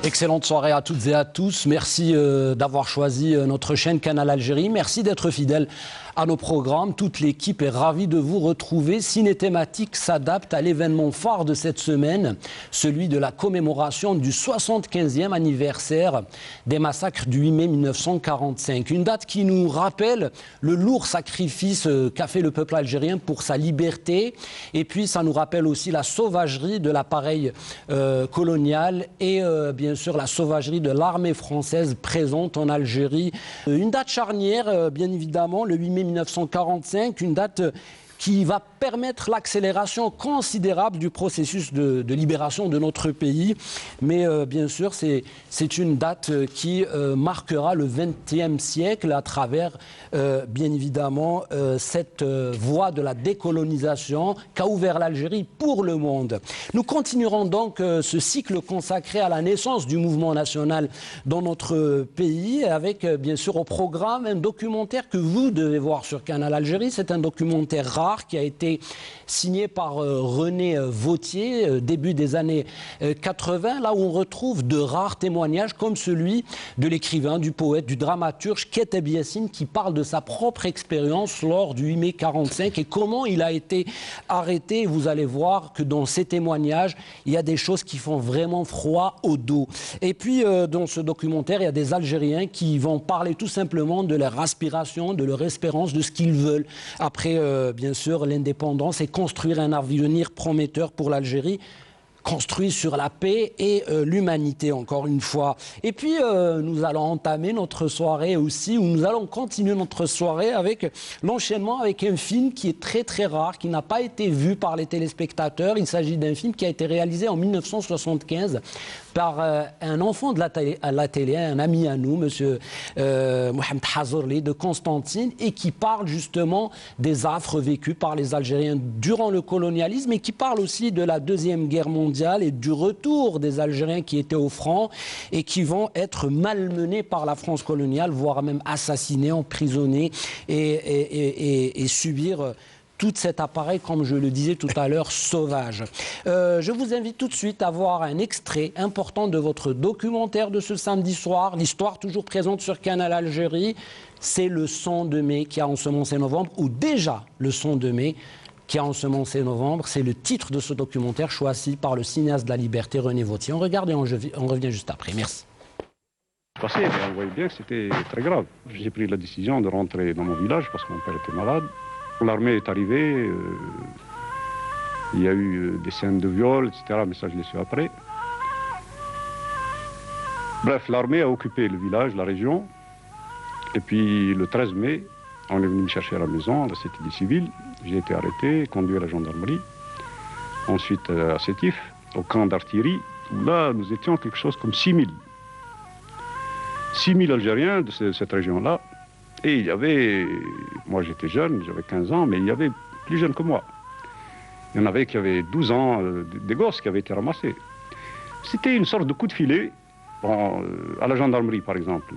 Excellente soirée à toutes et à tous. Merci d'avoir choisi notre chaîne Canal Algérie. Merci d'être fidèles à nos programmes. Toute l'équipe est ravie de vous retrouver. Ciné Thématique s'adapte à l'événement phare de cette semaine, celui de la commémoration du 75e anniversaire des massacres du 8 mai 1945. Une date qui nous rappelle le lourd sacrifice qu'a fait le peuple algérien pour sa liberté. Et puis ça nous rappelle aussi la sauvagerie de l'appareil colonial et bien sûr la sauvagerie de l'armée française présente en Algérie. Une date charnière, bien évidemment, le 8 mai 1945, une date qui va permettre l'accélération considérable du processus de libération de notre pays. Mais bien sûr, c'est une date qui marquera le XXe siècle à travers, bien évidemment, cette voie de la décolonisation qu'a ouvert l'Algérie pour le monde. Nous continuerons donc ce cycle consacré à la naissance du mouvement national dans notre pays, avec bien sûr au programme un documentaire que vous devez voir sur Canal Algérie. C'est un documentaire rare qui a été signé par René Vauthier, début des années 80, là où on retrouve de rares témoignages comme celui de l'écrivain, du poète, du dramaturge Keteb Yassine, qui parle de sa propre expérience lors du 8 mai 45 et comment il a été arrêté. Vous allez voir que dans ces témoignages, il y a des choses qui font vraiment froid au dos. Et puis, dans ce documentaire, il y a des Algériens qui vont parler tout simplement de leur aspiration, de leur espérance, de ce qu'ils veulent après, bien sûr, l'indépendance et construire un avenir prometteur pour l'Algérie, construit sur la paix et l'humanité, encore une fois. Et puis, nous allons entamer notre soirée aussi, ou nous allons continuer notre soirée avec l'enchaînement avec un film qui est très très rare, qui n'a pas été vu par les téléspectateurs. Il s'agit d'un film qui a été réalisé en 1975 par un enfant de la télé, un ami à nous, monsieur Mohamed Hazorli de Constantine, et qui parle justement des affres vécus par les Algériens durant le colonialisme et qui parle aussi de la Deuxième Guerre mondiale et du retour des Algériens qui étaient au front et qui vont être malmenés par la France coloniale, voire même assassinés, emprisonnés et subir tout cet appareil, comme je le disais tout à l'heure, sauvage. Je vous invite tout de suite à voir un extrait important de votre documentaire de ce samedi soir. L'histoire toujours présente sur Canal Algérie. C'est le sang de mai qui a ensemencé novembre, ou déjà le sang de mai qui a ensemencé novembre. C'est le titre de ce documentaire choisi par le cinéaste de la liberté René Vauthier. On regarde et on revient juste après. Merci. On voyait bien que c'était très grave. J'ai pris la décision de rentrer dans mon village parce que mon père était malade. L'armée est arrivée, il y a eu des scènes de viol, etc., mais ça je l'ai su après. Bref, l'armée a occupé le village, la région, et puis le 13 mai, on est venu me chercher à la maison, à la cité des civils. J'ai été arrêté, conduit à la gendarmerie, ensuite à Sétif, au camp d'artillerie, où là nous étions quelque chose comme 6 000. 6 000 Algériens de cette région-là. Et il y avait, moi j'étais jeune, j'avais 15 ans, mais il y avait plus jeunes que moi. Il y en avait qui avaient 12 ans, des gosses qui avaient été ramassés. C'était une sorte de coup de filet, à la gendarmerie par exemple,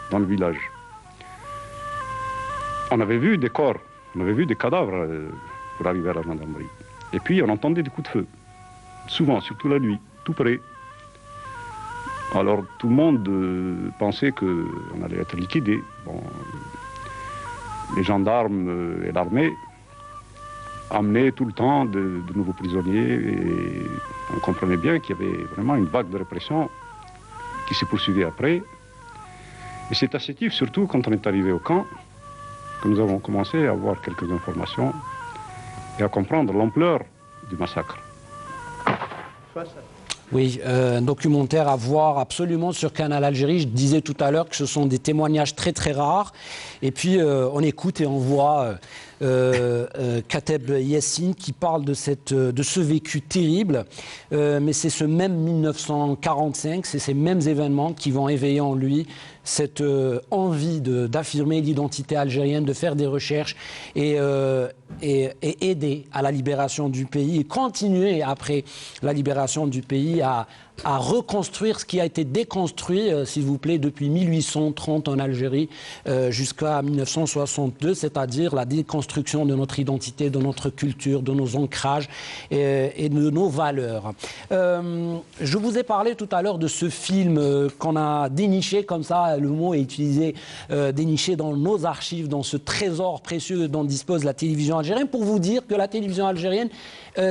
dans le village. On avait vu des corps, on avait vu des cadavres pour arriver à la gendarmerie. Et puis on entendait des coups de feu, souvent, surtout la nuit, tout près. Alors tout le monde pensait qu'on allait être liquidé. Bon, les gendarmes et l'armée amenaient tout le temps de nouveaux prisonniers et on comprenait bien qu'il y avait vraiment une vague de répression qui s'est poursuivie après. Et c'est à Sétif, surtout quand on est arrivé au camp, que nous avons commencé à avoir quelques informations et à comprendre l'ampleur du massacre. Oui, un documentaire à voir absolument sur Canal Algérie. Je disais tout à l'heure que ce sont des témoignages très très rares. Et puis on écoute et on voit Keteb Yassine qui parle de ce vécu terrible. Mais c'est ce même 1945, c'est ces mêmes événements qui vont éveiller en lui cette envie d'affirmer l'identité algérienne, de faire des recherches et aider à la libération du pays et continuer après la libération du pays à à reconstruire ce qui a été déconstruit, s'il vous plaît, depuis 1830 en Algérie jusqu'à 1962, c'est-à-dire la déconstruction de notre identité, de notre culture, de nos ancrages et de nos valeurs. Je vous ai parlé tout à l'heure de ce film qu'on a déniché, comme ça, le mot est utilisé, déniché dans nos archives, dans ce trésor précieux dont dispose la télévision algérienne, pour vous dire que la télévision algérienne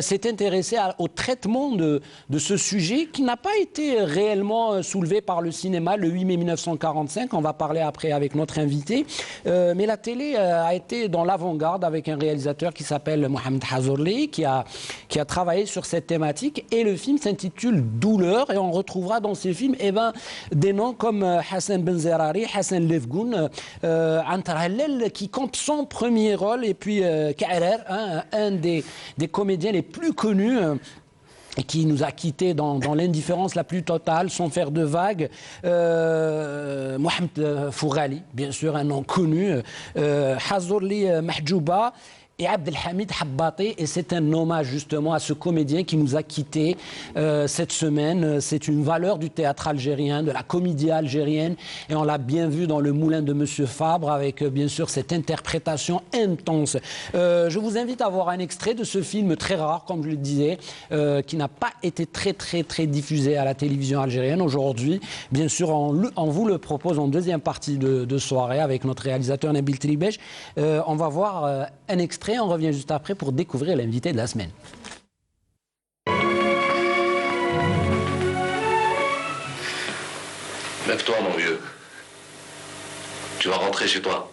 s'est intéressée au traitement de ce sujet qui n'a pas été réellement soulevé par le cinéma le 8 mai 1945. On va parler après avec notre invité. Mais la télé a été dans l'avant-garde avec un réalisateur qui s'appelle Mohamed Hazorli, qui a travaillé sur cette thématique. Et le film s'intitule Douleur. Et on retrouvera dans ces films des noms comme Hassan Benzerari, Hassan Levgoun, Antar Hallel, qui compte son premier rôle. Et puis Ka'erer, un des comédiens les plus connus et qui nous a quittés dans l'indifférence la plus totale, sans faire de vagues. Mohamed Foughali, bien sûr, un nom connu. Hazorli Mahjouba et Abdelhamid Habbati, et c'est un hommage justement à ce comédien qui nous a quittés cette semaine. C'est une valeur du théâtre algérien, de la comédie algérienne, et on l'a bien vu dans Le Moulin de Monsieur Fabre, avec bien sûr cette interprétation intense. Je vous invite à voir un extrait de ce film très rare, comme je le disais, qui n'a pas été très diffusé à la télévision algérienne aujourd'hui. Bien sûr, on vous le propose en deuxième partie de soirée avec notre réalisateur Nabil Tribèche. On va voir un extrait. On revient juste après pour découvrir l'invité de la semaine. Lève-toi, mon vieux. Tu vas rentrer chez toi.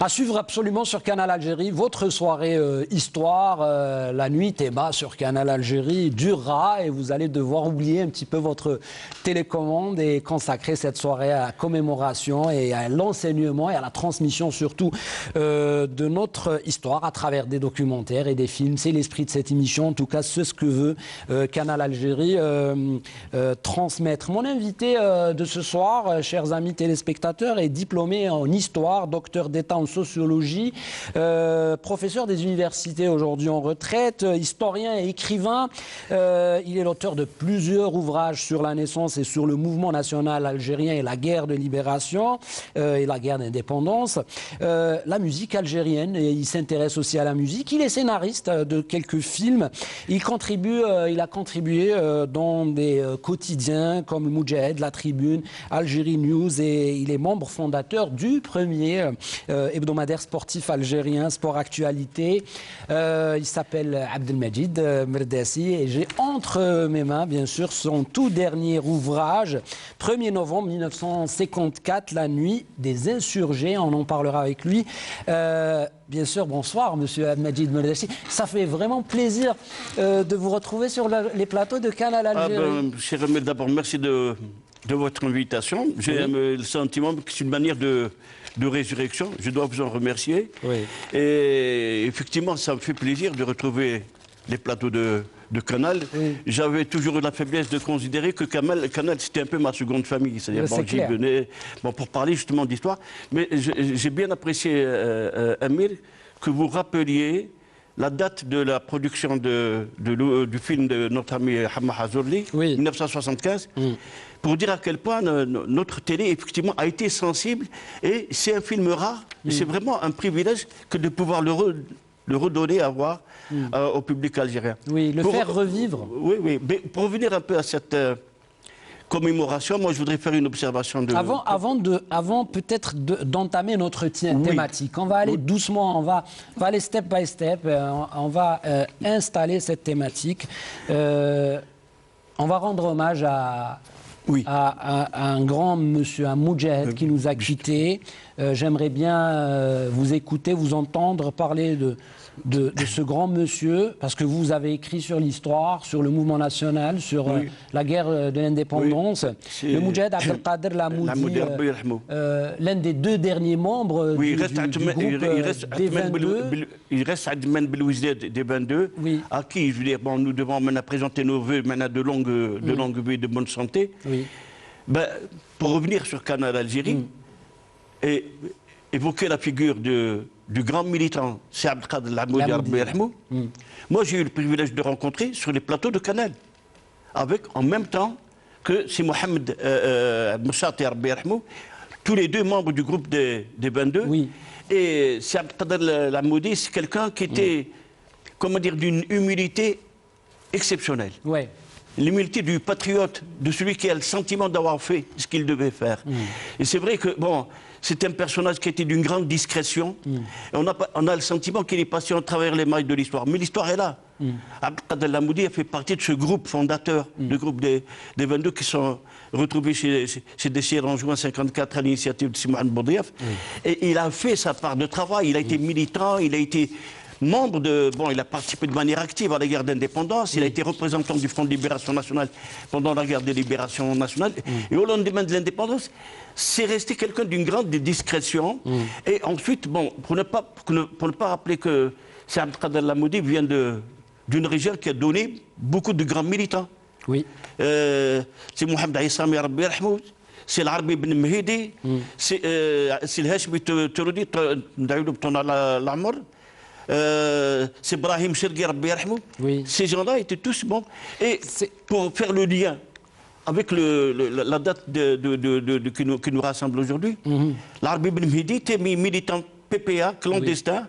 À suivre absolument sur Canal Algérie, votre soirée histoire, la nuit Théma sur Canal Algérie durera et vous allez devoir oublier un petit peu votre télécommande et consacrer cette soirée à la commémoration et à l'enseignement et à la transmission surtout de notre histoire à travers des documentaires et des films. C'est l'esprit de cette émission, en tout cas c'est ce que veut Canal Algérie transmettre. Mon invité de ce soir, chers amis téléspectateurs, est diplômé en histoire, docteur d'État en sociologie, professeur des universités aujourd'hui en retraite, historien et écrivain. Il est l'auteur de plusieurs ouvrages sur la naissance et sur le mouvement national algérien et la guerre de libération et la guerre d'indépendance. La musique algérienne, et il s'intéresse aussi à la musique. Il est scénariste de quelques films. Il a contribué dans des quotidiens comme le Moudjahid, La Tribune, Algérie News, et il est membre fondateur du premier hebdomadaire sportif algérien, Sport Actualité. Il s'appelle Abdelmajid Merdassi et j'ai entre mes mains, bien sûr, son tout dernier ouvrage, 1er novembre 1954, La nuit des insurgés. On en parlera avec lui. Bien sûr, bonsoir, monsieur Abdelmajid Merdassi. Ça fait vraiment plaisir de vous retrouver sur les plateaux de Canal Algérie. Cher Ahmed, d'abord, merci de votre invitation. J'ai le sentiment que c'est une manière de résurrection. Je dois vous en remercier. Oui. Et effectivement, ça me fait plaisir de retrouver les plateaux de Canal. Oui. J'avais toujours eu la faiblesse de considérer que Canal c'était un peu ma seconde famille. C'est-à-dire, bon, j'y venais pour parler justement d'histoire. Mais j'ai bien apprécié, Amir, que vous rappeliez la date de la production du film de notre ami Hamma Hazzourli, 1975, pour dire à quel point notre télé, effectivement, a été sensible. Et c'est un film rare. Et c'est vraiment un privilège que de pouvoir le redonner à voir au public algérien. Oui, faire revivre. Oui, oui. Mais pour revenir un peu à cette commémoration, moi je voudrais faire une observation de... Avant peut-être d'entamer notre thématique, on va aller doucement, on va aller step by step, on va installer cette thématique. On va rendre hommage à un grand monsieur, un moudjahid qui nous a quittés. J'aimerais bien vous écouter, vous entendre parler de ce grand monsieur, parce que vous avez écrit sur l'histoire, sur le mouvement national, sur la guerre de l'indépendance. Le moudjahid Abdelkader Lamoudi, l'un des 2 derniers membres du groupe des 22. Il reste Admen Belouizet des 22, à qui, je veux dire, bon, nous devons maintenant présenter nos voeux maintenant de longue vie et de bonne santé. Ben, pour revenir sur Canal Algérie, et évoquer la figure du grand militant, c'est Abdelkader Lamoudi. Moi, j'ai eu le privilège de rencontrer sur les plateaux de Canal, en même temps que c'est Mohamed Moussati, tous les 2 membres du groupe des 22. Et c'est Abdelkader Lamoudi, c'est quelqu'un qui était, comment dire, d'une humilité exceptionnelle. L'humilité du patriote, de celui qui a le sentiment d'avoir fait ce qu'il devait faire. Et c'est vrai que, bon, c'est un personnage qui était d'une grande discrétion. Et on a le sentiment qu'il est passé à travers les mailles de l'histoire. Mais l'histoire est là. Abdelkader Lamoudi a fait partie de ce groupe fondateur, le groupe des 22 qui sont retrouvés chez Dessier en juin 1954 à l'initiative de Simon Boudiaf. Et il a fait sa part de travail. Il a été militant, il a été membre de... Bon, il a participé de manière active à la guerre d'indépendance. Il a été représentant du Front de Libération Nationale pendant la guerre de Libération Nationale. Et au lendemain de l'indépendance, c'est resté quelqu'un d'une grande discrétion. Et ensuite, bon, pour ne pas rappeler que c'est Abdelkader Lamoudi vient d'une région qui a donné beaucoup de grands militants. C'est Mohamed Aïssami, Rabbi Rahmoud. C'est l'Arbi Ben Mehidi. C'est le Hashmi Touroudi, l'Amr. C'est Brahim Chergui, Rabbi Yarhamou. Ces gens-là étaient tous bons. Et pour faire le lien avec la date qui nous rassemble aujourd'hui, l'Arbi Ben Mehidi était militant PPA, clandestin,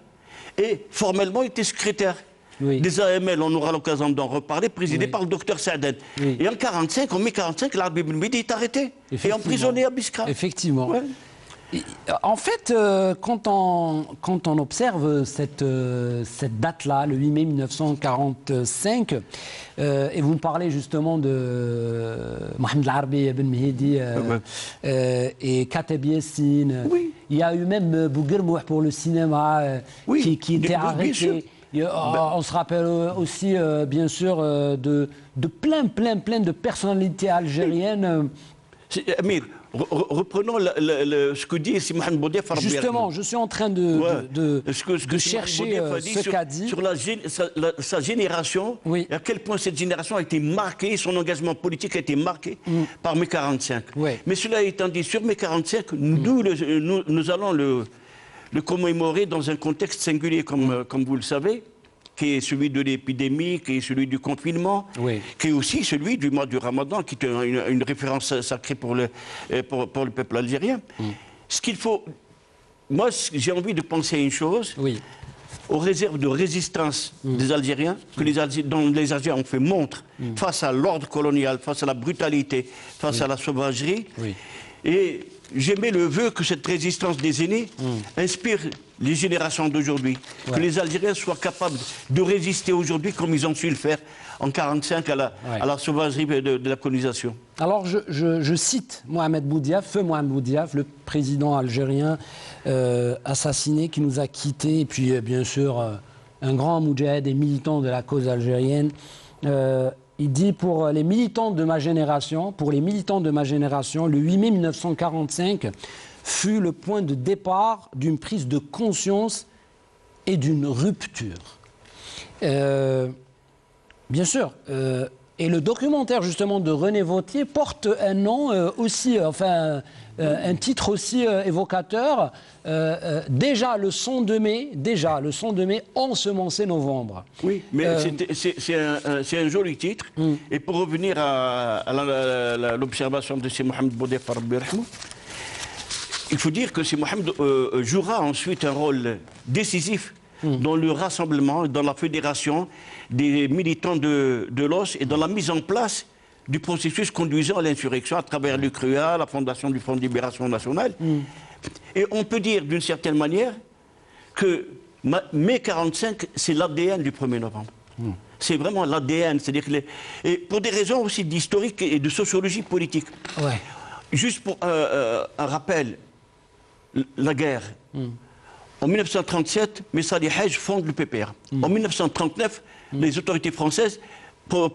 et formellement était secrétaire des AML. On aura l'occasion d'en reparler, présidé par le docteur Saaden. Et en 1945, en mai 1945, l'Arbi Ben Mehidi est arrêté et emprisonné à Biskra. Effectivement. En fait, quand on observe cette date-là, le 8 mai 1945, et vous me parlez justement de Mohamed Arbi Ben Mehidi et Kateb Yassine, il y a eu même Bouguermouh pour le cinéma qui était arrêté. On se rappelle aussi, bien sûr, de plein de personnalités algériennes. Amir, reprenons ce que dit Mohamed Boudiaf. Justement, je suis en train de chercher ce qu'a dit. Sur sa génération, et à quel point cette génération a été marquée, son engagement politique a été marqué par mai 45. Mais cela étant dit, sur mai 45, nous allons le commémorer dans un contexte singulier, comme vous le savez, qui est celui de l'épidémie, qui est celui du confinement, qui est aussi celui du mois du Ramadan, qui est une référence sacrée pour le peuple algérien. Ce qu'il faut... Moi, j'ai envie de penser à une chose, aux réserves de résistance des Algériens, dont les Algériens ont fait montre face à l'ordre colonial, face à la brutalité, face à la sauvagerie. Et j'émets le vœu que cette résistance des aînés inspire les générations d'aujourd'hui, que les Algériens soient capables de résister aujourd'hui comme ils ont su le faire en 1945 à la sauvagerie de la colonisation. Alors je cite Mohamed Boudiaf, feu Mohamed Boudiaf, le président algérien assassiné qui nous a quittés, et puis bien sûr un grand moudjahid et militant de la cause algérienne. Il dit pour les militants de ma génération, le 8 mai 1945 fut le point de départ d'une prise de conscience et d'une rupture. Bien sûr, Et le documentaire justement de René Vauthier porte un nom aussi, un titre aussi évocateur. Déjà le son de mai, ensemencé novembre. Oui, mais c'est un joli titre. Et pour revenir à l'observation de C. Mohamed Boudefar, il faut dire que C. Mohamed jouera ensuite un rôle décisif dans le rassemblement, dans la fédération des militants de l'OS et dans la mise en place du processus conduisant à l'insurrection à travers le CRUA, la fondation du Front de Libération Nationale. Et on peut dire d'une certaine manière que mai 45, c'est l'ADN du 1er novembre. C'est vraiment l'ADN, c'est-à-dire que et pour des raisons aussi d'historique et de sociologie politique. Ouais. Juste pour un rappel, la guerre. En 1937, Messa Haj fonde le PPR. En 1939, les autorités françaises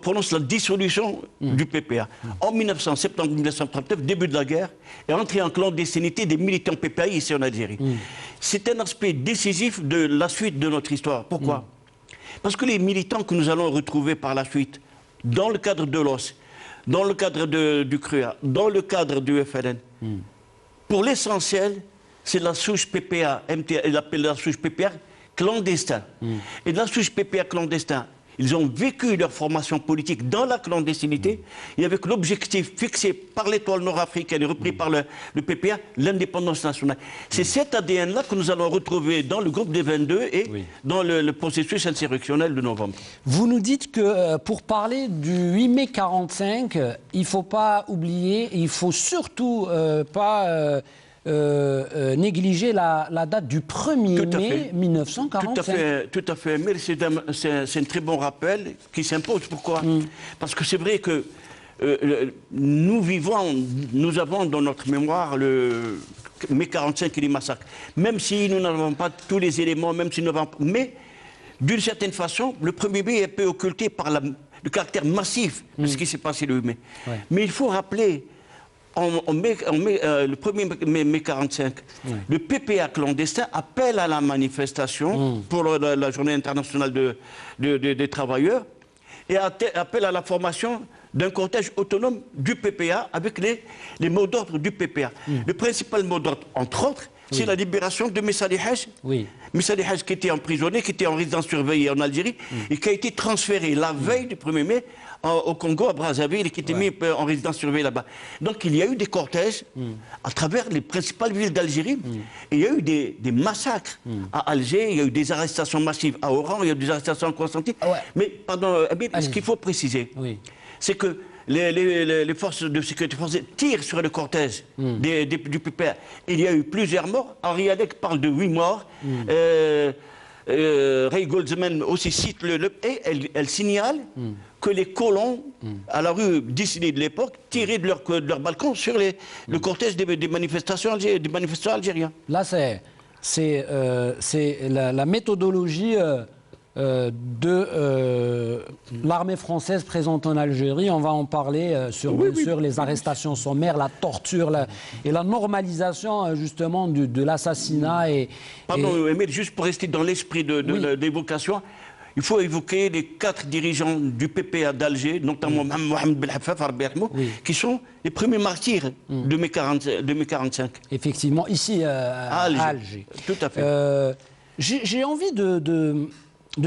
prononcent la dissolution du PPA. En 1939, début de la guerre, est entrée en clandestinité des militants PPA ici en Algérie. C'est un aspect décisif de la suite de notre histoire. Pourquoi? Parce que les militants que nous allons retrouver par la suite, dans le cadre de l'OS, dans le cadre du CRUA, dans le cadre du FLN, pour l'essentiel, c'est la souche PPA, elle appelle la souche PPA clandestin. Et de la souche PPA clandestin, ils ont vécu leur formation politique dans la clandestinité et avec l'objectif fixé par l'étoile nord-africaine et repris par le PPA, l'indépendance nationale. C'est cet ADN-là que nous allons retrouver dans le groupe des 22 et dans le processus insurrectionnel de novembre. Vous nous dites que pour parler du 8 mai 45, il ne faut pas oublier, il ne faut surtout pas... négliger la date du 1er mai 1945. Tout à fait. Mais c'est un très bon rappel qui s'impose. Pourquoi? Parce que c'est vrai que nous avons dans notre mémoire le mai 45 et les massacres. Même si nous n'avons pas tous les éléments, même si nous n'avons pas... Mais d'une certaine façon, le 1er mai est un peu occulté par le caractère massif de ce qui s'est passé le 8 mai. Mais il faut rappeler... le 1er mai 1945, le PPA clandestin appelle à la manifestation pour la journée internationale des travailleurs et appelle à la formation d'un cortège autonome du PPA avec les mots d'ordre du PPA. Le principal mot d'ordre, entre autres, c'est la libération de Messa Haj. Messa Haj qui était emprisonné, qui était en résidence surveillée en Algérie et qui a été transféré la veille du 1er mai au Congo, à Brazzaville, et qui était mis en résidence surveillée là-bas. Donc il y a eu des cortèges à travers les principales villes d'Algérie. Et il y a eu des massacres à Alger, il y a eu des arrestations massives à Oran, il y a eu des arrestations à Constantine. Mais, pardon, ce qu'il faut préciser, c'est que les forces de sécurité françaises tirent sur le cortège du PPA. Il y a eu plusieurs morts. Henri Alec parle de 8 morts. Ray Goldsman aussi cite et elle signale que les colons à la rue Dissily de l'époque tiraient de leur balcon sur le cortège des manifestants algériens. Là, c'est la méthodologie de l'armée française présente en Algérie. On va en parler bien sûr les arrestations sommaires, la torture et la normalisation justement de l'assassinat. Pardon, Emile, juste pour rester dans l'esprit de l'évocation, il faut évoquer les 4 dirigeants du PPA d'Alger, notamment Mohamed Belhafaf, qui sont les premiers martyrs de mai 45. Effectivement, ici à Alger. Tout à fait. J'ai envie de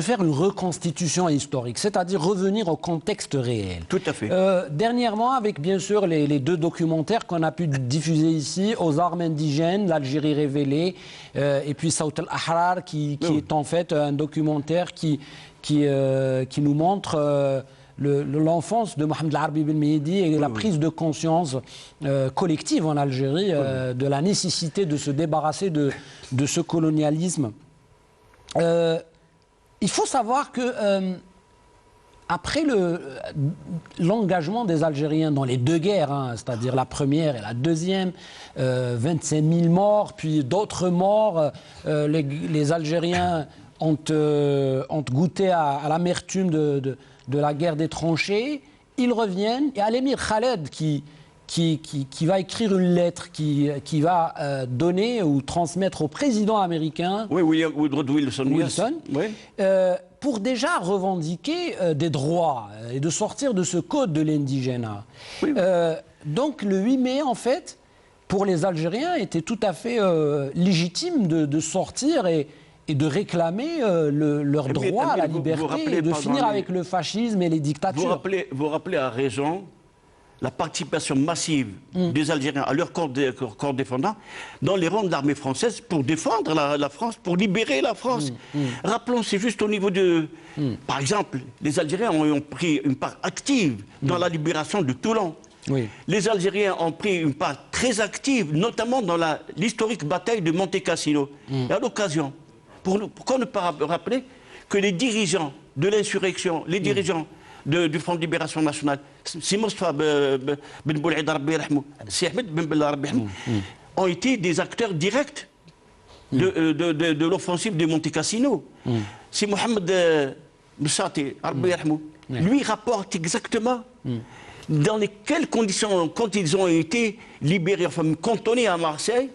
faire une reconstitution historique, c'est-à-dire revenir au contexte réel. Tout à fait. Dernièrement, avec bien sûr les 2 documentaires qu'on a pu diffuser ici, Aux armes indigènes, l'Algérie révélée, et puis Saout al-Ahrar, qui est en fait un documentaire qui nous montre l'enfance de Mohamed El-Arbi Ben Mehdi et la prise de conscience collective en Algérie de la nécessité de se débarrasser de ce colonialisme. Il faut savoir que après l'engagement des Algériens dans les 2 guerres, c'est-à-dire la première et la deuxième, 25 000 morts, puis d'autres morts, les Algériens ont goûté à l'amertume de la guerre des tranchées. Ils reviennent et l'émir Khaled qui va écrire une lettre qui va donner ou transmettre au président américain Woodrow Wilson. pour déjà revendiquer des droits et de sortir de ce code de l'indigénat. Oui. Donc le 8 mai, en fait, pour les Algériens, était tout à fait légitime de sortir et de réclamer leur droit à la liberté et de finir avec le fascisme et les dictatures. Vous rappelez à raison la participation massive des Algériens à leur corps défendant dans les rangs de l'armée française pour défendre la France, pour libérer la France. Rappelons, c'est juste au niveau de... Par exemple, les Algériens ont pris une part active dans la libération de Toulon. Oui. Les Algériens ont pris une part très active, notamment dans l'historique bataille de Monte Cassino. Et à l'occasion, pourquoi ne pas rappeler que les dirigeants de l'insurrection, les dirigeants du Front de Libération Nationale, si Moustapha Ben Boulid Rabbi Rahmou, si Ahmed Ben Bella Rabbi Rahmou, ont été des acteurs directs de l'offensive de Monte Cassino. Si Mohamed Moussati Rabbi Rahmou, lui rapporte exactement dans quelles conditions, quand ils ont été libérés, enfin cantonnés à Marseille,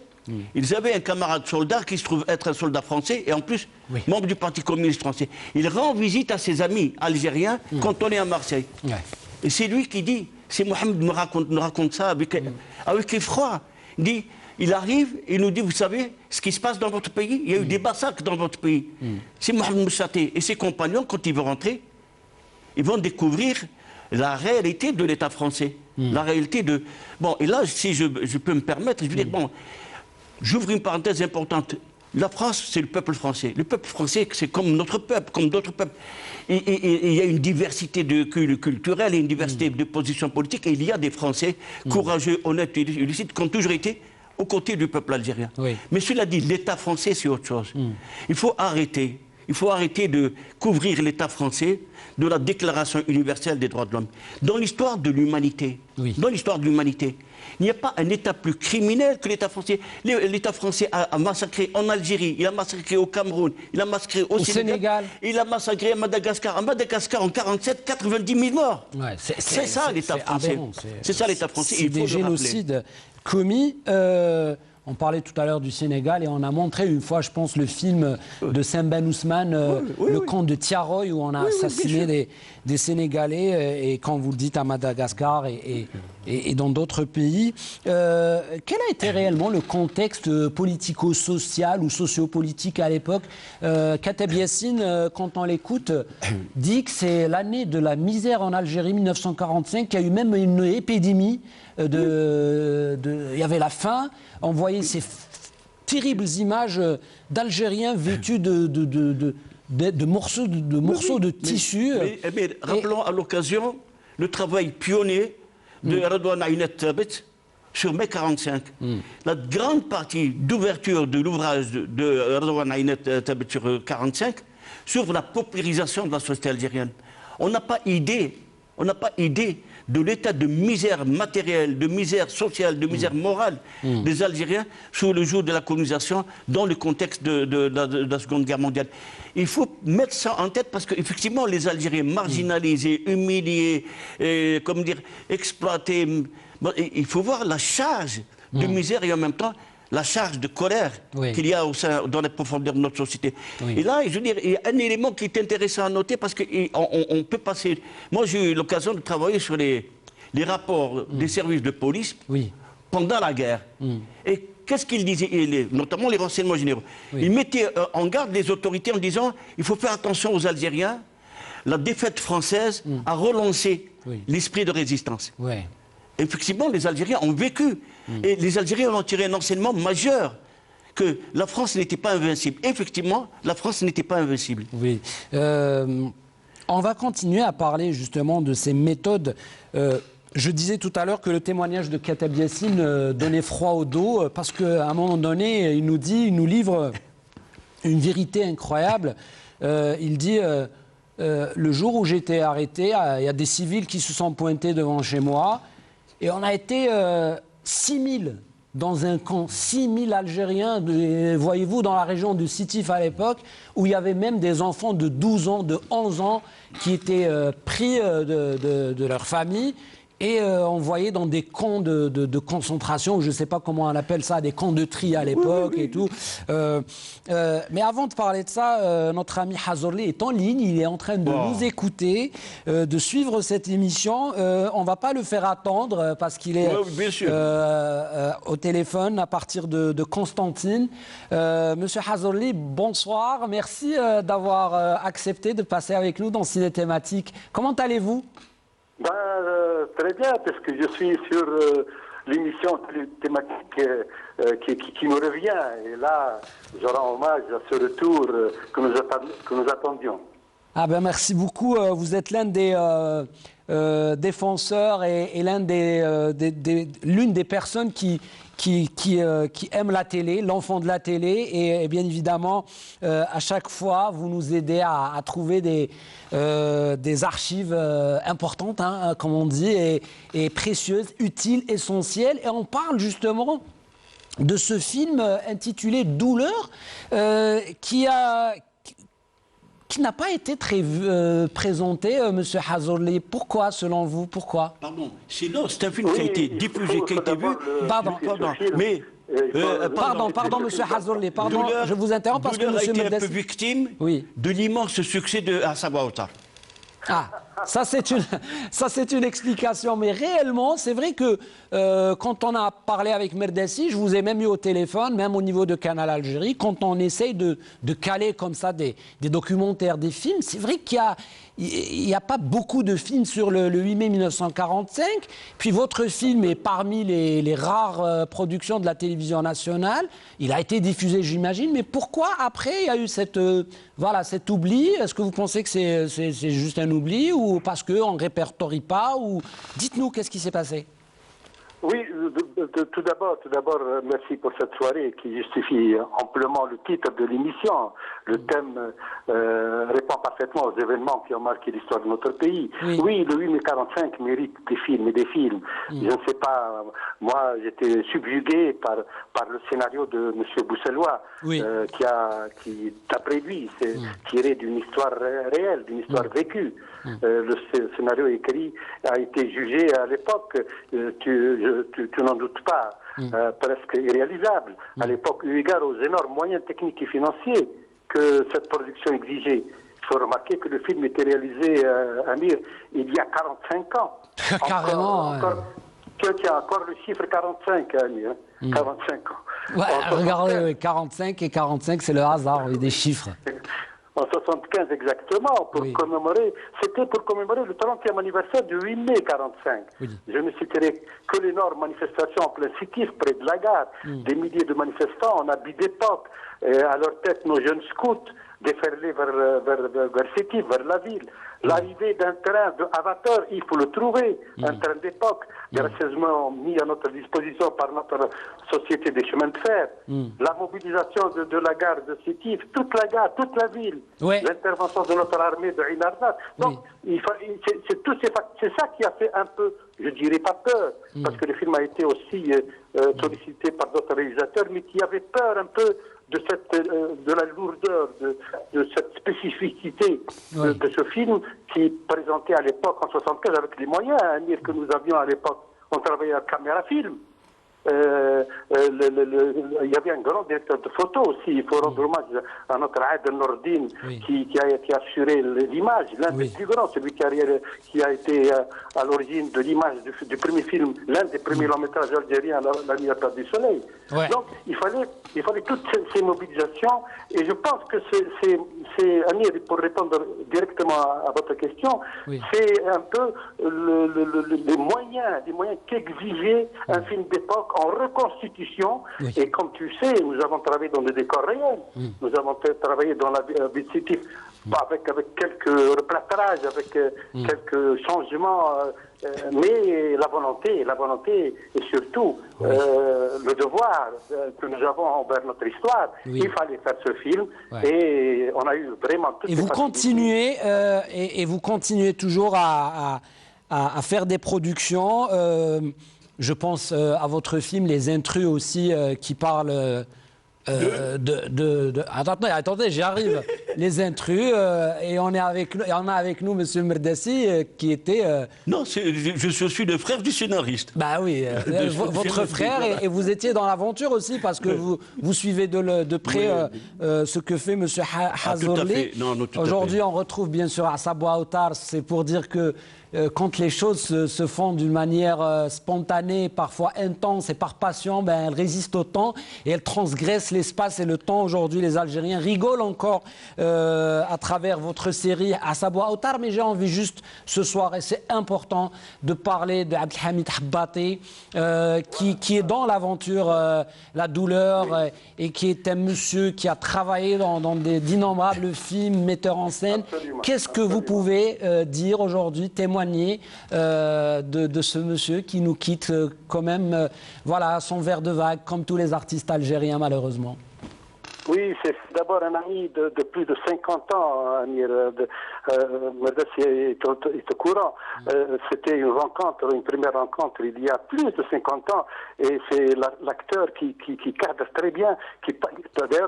ils avaient un camarade soldat qui se trouve être un soldat français et en plus membre du Parti communiste français. Il rend visite à ses amis algériens cantonnés à Marseille. Et c'est lui qui dit, c'est Mohamed nous raconte ça avec effroi. Il arrive et il nous dit, vous savez ce qui se passe dans votre pays? Il y a eu des massacres dans votre pays. C'est Mohamed Moussaté et ses compagnons, quand ils vont rentrer, ils vont découvrir la réalité de l'État français. La réalité de... Bon, et là, si je peux me permettre, je veux dire, bon... J'ouvre une parenthèse importante. La France, c'est le peuple français. Le peuple français, c'est comme notre peuple, comme d'autres peuples. Et il y a une diversité culturelle et une diversité de positions politiques. Et il y a des Français courageux, honnêtes et lucides qui ont toujours été aux côtés du peuple algérien. Oui. Mais cela dit, l'État français, c'est autre chose. Il faut arrêter. Il faut arrêter de couvrir l'État français de la Déclaration universelle des droits de l'homme. Dans l'histoire de l'humanité, il n'y a pas un État plus criminel que l'État français. L'État français a massacré en Algérie, il a massacré au Cameroun, il a massacré au Sénégal, il a massacré à Madagascar. À Madagascar, en 1947, 90 000 morts. Ouais, c'est ça l'État français. C'est ça l'État français. C'est des génocides commis. On parlait tout à l'heure du Sénégal et on a montré une fois, je pense, le film de Sembène Ousmane, le camp de Tiaroy, où on a assassiné des Sénégalais, et quand vous le dites à Madagascar et dans d'autres pays. Quel a été réellement le contexte politico-social ou sociopolitique à l'époque? Kateb Yassine, quand on l'écoute, dit que c'est l'année de la misère en Algérie, 1945, qu'il y a eu même une épidémie. Il y avait la faim. On voyait ces terribles images d'Algériens vêtus de morceaux de tissu. Mais rappelons à l'occasion le travail pionnier de Redouane Aynet Tabet sur mai 45. La grande partie d'ouverture de l'ouvrage de Redouane Aynet Tabet sur 45 sur la paupérisation de la société algérienne. On n'a pas idée de l'état de misère matérielle, de misère sociale, de misère morale des Algériens sous le jour de la colonisation dans le contexte de la Seconde Guerre mondiale. Il faut mettre ça en tête parce qu'effectivement, les Algériens marginalisés, humiliés, exploités, il faut voir la charge de misère et en même temps la charge de colère qu'il y a dans les profondeurs de notre société. Et là, je veux dire, il y a un élément qui est intéressant à noter parce qu'on peut passer... Moi, j'ai eu l'occasion de travailler sur les rapports des services de police pendant la guerre. Et qu'est-ce qu'ils disaient, notamment les renseignements généraux? Ils mettaient en garde les autorités en disant il faut faire attention aux Algériens, la défaite française a relancé l'esprit de résistance. Effectivement, les Algériens ont vécu. Et les Algériens ont tiré un enseignement majeur, que la France n'était pas invincible. Effectivement, la France n'était pas invincible. Oui. On va continuer à parler justement de ces méthodes. Je disais tout à l'heure que le témoignage de Kateb Yassine donnait froid au dos, parce qu'à un moment donné, il nous livre une vérité incroyable. Il dit... le jour où j'ai été arrêté, il y a des civils qui se sont pointés devant chez moi et on a été 6 000 dans un camp, 6 000 Algériens, voyez-vous, dans la région de Sétif à l'époque, où il y avait même des enfants de 12 ans, de 11 ans qui étaient pris de leur famille, et envoyés dans des camps de concentration, je ne sais pas comment on appelle ça, des camps de tri à l'époque et tout. Mais avant de parler de ça, notre ami Hazorli est en ligne, il est en train de nous écouter, de suivre cette émission. On ne va pas le faire attendre parce qu'il est au téléphone à partir de Constantine. Monsieur Hazorli, bonsoir, merci d'avoir accepté de passer avec nous dans Ciné Thématique. Comment allez-vous? Très bien, parce que je suis sur l'émission thématique qui nous revient. Et là, je rends hommage à ce retour que nous attendions. Ah ben merci beaucoup. Vous êtes l'un des défenseurs et l'une des personnes qui aiment la télé, l'enfant de la télé. Et bien évidemment, à chaque fois, vous nous aidez à trouver des archives importantes, hein, comme on dit, et précieuses, utiles, essentielles. Et on parle justement de ce film intitulé Douleur, qui n'a pas été très présenté, Monsieur Hazorli. Pourquoi, selon vous? Pourquoi? Pardon. Sinon, c'est un film qui a été diffusé, qui a été vu. Pardon, Monsieur Hazorli. Pardon, je vous interromps parce que Monsieur Medès a été un peu victime de l'immense succès de Assa Bouhoutar. Ah, ça c'est une explication. Mais réellement, c'est vrai que quand on a parlé avec Merdessi, je vous ai même eu au téléphone, même au niveau de Canal Algérie, quand on essaye de caler comme ça des documentaires, des films, c'est vrai qu'il n'y a pas beaucoup de films sur le 8 mai 1945. Puis votre film est parmi les rares productions de la télévision nationale. Il a été diffusé, j'imagine. Mais pourquoi après il y a eu cet oubli? Est-ce que vous pensez que c'est juste un oubli ou parce qu'on ne répertorie pas ou... Dites-nous, qu'est-ce qui s'est passé? Oui, tout d'abord, merci pour cette soirée qui justifie amplement le titre de l'émission. Le thème répond parfaitement aux événements qui ont marqué l'histoire de notre pays. Oui, le 8 mai 45 mérite des films et des films. Je ne sais pas, moi j'étais subjugué par le scénario de M. Bousselois, qui d'après lui, c'est tiré d'une histoire réelle, d'une histoire vécue. Le scénario écrit a été jugé à l'époque, tu n'en doutes pas, presque irréalisable. À l'époque, eu égard aux énormes moyens techniques et financiers que cette production exigeait. Il faut remarquer que le film était réalisé, Amir, il y a 45 ans. Carrément. Tu as encore le chiffre 45, Amir. 45 ans. Ouais, regardez, 45 et 45, c'est le hasard, des chiffres. En 75 exactement, c'était pour commémorer le 30e anniversaire du 8 mai 45. Je ne citerai que l'énorme manifestation en plein Sétif, près de la gare, des milliers de manifestants en habit d'époque, à leur tête nos jeunes scouts, déferlés vers Sétif, vers la ville. L'arrivée d'un train à vapeur, il faut le trouver, un train d'époque, gracieusement mis à notre disposition par notre société des chemins de fer. La mobilisation de la gare de Sétif, toute la gare, toute la ville, l'intervention de notre armée de Ain Arnat. Donc, c'est ça qui a fait un peu, je dirais pas peur, parce que le film a été aussi sollicité par d'autres réalisateurs, mais qui avaient peur un peu de la lourdeur, de cette spécificité de ce film qui présentait à l'époque, en 75, avec les moyens que nous avions à l'époque. On travaillait à caméra film. Il y avait un grand directeur de photo aussi. Il faut rendre hommage à notre Aed Nordine qui a assuré l'image, l'un des plus grands, celui qui a été à l'origine de l'image du premier film, l'un des premiers longs métrages algériens, La Nuit à Place du Soleil. Donc il fallait toutes ces mobilisations, et je pense que c'est Amir, pour répondre directement à votre question, c'est un peu les moyens qu'exigeait un film d'époque en reconstitution. Et comme tu sais, nous avons travaillé dans des décors réels. Nous avons travaillé dans la ville de Sétif avec quelques replâtrages, avec quelques changements, mais la volonté et surtout le devoir que nous avons envers notre histoire. Il fallait faire ce film et on a eu vraiment toutes et vous continuez toujours à faire des productions. Je pense à votre film Les Intrus aussi, qui parle attendez, j'y arrive. les intrus. Et on a avec nous M. Merdassi qui était... Non, je suis le frère du scénariste. Bah oui, votre frère, et vous étiez dans l'aventure aussi, parce que vous suivez de près ce que fait M. Hazorli. Aujourd'hui, on retrouve bien sûr Asabo Aoutar, c'est pour dire que quand les choses se font d'une manière spontanée, parfois intense et par passion, ben, elles résistent au temps et elles transgressent l'espace et le temps. Aujourd'hui, les Algériens rigolent encore à travers votre série Asabo Aoutar, mais j'ai envie juste ce soir, et c'est important, de parler de Abdelhamid Habbati, qui est dans l'aventure, la douleur, et qui est un monsieur qui a travaillé dans d'innombrables films, metteur en scène. Qu'est-ce que vous pouvez dire aujourd'hui, témoigner de ce monsieur qui nous quitte quand même, voilà, son verre de vague, comme tous les artistes algériens malheureusement? Oui, c'est d'abord un ami de plus de 50 ans, Amir. Merdassi est au courant. C'était une première rencontre il y a plus de 50 ans, et c'est l'acteur qui cadre très bien.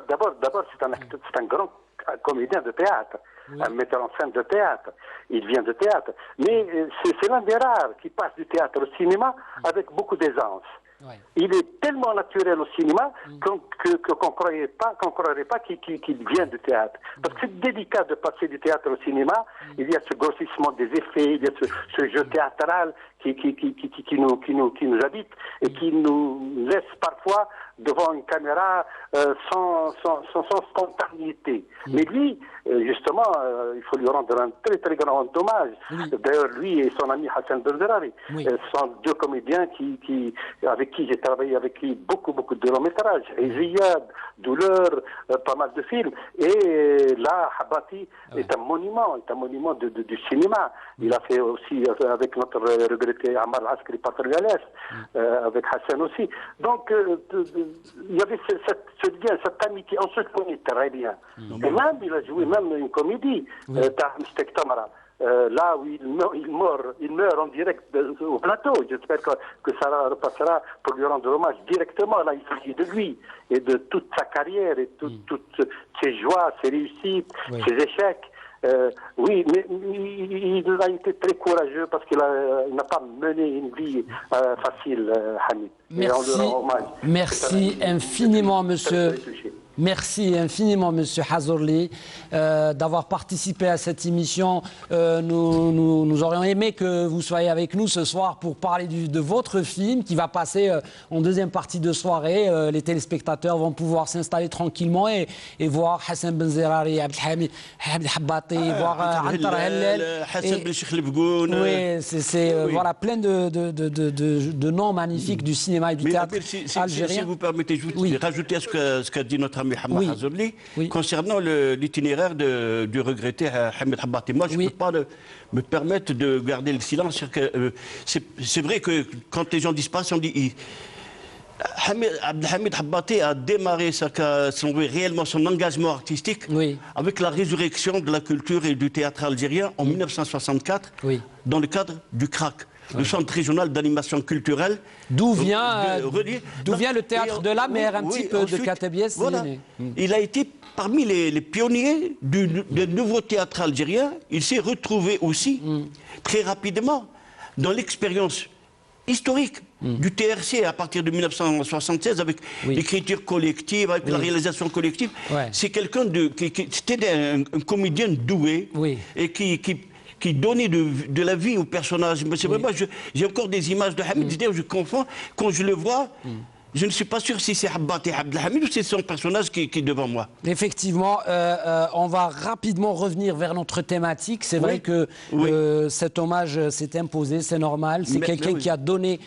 D'abord, c'est un grand comédien de théâtre, un metteur en scène de théâtre. Il vient de théâtre. Mais c'est l'un des rares qui passe du théâtre au cinéma avec beaucoup d'aisance. Ouais. Il est tellement naturel au cinéma qu'on ne croirait pas qu'il vient du théâtre. Parce que c'est délicat de passer du théâtre au cinéma. Il y a ce grossissement des effets, il y a ce jeu théâtral qui nous habite et qui nous laisse parfois devant une caméra sans spontanéité. Mais lui, justement, il faut lui rendre un très très grand hommage. D'ailleurs, lui et son ami Hassan Benzerari sont deux comédiens avec qui j'ai travaillé beaucoup de longs métrages. Ziyad, Douleur, pas mal de films. Et là, Habbati est un monument du cinéma. Il a fait aussi avec notre regretté Ammar Askari Patrialès, avec Hassan aussi. Donc, il y avait ce lien, cette amitié, on se connaît très bien. Et même, il a joué même une comédie, Tahmstek Tamara. Là où il meurt en direct au plateau. J'espère que ça repassera pour lui rendre hommage directement. Là, il s'agit de lui et de toute sa carrière et toutes ses joies, ses réussites, ses échecs. Oui, mais il a été très courageux parce qu'il n'a pas mené une vie facile, Hamid. Merci infiniment, monsieur. Merci infiniment, Monsieur Hazorli, d'avoir participé à cette émission. Nous aurions aimé que vous soyez avec nous ce soir pour parler de votre film qui va passer en deuxième partie de soirée. Les téléspectateurs vont pouvoir s'installer tranquillement et voir Hassan Benzerari, Abdelhamid Habbati, voir Antar Hellel. Hassan Benzerari. Oui, c'est voilà, plein de noms magnifiques du cinéma et du théâtre algérien. Si vous permettez, je voudrais rajouter à ce qu'a dit notre ami Hamad Hazorli, concernant l'itinéraire du regretté Hamid Habbati. Moi, je ne peux pas me permettre de garder le silence. C'est vrai que quand les gens disparaissent, on dit... Abdelhamid Habbati a démarré réellement son engagement artistique avec la résurrection de la culture et du théâtre algérien en 1964 dans le cadre du CRAC. Le Centre régional d'animation culturelle. D'où vient le théâtre de la mer, un petit peu de Katabiès. Voilà. Il a été parmi les pionniers du nouveau théâtre algérien. Il s'est retrouvé aussi très rapidement dans l'expérience historique du TRC à partir de 1976 avec l'écriture collective, avec la réalisation collective. C'est quelqu'un c'était un comédien doué et qui donnait de la vie au personnage. C'est vraiment, j'ai encore des images de Hamid, je confonds, quand je le vois, je ne suis pas sûr si c'est Habbati Abdelhamid ou si c'est son personnage qui est devant moi. Effectivement, on va rapidement revenir vers notre thématique. C'est vrai que cet hommage s'est imposé, c'est normal. C'est quelqu'un qui a donné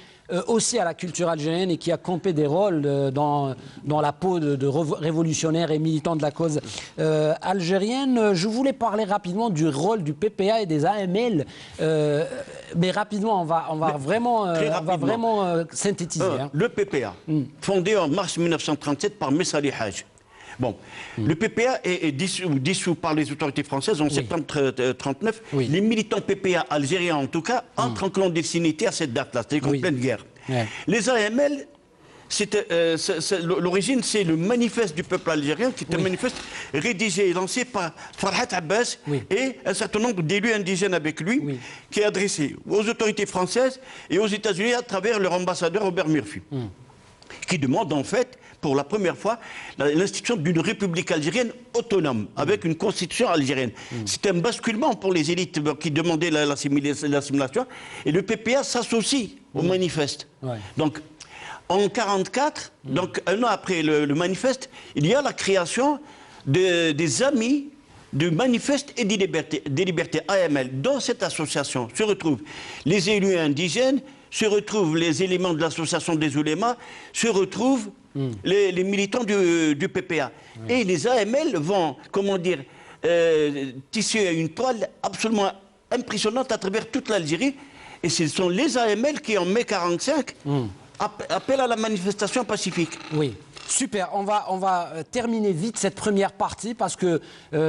aussi à la culture algérienne et qui a campé des rôles dans la peau de révolutionnaires et militants de la cause algérienne. Je voulais parler rapidement du rôle du PPA et des AML, mais rapidement, on va vraiment synthétiser. Le PPA, fondé en mars 1937 par Messali Haj. Bon, le PPA est dissous par les autorités françaises en septembre 1939. Les militants PPA algériens, en tout cas, entrent en clandestinité à cette date-là, c'est-à-dire en pleine guerre. Les AML l'origine, c'est le manifeste du peuple algérien, qui est un manifeste rédigé et lancé par Farhat Abbas et un certain nombre d'élus indigènes avec lui, qui est adressé aux autorités françaises et aux États-Unis à travers leur ambassadeur Robert Murphy, qui demande en fait, pour la première fois, l'institution d'une république algérienne autonome, avec une constitution algérienne. C'est un basculement pour les élites qui demandaient l'assimilation, et le PPA s'associe au manifeste. Donc, en 1944, donc un an après le manifeste, il y a la création des Amis du Manifeste et des libertés, AML. Dans cette association se retrouvent les élus indigènes, se retrouvent les éléments de l'association des oulémas, se retrouvent les militants du PPA. Et les AML vont, comment dire, tisser une toile absolument impressionnante à travers toute l'Algérie. Et ce sont les AML qui, en mai 1945, appellent à la manifestation pacifique. Oui. Super, on va terminer vite cette première partie parce que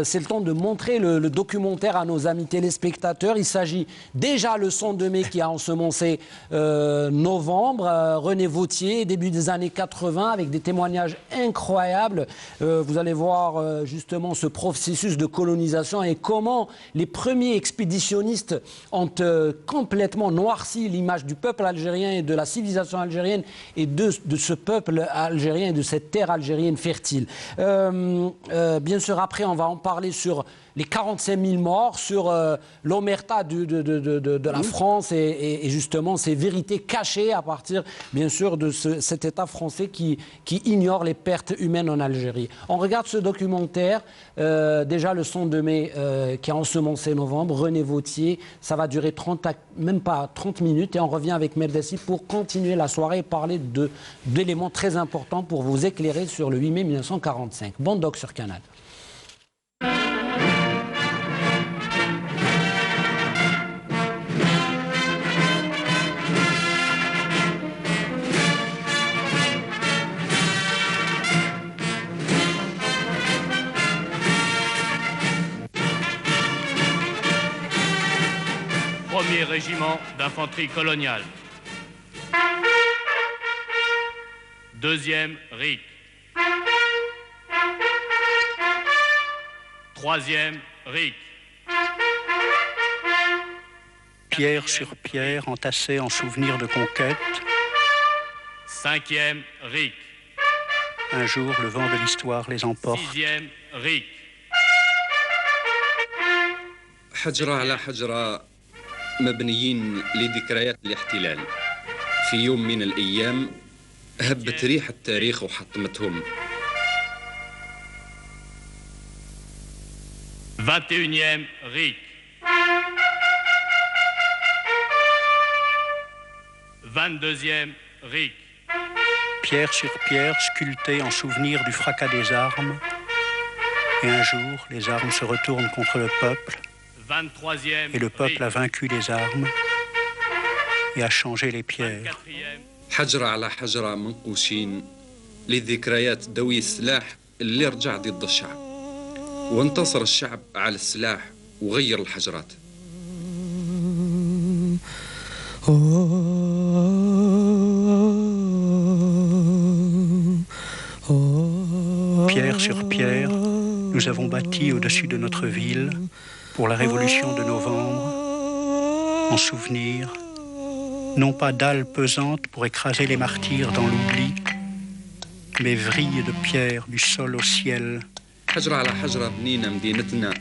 c'est le temps de montrer le documentaire à nos amis téléspectateurs. Il s'agit déjà le son de mai qui a ensemencé novembre, René Vauthier, début des années 80 avec des témoignages incroyables. Vous allez voir justement ce processus de colonisation et comment les premiers expéditionnistes ont complètement noirci l'image du peuple algérien et de la civilisation algérienne et de ce peuple algérien et de cette terre algérienne fertile. Bien sûr, après, on va en parler sur les 45 000 morts, sur l'omerta de la France et justement ces vérités cachées à partir, bien sûr, de cet État français qui ignore les pertes humaines en Algérie. On regarde ce documentaire, déjà le son de mai qui a ensemencé novembre, René Vauthier, ça va durer même pas 30 minutes et on revient avec Meldessi pour continuer la soirée et parler d'éléments très importants pour vous éclairer sur le 8 mai 1945. Bon doc sur Canal. Premier régiment d'infanterie coloniale. Deuxième RIC. Troisième RIC. Pierre sur pierre entassée en souvenir de conquête. Cinquième RIC. Un jour, le vent de l'histoire les emporte. Sixième RIC. حجرة على حجرة مبنيين لذكريات الاحتلال. في يوم من الأيام هبت ريح التاريخ وحطمتهم. 21e RIC. 22e RIC. Pierre sur pierre sculptée en souvenir du fracas des armes. Et un jour, les armes se retournent contre le peuple. 23e et le peuple a vaincu les armes et a changé les pierres. حجرة على حجرة منقوشين لذكريات دوي السلاح اللي رجع ضد الشعب وانتصر الشعب على السلاح وغير الحجرات. Pierre sur pierre, nous avons bâti au-dessus de notre ville pour la révolution de novembre, en souvenir, non pas dalles pesantes pour écraser les martyrs dans l'oubli, mais vrilles de pierre du sol au ciel. حجرة على حجرة بنينا مدينتنا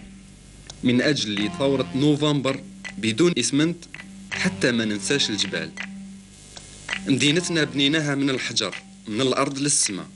من أجل ثورة نوفمبر بدون إسمنت حتى ما ننساش الجبال. مدينتنا بنيناها من الحجر من الأرض للسماء.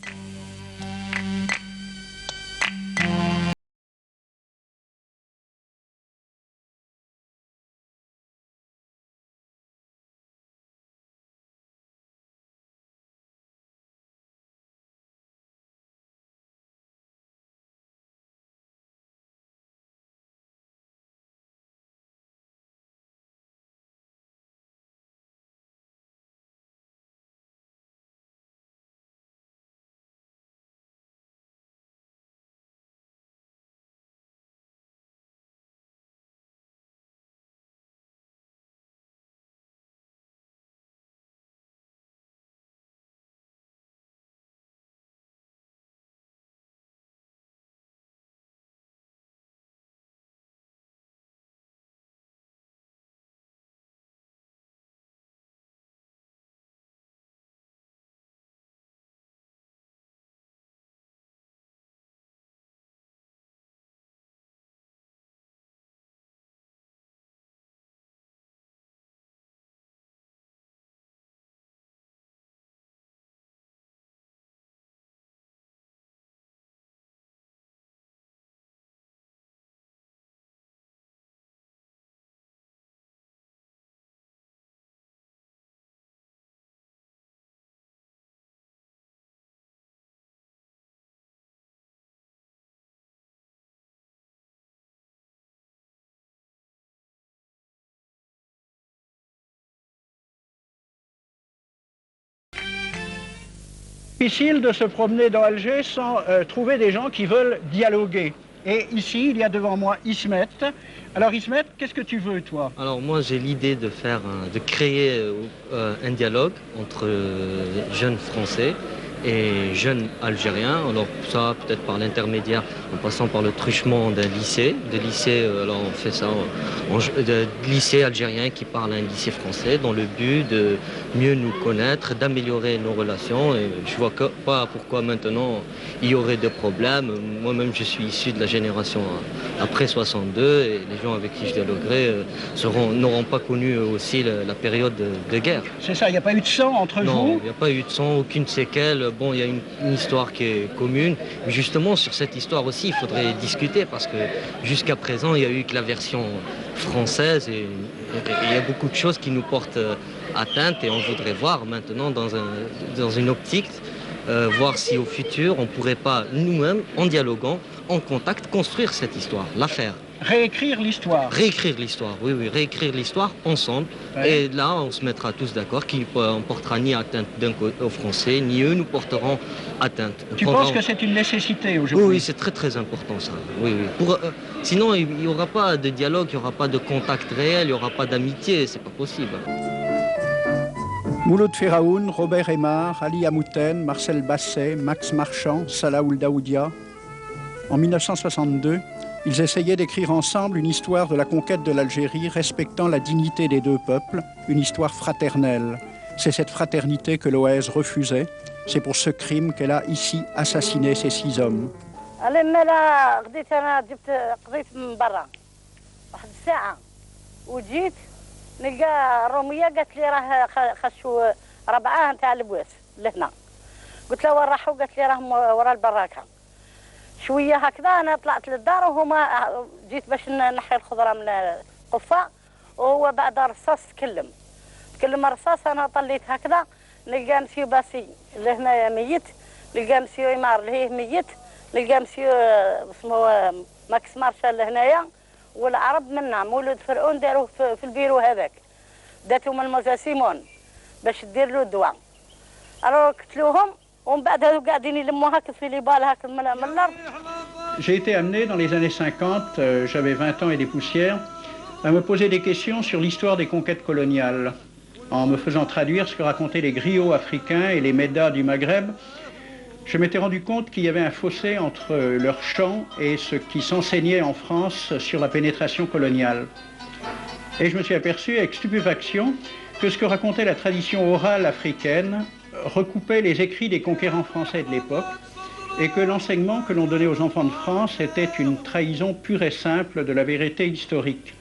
difficile de se promener dans Alger sans trouver des gens qui veulent dialoguer. Et ici, il y a devant moi Ismet. Alors Ismet, qu'est-ce que tu veux, toi? Alors moi, j'ai l'idée de créer un dialogue entre jeunes Français et jeunes Algériens. Alors ça, peut-être par l'intermédiaire, en passant par le truchement d'un lycée. Alors on fait ça, de lycée algérien qui parle à un lycée français dans le but de mieux nous connaître, d'améliorer nos relations. Et je vois pas pourquoi maintenant il y aurait des problèmes. Moi-même, je suis issu de la génération après 62 et les gens avec qui je dialoguerai n'auront pas connu aussi la période de guerre. C'est ça, il n'y a pas eu de sang entre vous? Non, il n'y a pas eu de sang, aucune séquelle. Bon, il y a une histoire qui est commune. Mais justement, sur cette histoire aussi, il faudrait discuter parce que jusqu'à présent, il n'y a eu que la version française et il y a beaucoup de choses qui nous portent atteinte et on voudrait voir maintenant dans une optique, voir si au futur, on ne pourrait pas nous-mêmes, en dialoguant, en contact, construire cette histoire, la faire. Réécrire l'histoire. Réécrire l'histoire, oui, réécrire l'histoire ensemble. Ouais. Et là, on se mettra tous d'accord qu'il ne portera ni atteinte aux Français, ni eux nous porteront atteinte. Tu penses que c'est une nécessité aujourd'hui? Oui, c'est très très important ça. Oui. Sinon, il n'y aura pas de dialogue, il n'y aura pas de contact réel, il n'y aura pas d'amitié, c'est pas possible. Mouloud Feraoun, Robert Aymar, Ali Amouten, Marcel Basset, Max Marchand, Salah Ould Daoudia. En 1962, ils essayaient d'écrire ensemble une histoire de la conquête de l'Algérie respectant la dignité des deux peuples, une histoire fraternelle. C'est cette fraternité que l'OAS refusait. C'est pour ce crime qu'elle a ici assassiné ces 6 hommes. نلقى رومية قالت لي راه خشوا 4 نتاع البواس لهنا. قلت لها وين راحوا؟ قالت لي راهم ورا البراكه. شويه هكذا انا طلعت للدار وهما جيت باش نحي الخضره من القفه وهو بعد رصاص تكلم الرصاص. انا طليت هكذا نلقى مسيو باسي لهنا ميت، نلقى مسيو عمار لهيه ميت، نلقى مسيو اسمه ماكس مارشال لهنايا. والعرب منا مولود فرعون داروه في البيرو هذاك، داتهم الموزا سيمون باش دير له الدواء. الو قتلوهم ومن بعد هذو قاعدين يلموا هاك في ليبال هاك من الارض. J'ai été amené dans les années 50, j'avais 20 ans et des poussières, à me poser des questions sur l'histoire des conquêtes coloniales. En me faisant traduire ce que racontaient les griots africains et les médas du Maghreb, je m'étais rendu compte qu'il y avait un fossé entre leur chant et ce qui s'enseignait en France sur la pénétration coloniale. Et je me suis aperçu avec stupéfaction que ce que racontait la tradition orale africaine recoupait les écrits des conquérants français de l'époque et que l'enseignement que l'on donnait aux enfants de France était une trahison pure et simple de la vérité historique.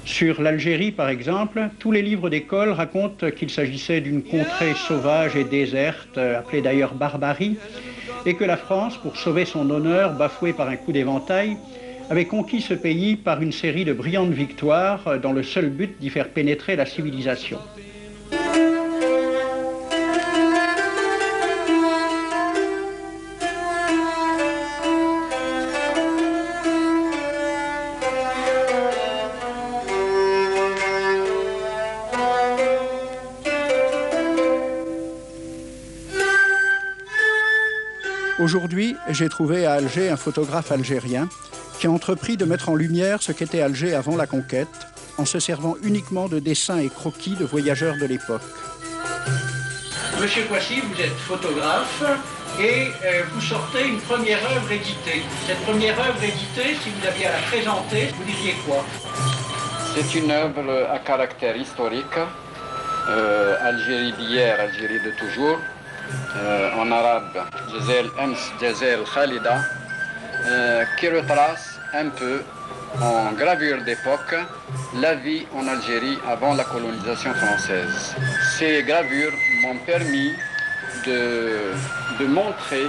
Sur l'Algérie, par exemple, tous les livres d'école racontent qu'il s'agissait d'une contrée sauvage et déserte, appelée d'ailleurs barbarie, et que la France, pour sauver son honneur bafoué par un coup d'éventail, avait conquis ce pays par une série de brillantes victoires dans le seul but d'y faire pénétrer la civilisation. Aujourd'hui, j'ai trouvé à Alger un photographe algérien qui a entrepris de mettre en lumière ce qu'était Alger avant la conquête, en se servant uniquement de dessins et croquis de voyageurs de l'époque. Monsieur Kouassi, vous êtes photographe et vous sortez une première œuvre éditée. Cette première œuvre éditée, si vous aviez à la présenter, vous diriez quoi? C'est une œuvre à caractère historique, Algérie d'hier, Algérie de toujours. En arabe, Jazair al-Ams, Jazair al-Khalida, qui retrace un peu, en gravure d'époque, la vie en Algérie avant la colonisation française. Ces gravures m'ont permis de montrer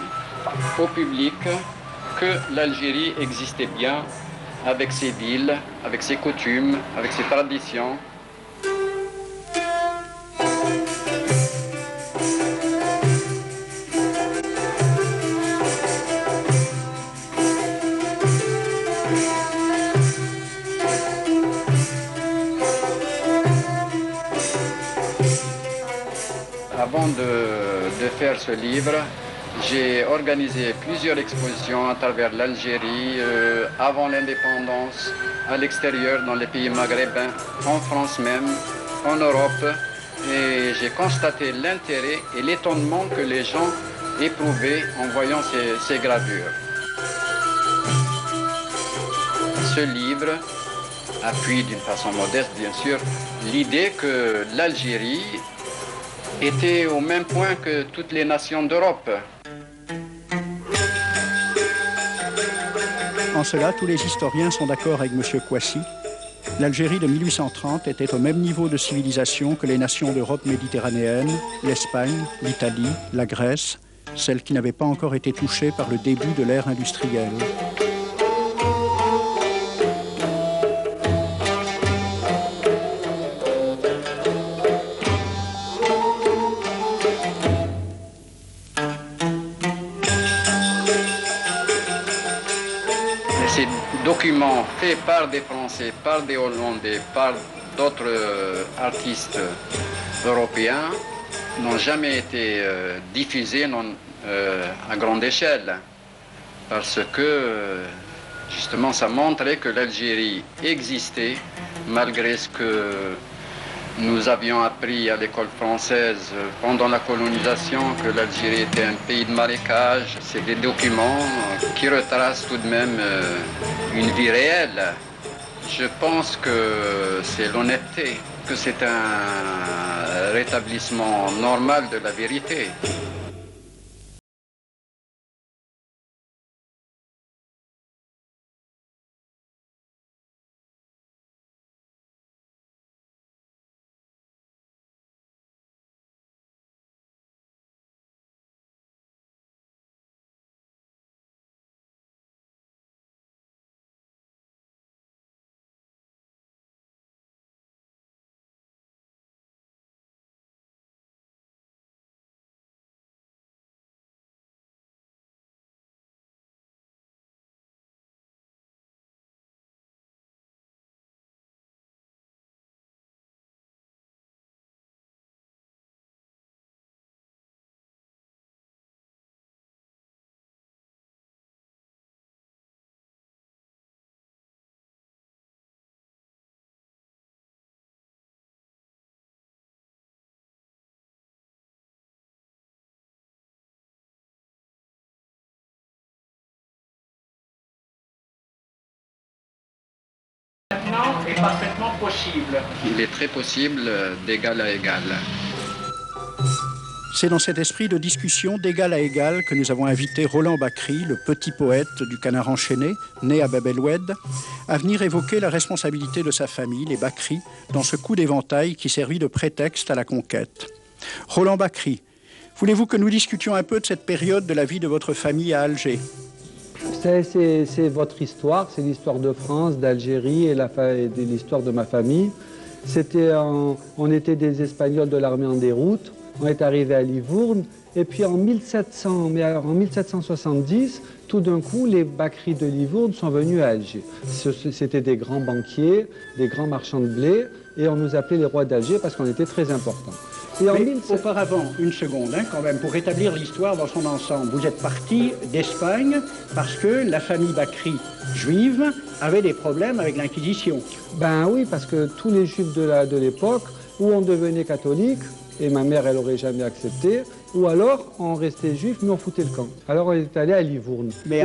au public que l'Algérie existait bien, avec ses villes, avec ses coutumes, avec ses traditions. Avant de faire ce livre. J'ai organisé plusieurs expositions à travers l'Algérie, avant l'indépendance, à l'extérieur, dans les pays maghrébins, en France même, en Europe. Et j'ai constaté l'intérêt et l'étonnement que les gens éprouvaient en voyant ces gravures. Ce livre appuie d'une façon modeste, bien sûr, l'idée que l'Algérie était au même point que toutes les nations d'Europe. En cela, tous les historiens sont d'accord avec M. Kouassi. L'Algérie de 1830 était au même niveau de civilisation que les nations d'Europe méditerranéenne, l'Espagne, l'Italie, la Grèce, celles qui n'avaient pas encore été touchées par le début de l'ère industrielle. Ces documents faits par des Français, par des Hollandais, par d'autres artistes européens n'ont jamais été diffusés à grande échelle. Parce que, justement, ça montrait que l'Algérie existait, malgré ce que nous avions appris à l'école française pendant la colonisation, que l'Algérie était un pays de marécage. C'est des documents qui retracent tout de même une vie réelle. Je pense que c'est l'honnêteté, que c'est un rétablissement normal de la vérité. Est parfaitement possible. Il est très possible d'égal à égal. C'est dans cet esprit de discussion d'égal à égal que nous avons invité Roland Bakri, le petit poète du Canard enchaîné, né à Bab el-Oued, à venir évoquer la responsabilité de sa famille, les Bakri, dans ce coup d'éventail qui servit de prétexte à la conquête. Roland Bakri, voulez-vous que nous discutions un peu de cette période de la vie de votre famille à Alger ? C'est votre histoire, c'est l'histoire de France, d'Algérie et l'histoire de ma famille. On était des Espagnols de l'armée en déroute, on est arrivé à Livourne, et puis en 1770, tout d'un coup, les Bakri de Livourne sont venus à Alger. C'était des grands banquiers, des grands marchands de blé, et on nous appelait les rois d'Alger parce qu'on était très importants. Mais auparavant, une seconde, quand même, pour rétablir l'histoire dans son ensemble. Vous êtes parti d'Espagne parce que la famille Bakri juive avait des problèmes avec l'Inquisition. Ben oui, parce que tous les juifs de l'époque, ou on devenait catholique, et ma mère, elle n'aurait jamais accepté, ou alors on restait juif, mais on foutait le camp. Alors on est allé à Livourne. Mais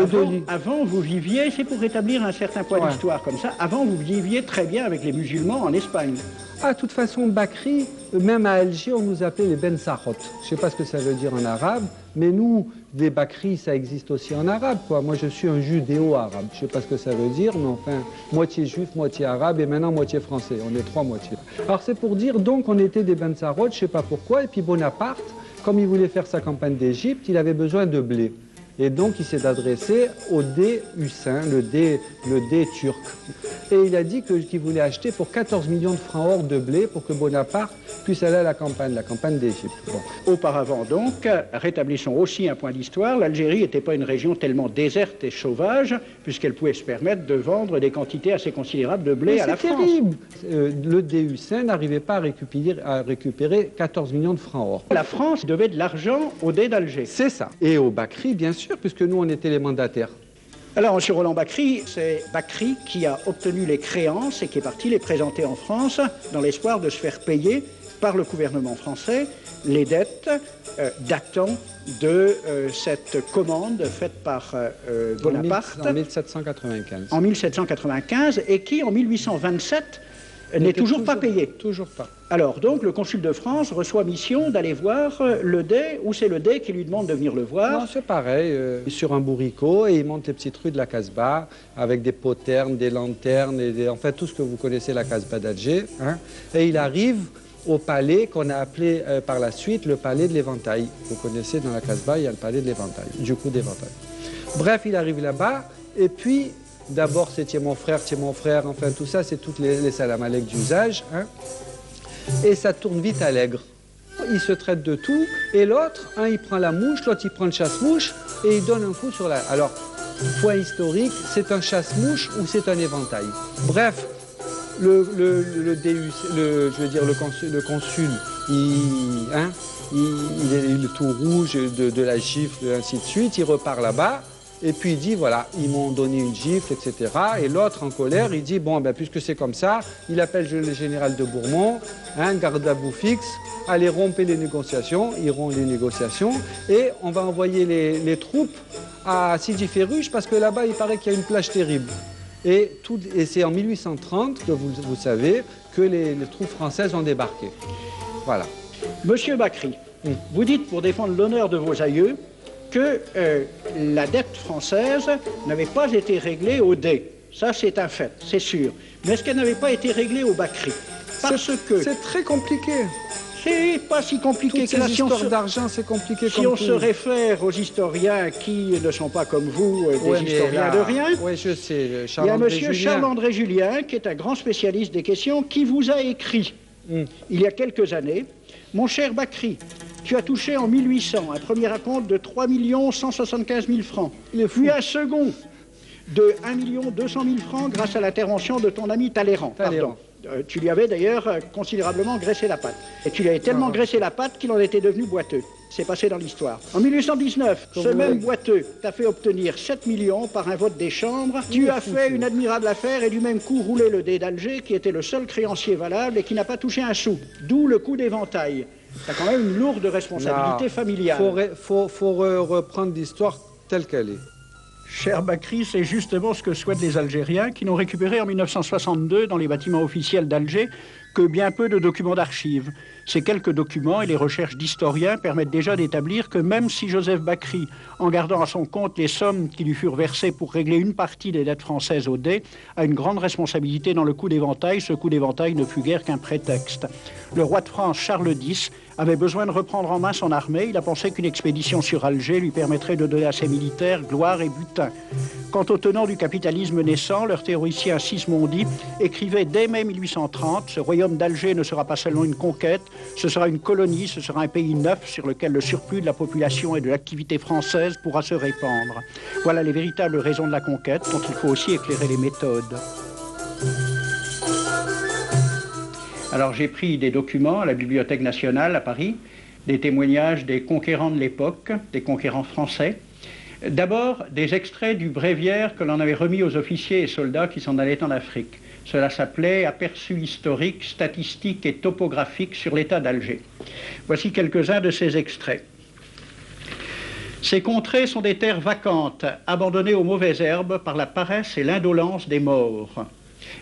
avant, vous viviez, c'est pour rétablir un certain point d'histoire comme ça, avant vous viviez très bien avec les musulmans en Espagne. Ah, de toute façon, Bakri, même à Alger, on nous appelait les Ben Sahot. Je ne sais pas ce que ça veut dire en arabe, mais nous, des Bakri, ça existe aussi en arabe, quoi. Moi, je suis un judéo-arabe. Je ne sais pas ce que ça veut dire, mais enfin, moitié juif, moitié arabe, et maintenant moitié français. On est trois moitiés. Alors, c'est pour dire, donc, on était des Ben Sahot, je ne sais pas pourquoi, et puis Bonaparte, comme il voulait faire sa campagne d'Égypte, il avait besoin de blé. Et donc, il s'est adressé au dé hussin, le dé turc. Et il a dit qu'il voulait acheter pour 14 millions de francs or de blé pour que Bonaparte puisse aller à la campagne d'Égypte. Bon. Auparavant donc, rétablissons aussi un point d'histoire, l'Algérie n'était pas une région tellement déserte et sauvage, puisqu'elle pouvait se permettre de vendre des quantités assez considérables de blé à la France. C'est terrible. Le DUC n'arrivait pas à récupérer 14 millions de francs or. La France devait de l'argent au Dey d'Alger. C'est ça. Et au Bakri, bien sûr, puisque nous, on était les mandataires. Alors, M. Roland Bakri, c'est Bakri qui a obtenu les créances et qui est parti les présenter en France dans l'espoir de se faire payer par le gouvernement français les dettes datant de cette commande faite par Bonaparte en 1795. En 1795 et qui, en 1827, n'est toujours pas payé. Toujours pas. Alors, donc, le consul de France reçoit mission d'aller voir le Dey, ou c'est le Dey qui lui demande de venir le voir? Non, c'est pareil, sur un bourricot, et il monte les petites rues de la Casbah, avec des poternes, des lanternes, et en fait, tout ce que vous connaissez, la Casbah d'Alger. Hein, et il arrive au palais qu'on a appelé par la suite le palais de l'Éventail. Vous connaissez, dans la Casbah, il y a le palais de l'Éventail, du coup d'Éventail. Bref, il arrive là-bas, et puis... D'abord, c'est tiens mon frère, enfin tout ça, c'est toutes les salam alek d'usage. Hein. Et ça tourne vite à l'aigre. Ils se traitent de tout, et l'autre, un il prend la mouche, l'autre il prend le chasse-mouche, et il donne un coup sur la... Alors, point historique, c'est un chasse-mouche ou c'est un éventail. Bref, le consul, il est tout rouge de la gifle, et ainsi de suite, il repart là-bas. Et puis il dit, voilà, ils m'ont donné une gifle, etc. Et l'autre, en colère, il dit, bon, ben, puisque c'est comme ça, il appelle le général de Bourmont, garde à bout fixe, allez rompre les négociations, ils rompent les négociations, et on va envoyer les troupes à Sidi Ferruche, parce que là-bas, il paraît qu'il y a une plage terrible. Et c'est en 1830 que vous savez que les troupes françaises ont débarqué. Voilà. Monsieur Bakri, vous dites, pour défendre l'honneur de vos aïeux, que la dette française n'avait pas été réglée au Dey. Ça, c'est un fait, c'est sûr. Mais est-ce qu'elle n'avait pas été réglée au Bakri? Parce que... C'est très compliqué. C'est pas si compliqué que la histoires d'argent, c'est compliqué si on se réfère aux historiens qui ne sont pas comme vous, des historiens de rien. Oui, je sais. Il y a monsieur Charles-André Julien, qui est un grand spécialiste des questions, qui vous a écrit, il y a quelques années, « Mon cher Bakri, tu as touché en 1800 un premier acompte de 3 175 000 francs, puis un second de 1 200 000 francs grâce à l'intervention de ton ami Talleyrand. Pardon. Tu lui avais d'ailleurs considérablement graissé la patte. Et tu lui avais tellement graissé la patte qu'il en était devenu boiteux. C'est passé dans l'histoire. En 1819, ce même boiteux t'a fait obtenir 7 millions par un vote des chambres. Tu as fait une admirable affaire et du même coup roulé le Dey d'Alger, qui était le seul créancier valable et qui n'a pas touché un sou. D'où le coup d'éventail. Tu as quand même une lourde responsabilité familiale. Faut reprendre l'histoire telle qu'elle est. Cher Bakri, c'est justement ce que souhaitent les Algériens qui n'ont récupéré en 1962 dans les bâtiments officiels d'Alger que bien peu de documents d'archives. Ces quelques documents et les recherches d'historiens permettent déjà d'établir que même si Joseph Bakri, en gardant à son compte les sommes qui lui furent versées pour régler une partie des dettes françaises au Dey, a une grande responsabilité dans le coup d'éventail, ce coup d'éventail ne fut guère qu'un prétexte. Le roi de France, Charles X, avait besoin de reprendre en main son armée. Il a pensé qu'une expédition sur Alger lui permettrait de donner à ses militaires gloire et butin. Quant aux tenants du capitalisme naissant, leur théoricien Sismondi écrivait dès mai 1830 « Ce royaume d'Alger ne sera pas seulement une conquête, ce sera une colonie, ce sera un pays neuf sur lequel le surplus de la population et de l'activité française pourra se répandre. » Voilà les véritables raisons de la conquête dont il faut aussi éclairer les méthodes. Alors j'ai pris des documents à la Bibliothèque nationale à Paris, des témoignages des conquérants de l'époque, des conquérants français. D'abord, des extraits du bréviaire que l'on avait remis aux officiers et soldats qui s'en allaient en Afrique. Cela s'appelait « Aperçu historique, statistique et topographique sur l'état d'Alger ». Voici quelques-uns de ces extraits. Ces contrées sont des terres vacantes, abandonnées aux mauvaises herbes par la paresse et l'indolence des morts.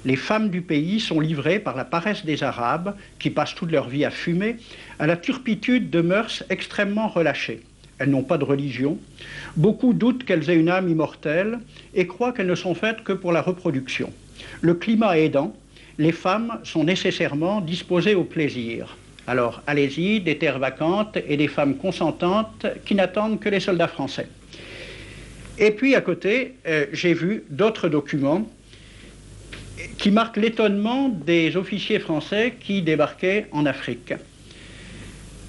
Les femmes du pays sont livrées par la paresse des Arabes, qui passent toute leur vie à fumer, à la turpitude de mœurs extrêmement relâchées. Elles n'ont pas de religion. Beaucoup doutent qu'elles aient une âme immortelle et croient qu'elles ne sont faites que pour la reproduction. Le climat aidant, les femmes sont nécessairement disposées au plaisir. Alors, allez-y, des terres vacantes et des femmes consentantes qui n'attendent que les soldats français. Et puis, à côté, j'ai vu d'autres documents qui marque l'étonnement des officiers français qui débarquaient en Afrique.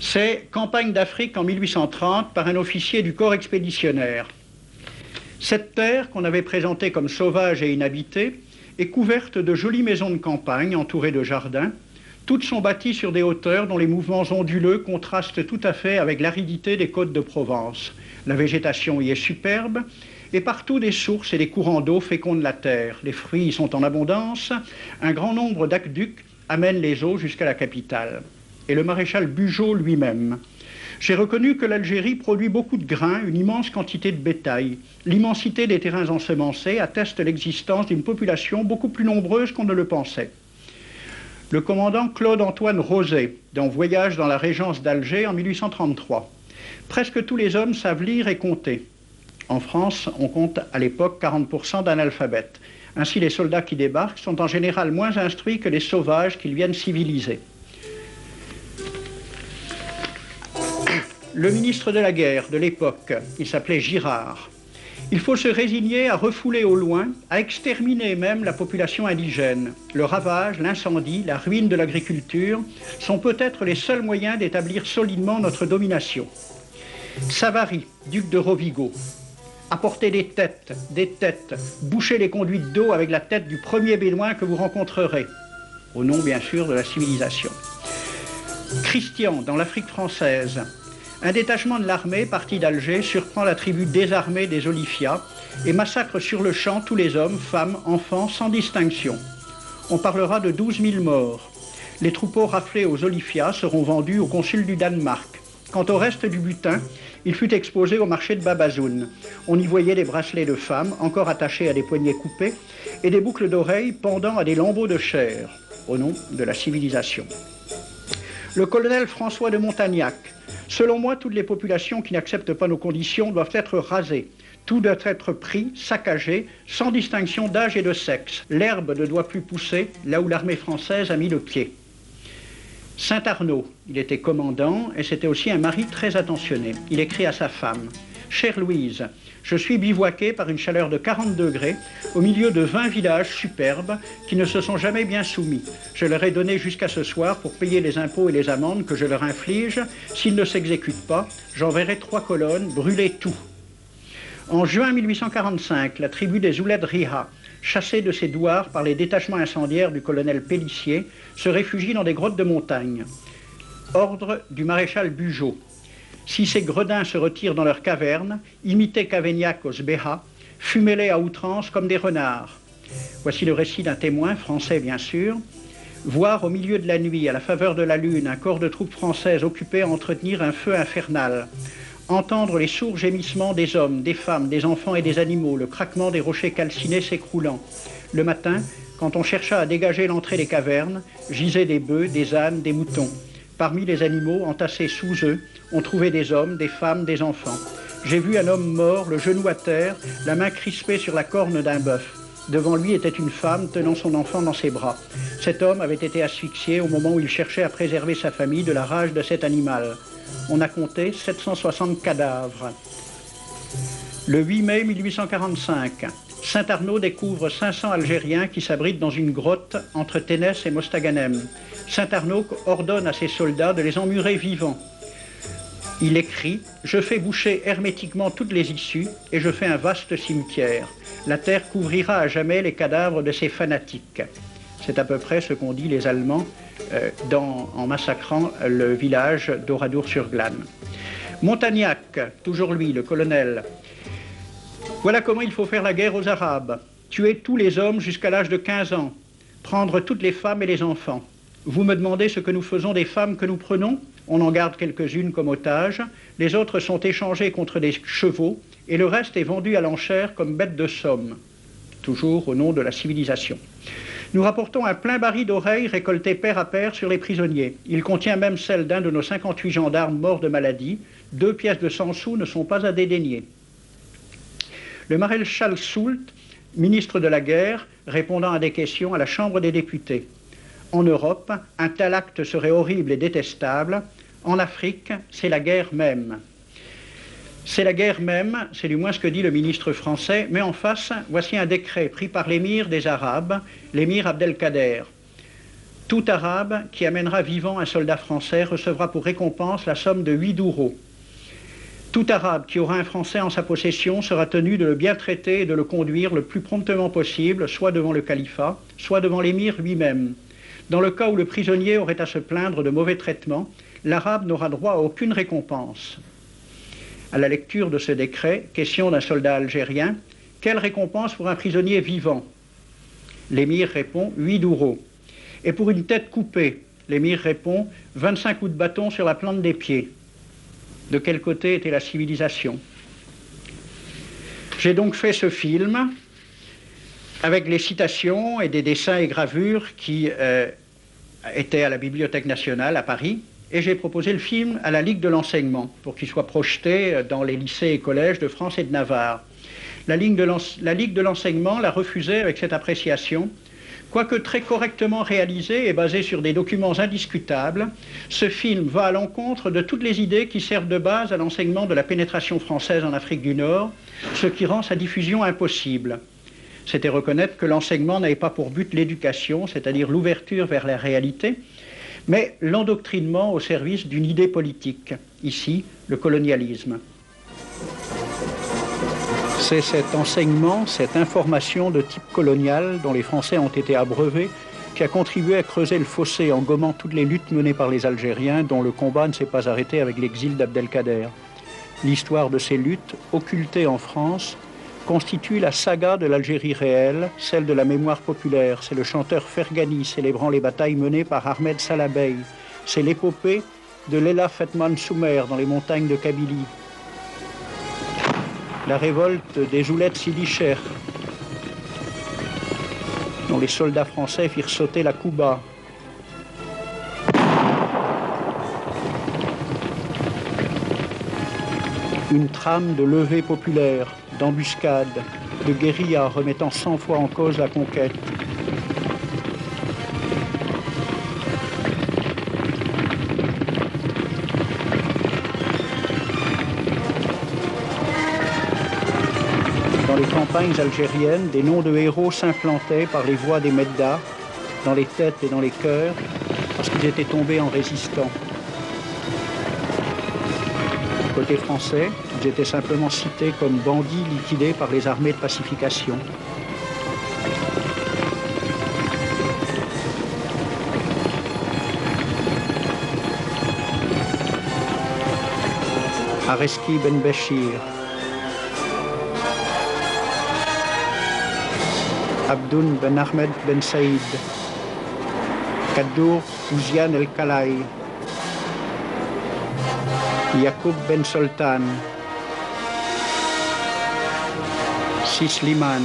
C'est Campagne d'Afrique en 1830 par un officier du corps expéditionnaire. Cette terre, qu'on avait présentée comme sauvage et inhabitée, est couverte de jolies maisons de campagne entourées de jardins. Toutes sont bâties sur des hauteurs dont les mouvements onduleux contrastent tout à fait avec l'aridité des côtes de Provence. La végétation y est superbe, et partout des sources et des courants d'eau fécondent la terre. Les fruits y sont en abondance, un grand nombre d'aqueducs amènent les eaux jusqu'à la capitale. Et le maréchal Bugeaud lui-même. J'ai reconnu que l'Algérie produit beaucoup de grains, une immense quantité de bétail. L'immensité des terrains ensemencés atteste l'existence d'une population beaucoup plus nombreuse qu'on ne le pensait. Le commandant Claude-Antoine Rosé, dans Voyage dans la Régence d'Alger en 1833. Presque tous les hommes savent lire et compter. En France, on compte à l'époque 40% d'analphabètes. Ainsi, les soldats qui débarquent sont en général moins instruits que les sauvages qu'ils viennent civiliser. Le ministre de la guerre de l'époque, il s'appelait Girard. Il faut se résigner à refouler au loin, à exterminer même la population indigène. Le ravage, l'incendie, la ruine de l'agriculture sont peut-être les seuls moyens d'établir solidement notre domination. Savary, duc de Rovigo, apportez des têtes, bouchez les conduites d'eau avec la tête du premier bédouin que vous rencontrerez, au nom bien sûr de la civilisation. Christian, dans l'Afrique française, un détachement de l'armée parti d'Alger surprend la tribu désarmée des Olifias et massacre sur le champ tous les hommes, femmes, enfants, sans distinction. On parlera de 12 000 morts. Les troupeaux raflés aux Olifias seront vendus au consul du Danemark. Quant au reste du butin, il fut exposé au marché de Babazoun. On y voyait des bracelets de femmes, encore attachés à des poignets coupés, et des boucles d'oreilles pendant à des lambeaux de chair, au nom de la civilisation. Le colonel François de Montagnac. Selon moi, toutes les populations qui n'acceptent pas nos conditions doivent être rasées. Tout doit être pris, saccagé, sans distinction d'âge et de sexe. L'herbe ne doit plus pousser là où l'armée française a mis le pied. Saint-Arnaud, il était commandant et c'était aussi un mari très attentionné. Il écrit à sa femme « Chère Louise, je suis bivouaqué par une chaleur de 40 degrés au milieu de 20 villages superbes qui ne se sont jamais bien soumis. Je leur ai donné jusqu'à ce soir pour payer les impôts et les amendes que je leur inflige. S'ils ne s'exécutent pas, j'enverrai 3 colonnes brûler tout. » En juin 1845, la tribu des Ouled Riha, chassée de ses douars par les détachements incendiaires du colonel Pélissier, se réfugie dans des grottes de montagne. Ordre du maréchal Bugeaud. Si ces gredins se retirent dans leurs cavernes, imitez Cavaignac aux Sbéha, fumez-les à outrance comme des renards. Voici le récit d'un témoin, français bien sûr. Voir au milieu de la nuit, à la faveur de la lune, un corps de troupes françaises occupé à entretenir un feu infernal. Entendre les sourds gémissements des hommes, des femmes, des enfants et des animaux, le craquement des rochers calcinés s'écroulant. Le matin, quand on chercha à dégager l'entrée des cavernes, gisaient des bœufs, des ânes, des moutons. Parmi les animaux, entassés sous eux, on trouvait des hommes, des femmes, des enfants. J'ai vu un homme mort, le genou à terre, la main crispée sur la corne d'un bœuf. Devant lui était une femme tenant son enfant dans ses bras. Cet homme avait été asphyxié au moment où il cherchait à préserver sa famille de la rage de cet animal. On a compté 760 cadavres. Le 8 mai 1845, Saint-Arnaud découvre 500 Algériens qui s'abritent dans une grotte entre Ténès et Mostaganem. Saint-Arnaud ordonne à ses soldats de les emmurer vivants. Il écrit « Je fais boucher hermétiquement toutes les issues et je fais un vaste cimetière. La terre couvrira à jamais les cadavres de ces fanatiques. » C'est à peu près ce qu'ont dit les Allemands en massacrant le village d'Oradour-sur-Glane. Montagnac, toujours lui, le colonel. Voilà comment il faut faire la guerre aux Arabes. Tuer tous les hommes jusqu'à l'âge de 15 ans. Prendre toutes les femmes et les enfants. Vous me demandez ce que nous faisons des femmes que nous prenons? On en garde quelques-unes comme otages. Les autres sont échangées contre des chevaux et le reste est vendu à l'enchère comme bête de somme. Toujours au nom de la civilisation. Nous rapportons un plein baril d'oreilles récolté pair à pair sur les prisonniers. Il contient même celle d'un de nos 58 gendarmes morts de maladie. 2 pièces de 100 sous ne sont pas à dédaigner. Le maréchal Soult, ministre de la guerre, répondant à des questions à la Chambre des députés. En Europe, un tel acte serait horrible et détestable. En Afrique, c'est la guerre même. C'est la guerre même, c'est du moins ce que dit le ministre français, mais en face, voici un décret pris par l'émir des Arabes, l'émir Abdelkader. Tout Arabe qui amènera vivant un soldat français recevra pour récompense la somme de 8 douros. Tout Arabe qui aura un Français en sa possession sera tenu de le bien traiter et de le conduire le plus promptement possible, soit devant le califat, soit devant l'émir lui-même. Dans le cas où le prisonnier aurait à se plaindre de mauvais traitements, l'Arabe n'aura droit à aucune récompense. À la lecture de ce décret, question d'un soldat algérien, quelle récompense pour un prisonnier vivant? L'émir répond 8 douros. Et pour une tête coupée, l'émir répond 25 coups de bâton sur la plante des pieds. De quel côté était la civilisation? J'ai donc fait ce film avec les citations et des dessins et gravures qui étaient à la Bibliothèque nationale à Paris, et j'ai proposé le film à la Ligue de l'enseignement pour qu'il soit projeté dans les lycées et collèges de France et de Navarre. La Ligue de l'enseignement l'a refusé avec cette appréciation. Quoique très correctement réalisé et basé sur des documents indiscutables, ce film va à l'encontre de toutes les idées qui servent de base à l'enseignement de la pénétration française en Afrique du Nord, ce qui rend sa diffusion impossible. C'était reconnaître que l'enseignement n'avait pas pour but l'éducation, c'est-à-dire l'ouverture vers la réalité, mais l'endoctrinement au service d'une idée politique, ici le colonialisme. C'est cet enseignement, cette information de type colonial dont les Français ont été abreuvés qui a contribué à creuser le fossé en gommant toutes les luttes menées par les Algériens dont le combat ne s'est pas arrêté avec l'exil d'Abdelkader. L'histoire de ces luttes, occultées en France, constitue la saga de l'Algérie réelle, celle de la mémoire populaire. C'est le chanteur Fergani célébrant les batailles menées par Ahmed Salah Bey. C'est l'épopée de Leila Fetman Soumer dans les montagnes de Kabylie. La révolte des Oulettes Sidi Cher, dont les soldats français firent sauter la Kouba. Une trame de levée populaire, d'embuscade, de guérilla remettant 100 fois en cause la conquête. Dans les campagnes algériennes, des noms de héros s'implantaient par les voix des Meddas, dans les têtes et dans les cœurs, parce qu'ils étaient tombés en résistant. Côté français, ils étaient simplement cités comme bandits liquidés par les armées de pacification. Areski Ben Béchir, Abdoun Ben Ahmed Ben Saïd, Kaddour Ouzian El Kalaï, Yacoub Ben Soltan, Sisliman,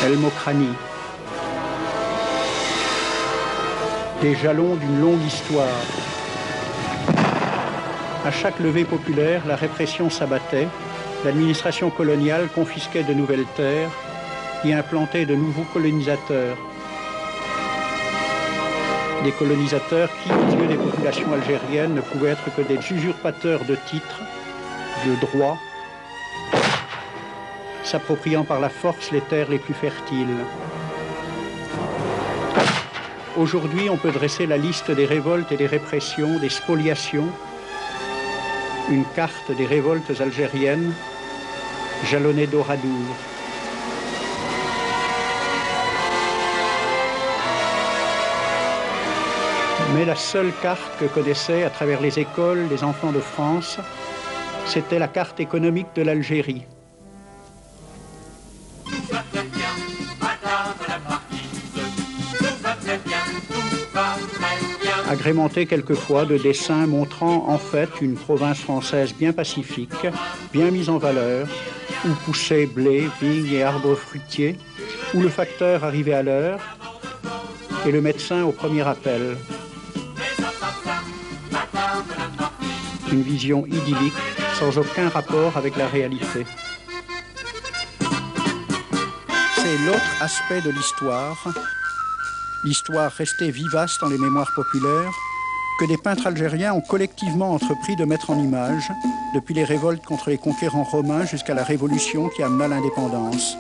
El Mokrani. Des jalons d'une longue histoire. À chaque levée populaire, la répression s'abattait, l'administration coloniale confisquait de nouvelles terres et implantait de nouveaux colonisateurs. Des colonisateurs qui, aux yeux des populations algériennes, ne pouvaient être que des usurpateurs de titres, de droits, s'appropriant par la force les terres les plus fertiles. Aujourd'hui, on peut dresser la liste des révoltes et des répressions, des spoliations, une carte des révoltes algériennes, jalonnée d'oradours. Mais la seule carte que connaissaient à travers les écoles les enfants de France, c'était la carte économique de l'Algérie. Agrémentée quelquefois de dessins montrant en fait une province française bien pacifique, bien mise en valeur, où poussaient blé, vignes et arbres fruitiers, où le facteur arrivait à l'heure et le médecin au premier appel. Une vision idyllique, sans aucun rapport avec la réalité. C'est l'autre aspect de l'histoire restée vivace dans les mémoires populaires, que des peintres algériens ont collectivement entrepris de mettre en image, depuis les révoltes contre les conquérants romains jusqu'à la révolution qui amena l'indépendance.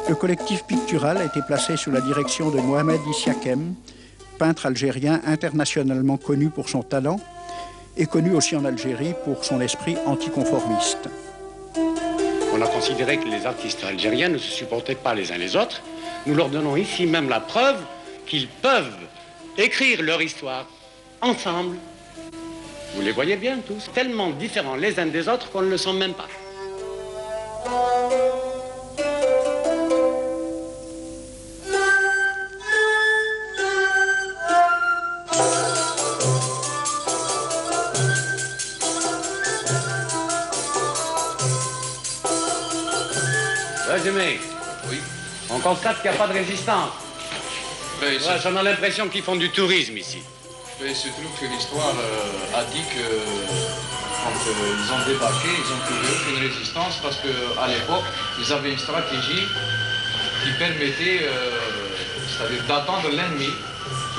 Le collectif pictural a été placé sous la direction de Mohamed Issiakem, peintre algérien internationalement connu pour son talent et connu aussi en Algérie pour son esprit anticonformiste. On a considéré que les artistes algériens ne se supportaient pas les uns les autres. Nous leur donnons ici même la preuve qu'ils peuvent écrire leur histoire ensemble. Vous les voyez bien tous, tellement différents les uns des autres qu'on ne le sent même pas. Oui. On constate qu'il n'y a pas de résistance. Ouais, on a l'impression qu'ils font du tourisme ici. Il se trouve que l'histoire a dit que quand ils ont débarqué, ils ont trouvé aucune résistance parce qu'à l'époque, ils avaient une stratégie qui permettait c'est-à-dire d'attendre l'ennemi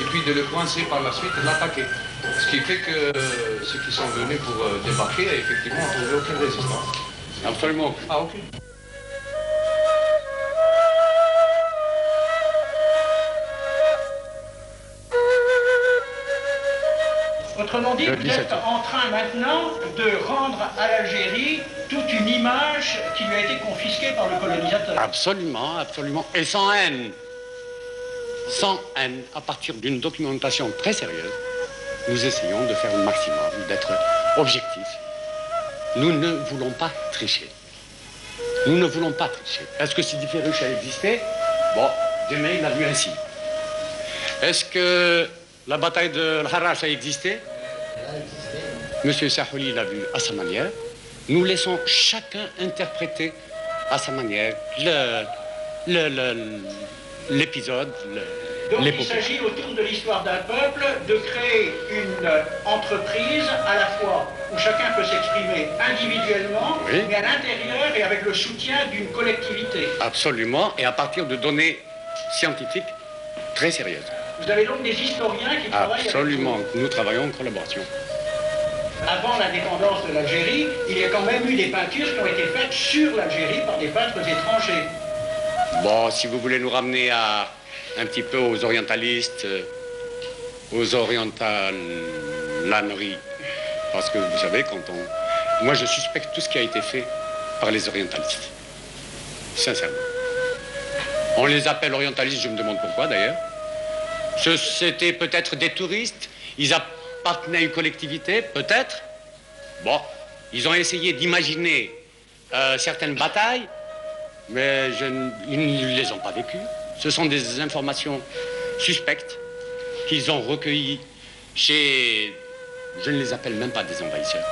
et puis de le coincer par la suite et de l'attaquer. Ce qui fait que ceux qui sont venus pour débarquer, effectivement, n'ont trouvé aucune résistance. Absolument. Ah, aucune. Autrement dit, vous êtes en train maintenant de rendre à l'Algérie toute une image qui lui a été confisquée par le colonisateur. Absolument, absolument. Et sans haine. Sans haine, à partir d'une documentation très sérieuse, nous essayons de faire le maximum, d'être objectifs. Nous ne voulons pas tricher. Nous ne voulons pas tricher. Est-ce que Sidi Ferruch a existé? Bon, demain il l'a vu ainsi. Est-ce que la bataille de l'Harrach a existé? Monsieur Sahouli l'a vu à sa manière. Nous laissons chacun interpréter à sa manière l'épisode, donc il s'agit autour de l'histoire d'un peuple de créer une entreprise à la fois où chacun peut s'exprimer individuellement, oui, mais à l'intérieur et avec le soutien d'une collectivité. Absolument, et à partir de données scientifiques très sérieuses. Vous avez donc des historiens qui travaillent absolument, avec vous. Nous travaillons en collaboration. Avant l'indépendance de l'Algérie, il y a quand même eu des peintures qui ont été faites sur l'Algérie par des peintres étrangers. Bon, si vous voulez nous ramener un petit peu aux orientalistes, aux orientalaneries, parce que vous savez, moi je suspecte tout ce qui a été fait par les orientalistes, sincèrement. On les appelle orientalistes, je me demande pourquoi d'ailleurs. C'était peut-être des touristes, ils appartenaient à une collectivité, peut-être. Bon, ils ont essayé d'imaginer certaines batailles, mais ils ne les ont pas vécues. Ce sont des informations suspectes qu'ils ont recueillies chez... Je ne les appelle même pas des envahisseurs.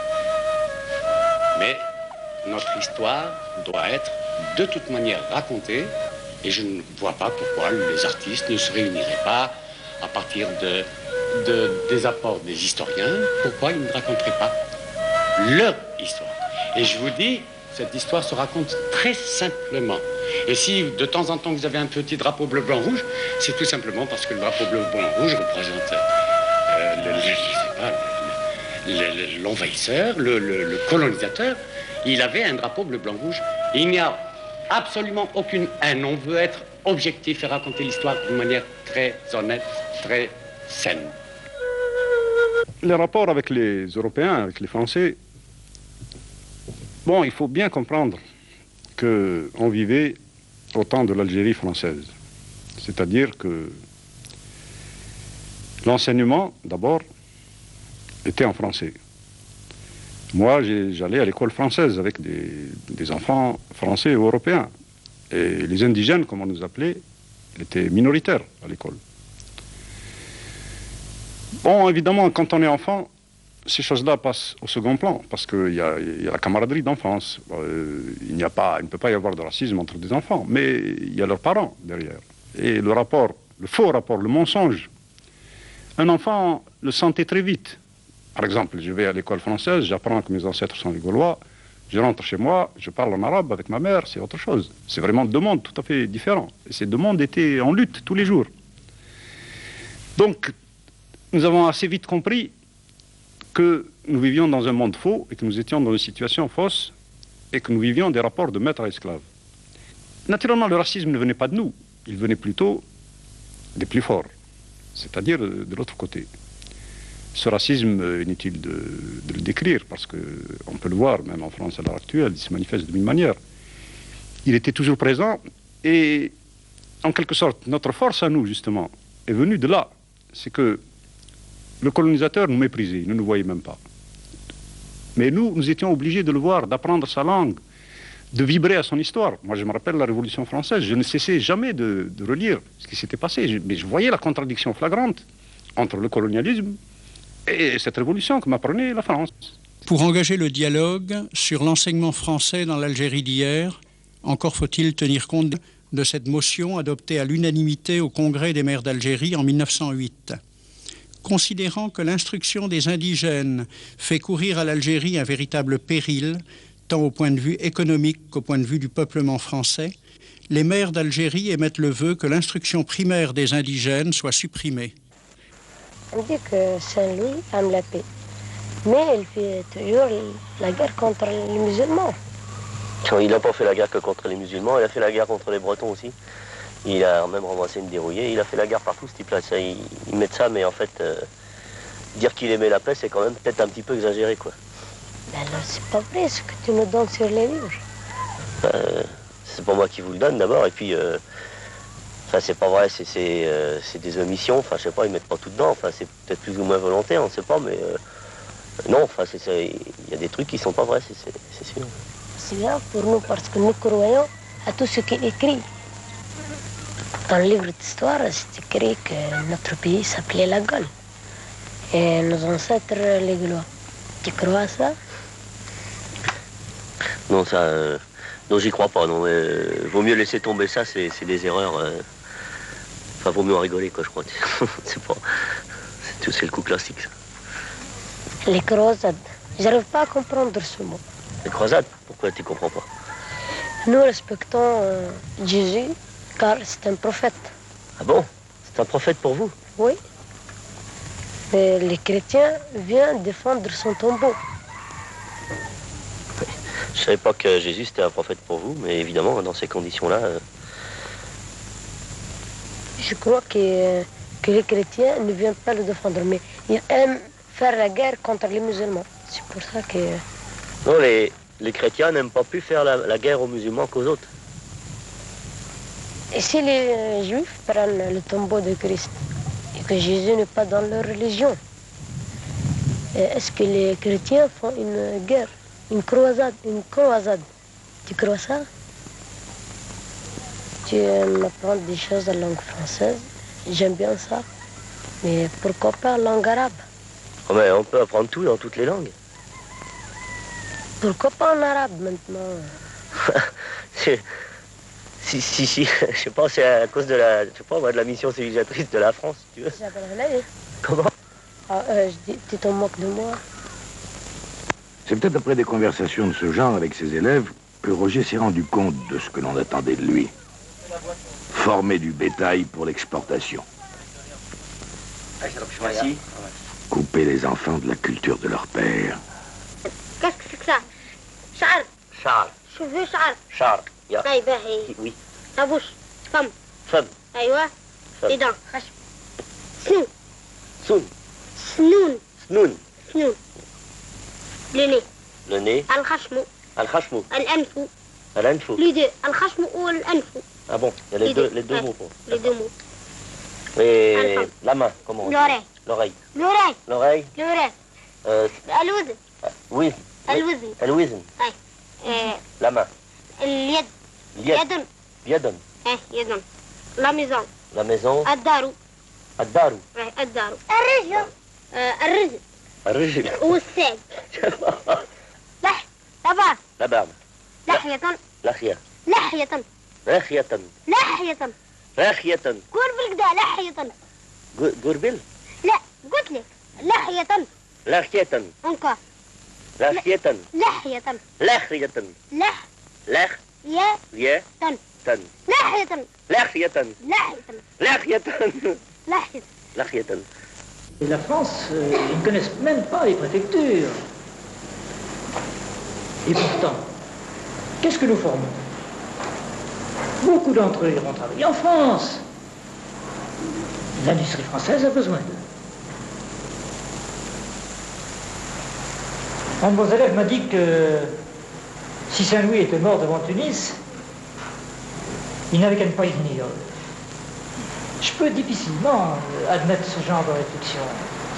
Mais notre histoire doit être de toute manière racontée, et je ne vois pas pourquoi les artistes ne se réuniraient pas à partir des apports des historiens, pourquoi ils ne raconteraient pas leur histoire. Et je vous dis, cette histoire se raconte très simplement. Et si de temps en temps vous avez un petit drapeau bleu-blanc-rouge, c'est tout simplement parce que le drapeau bleu-blanc-rouge représente l'envahisseur, le colonisateur. Il avait un drapeau bleu-blanc-rouge. Il n'y a absolument aucune haine. On veut être objectif et raconter l'histoire d'une manière très honnête, très saine. Les rapports avec les Européens, avec les Français, bon, il faut bien comprendre qu'on vivait au temps de l'Algérie française. C'est-à-dire que l'enseignement, d'abord, était en français. Moi, j'allais à l'école française avec des enfants français et européens. Et les indigènes, comme on nous appelait, étaient minoritaires à l'école. Bon, évidemment, quand on est enfant, ces choses-là passent au second plan, parce qu'il y a la camaraderie d'enfance. Il ne peut pas y avoir de racisme entre des enfants, mais il y a leurs parents derrière. Et le faux rapport, le mensonge, un enfant le sentait très vite. Par exemple, je vais à l'école française, j'apprends que mes ancêtres sont les Gaulois, je rentre chez moi, je parle en arabe avec ma mère, c'est autre chose. C'est vraiment deux mondes tout à fait différents. Et ces deux mondes étaient en lutte tous les jours. Donc, nous avons assez vite compris que nous vivions dans un monde faux et que nous étions dans une situation fausse et que nous vivions des rapports de maître à esclave. Naturellement, le racisme ne venait pas de nous, il venait plutôt des plus forts, c'est-à-dire de l'autre côté. Ce racisme, inutile de le décrire, parce qu'on peut le voir, même en France à l'heure actuelle, il se manifeste de mille manières. Il était toujours présent et, en quelque sorte, notre force à nous, justement, est venue de là. C'est que le colonisateur nous méprisait, il ne nous voyait même pas. Mais nous étions obligés de le voir, d'apprendre sa langue, de vibrer à son histoire. Moi, je me rappelle la Révolution française, je ne cessais jamais de relire ce qui s'était passé. Mais je voyais la contradiction flagrante entre le colonialisme et cette révolution que m'apprenait la France. Pour engager le dialogue sur l'enseignement français dans l'Algérie d'hier, encore faut-il tenir compte de cette motion adoptée à l'unanimité au Congrès des maires d'Algérie en 1908. Considérant que l'instruction des indigènes fait courir à l'Algérie un véritable péril, tant au point de vue économique qu'au point de vue du peuplement français, les maires d'Algérie émettent le vœu que l'instruction primaire des indigènes soit supprimée. On dit que Saint-Louis aime la paix, mais il fait toujours la guerre contre les musulmans. Il n'a pas fait la guerre que contre les musulmans, il a fait la guerre contre les Bretons aussi. Il a même ramassé une dérouillée, il a fait la guerre partout, ce type-là. Ils mettent ça, mais en fait, dire qu'il aimait la paix, c'est quand même peut-être un petit peu exagéré, quoi. Ben alors, c'est pas vrai ce que tu me donnes sur les livres. C'est pas moi qui vous le donne d'abord, et puis, c'est pas vrai, c'est des omissions, enfin, je sais pas, ils mettent pas tout dedans, enfin, c'est peut-être plus ou moins volontaire, on ne sait pas, mais non, enfin, il y a des trucs qui sont pas vrais, c'est sûr. C'est grave pour nous parce que nous croyons à tout ce qui est écrit. Dans le livre d'histoire, c'est écrit que notre pays s'appelait la Gaule. Et nos ancêtres, les Gaulois. Tu crois à ça? Non, ça... non, j'y crois pas, non. Vaut mieux laisser tomber ça, c'est des erreurs. Enfin, vaut mieux en rigoler, quoi, je crois. C'est pas... C'est le coup classique, ça. Les croisades. J'arrive pas à comprendre ce mot. Les croisades? Pourquoi tu comprends pas? Nous respectons Jésus, car c'est un prophète. Ah bon? C'est un prophète pour vous? Oui. Et les chrétiens viennent défendre son tombeau. Oui. Je savais pas que Jésus était un prophète pour vous, mais évidemment, dans ces conditions-là... Je crois que les chrétiens ne viennent pas le défendre, mais ils aiment faire la guerre contre les musulmans. C'est pour ça que... Non, les chrétiens n'aiment pas plus faire la guerre aux musulmans qu'aux autres. Et si les juifs prennent le tombeau de Christ et que Jésus n'est pas dans leur religion, est-ce que les chrétiens font une guerre, une croisade? Tu crois ça? Tu m'apprends des choses en langue française, j'aime bien ça, mais pourquoi pas en langue arabe? Oh, mais on peut apprendre tout dans toutes les langues. Pourquoi pas en arabe maintenant? Si, je sais pas, c'est à cause de la mission civilisatrice de la France, tu veux. Comment? Je dis, tu t'en moques de moi. C'est peut-être après des conversations de ce genre avec ses élèves que Roger s'est rendu compte de ce que l'on attendait de lui. Former du bétail pour l'exportation. Merci. Couper les enfants de la culture de leur père. Qu'est-ce que c'est que ça? Char. Char. Cheveux, char. Char. Yeah. Oui. La bouche. Femme. Femme. Aïwa. Les dents. Snoun. Soun. Snoun. Snoun. Snoun. Le nez. Le nez. Al-khashmou. Al-khashmou. Al-anfou. Al-anfou. Les deux. Al-khashmou ou al-anfou. Ah bon, il y a les deux mots. Pour. Les deux mots. Et la main, comment on dit? L'oreille. L'oreille. L'oreille. L'oreille. L'oreille. Al-wuzn. Oui. Al-wuzn. Al-wuzn. La main. اليد. يد. يد. يد. La maison. La maison. الدار. الدار. الدار. الرجل. الرجل. الرجل. والساق. la barbe. La barbe. لحية. لحية. لحية. لحية. لحية. لحية. قول بالكدا لحية. قربل؟ لا قلت لك لحية. لحية. انكا. لحية. لحية. لحية. لح. لح. يا. تن. تن. لحية. لحية. لحية. لحية. لحية. لحية. Et la France, ils ne connaissent même pas les préfectures. Et pourtant, qu'est-ce que nous formons? Beaucoup d'entre eux iront travailler en France. L'industrie française a besoin d'eux. Un de vos élèves m'a dit que si Saint-Louis était mort devant Tunis, il n'avait qu'à ne pas y venir. Je peux difficilement admettre ce genre de réflexion.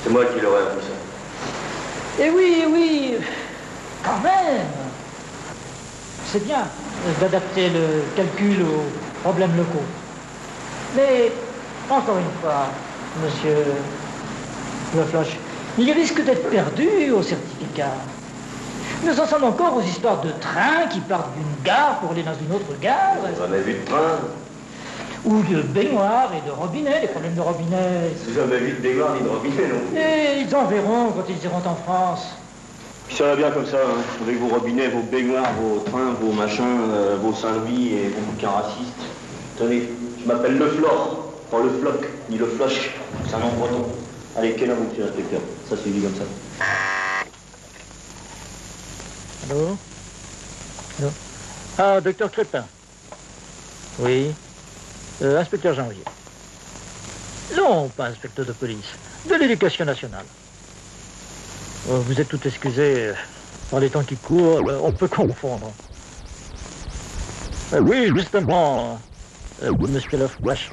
C'est moi qui l'aurais appris ça. Eh oui, oui, quand même. C'est bien d'adapter le calcul aux problèmes locaux. Mais, encore une fois, monsieur Le Floch, il risque d'être perdu au certificat. Nous en sommes encore aux histoires de trains qui partent d'une gare pour aller dans une autre gare. J'en ai vu de train. Ou de baignoires et de robinets, des problèmes de robinets. J'ai jamais vu de baignoire ni de robinet non plus. Et ils en verront quand ils iront en France. Puis ça va bien comme ça, hein, avec vos robinets, vos baignoires, vos trains, vos machins, vos Saint-Louis et vos bouquins racistes. Tenez, je m'appelle Le Flore, pas Le Floch, ni Le Floch. C'est un nom breton. Allez, quel heure, monsieur l'inspecteur? Ça se dit comme ça. Allô? Allô? Ah, docteur Crépin. Oui. Inspecteur Janvier. Non, pas inspecteur de police. De l'éducation nationale. Vous êtes tout excusé. Par les temps qui courent, on peut confondre. Oui, justement. Monsieur Le Floch.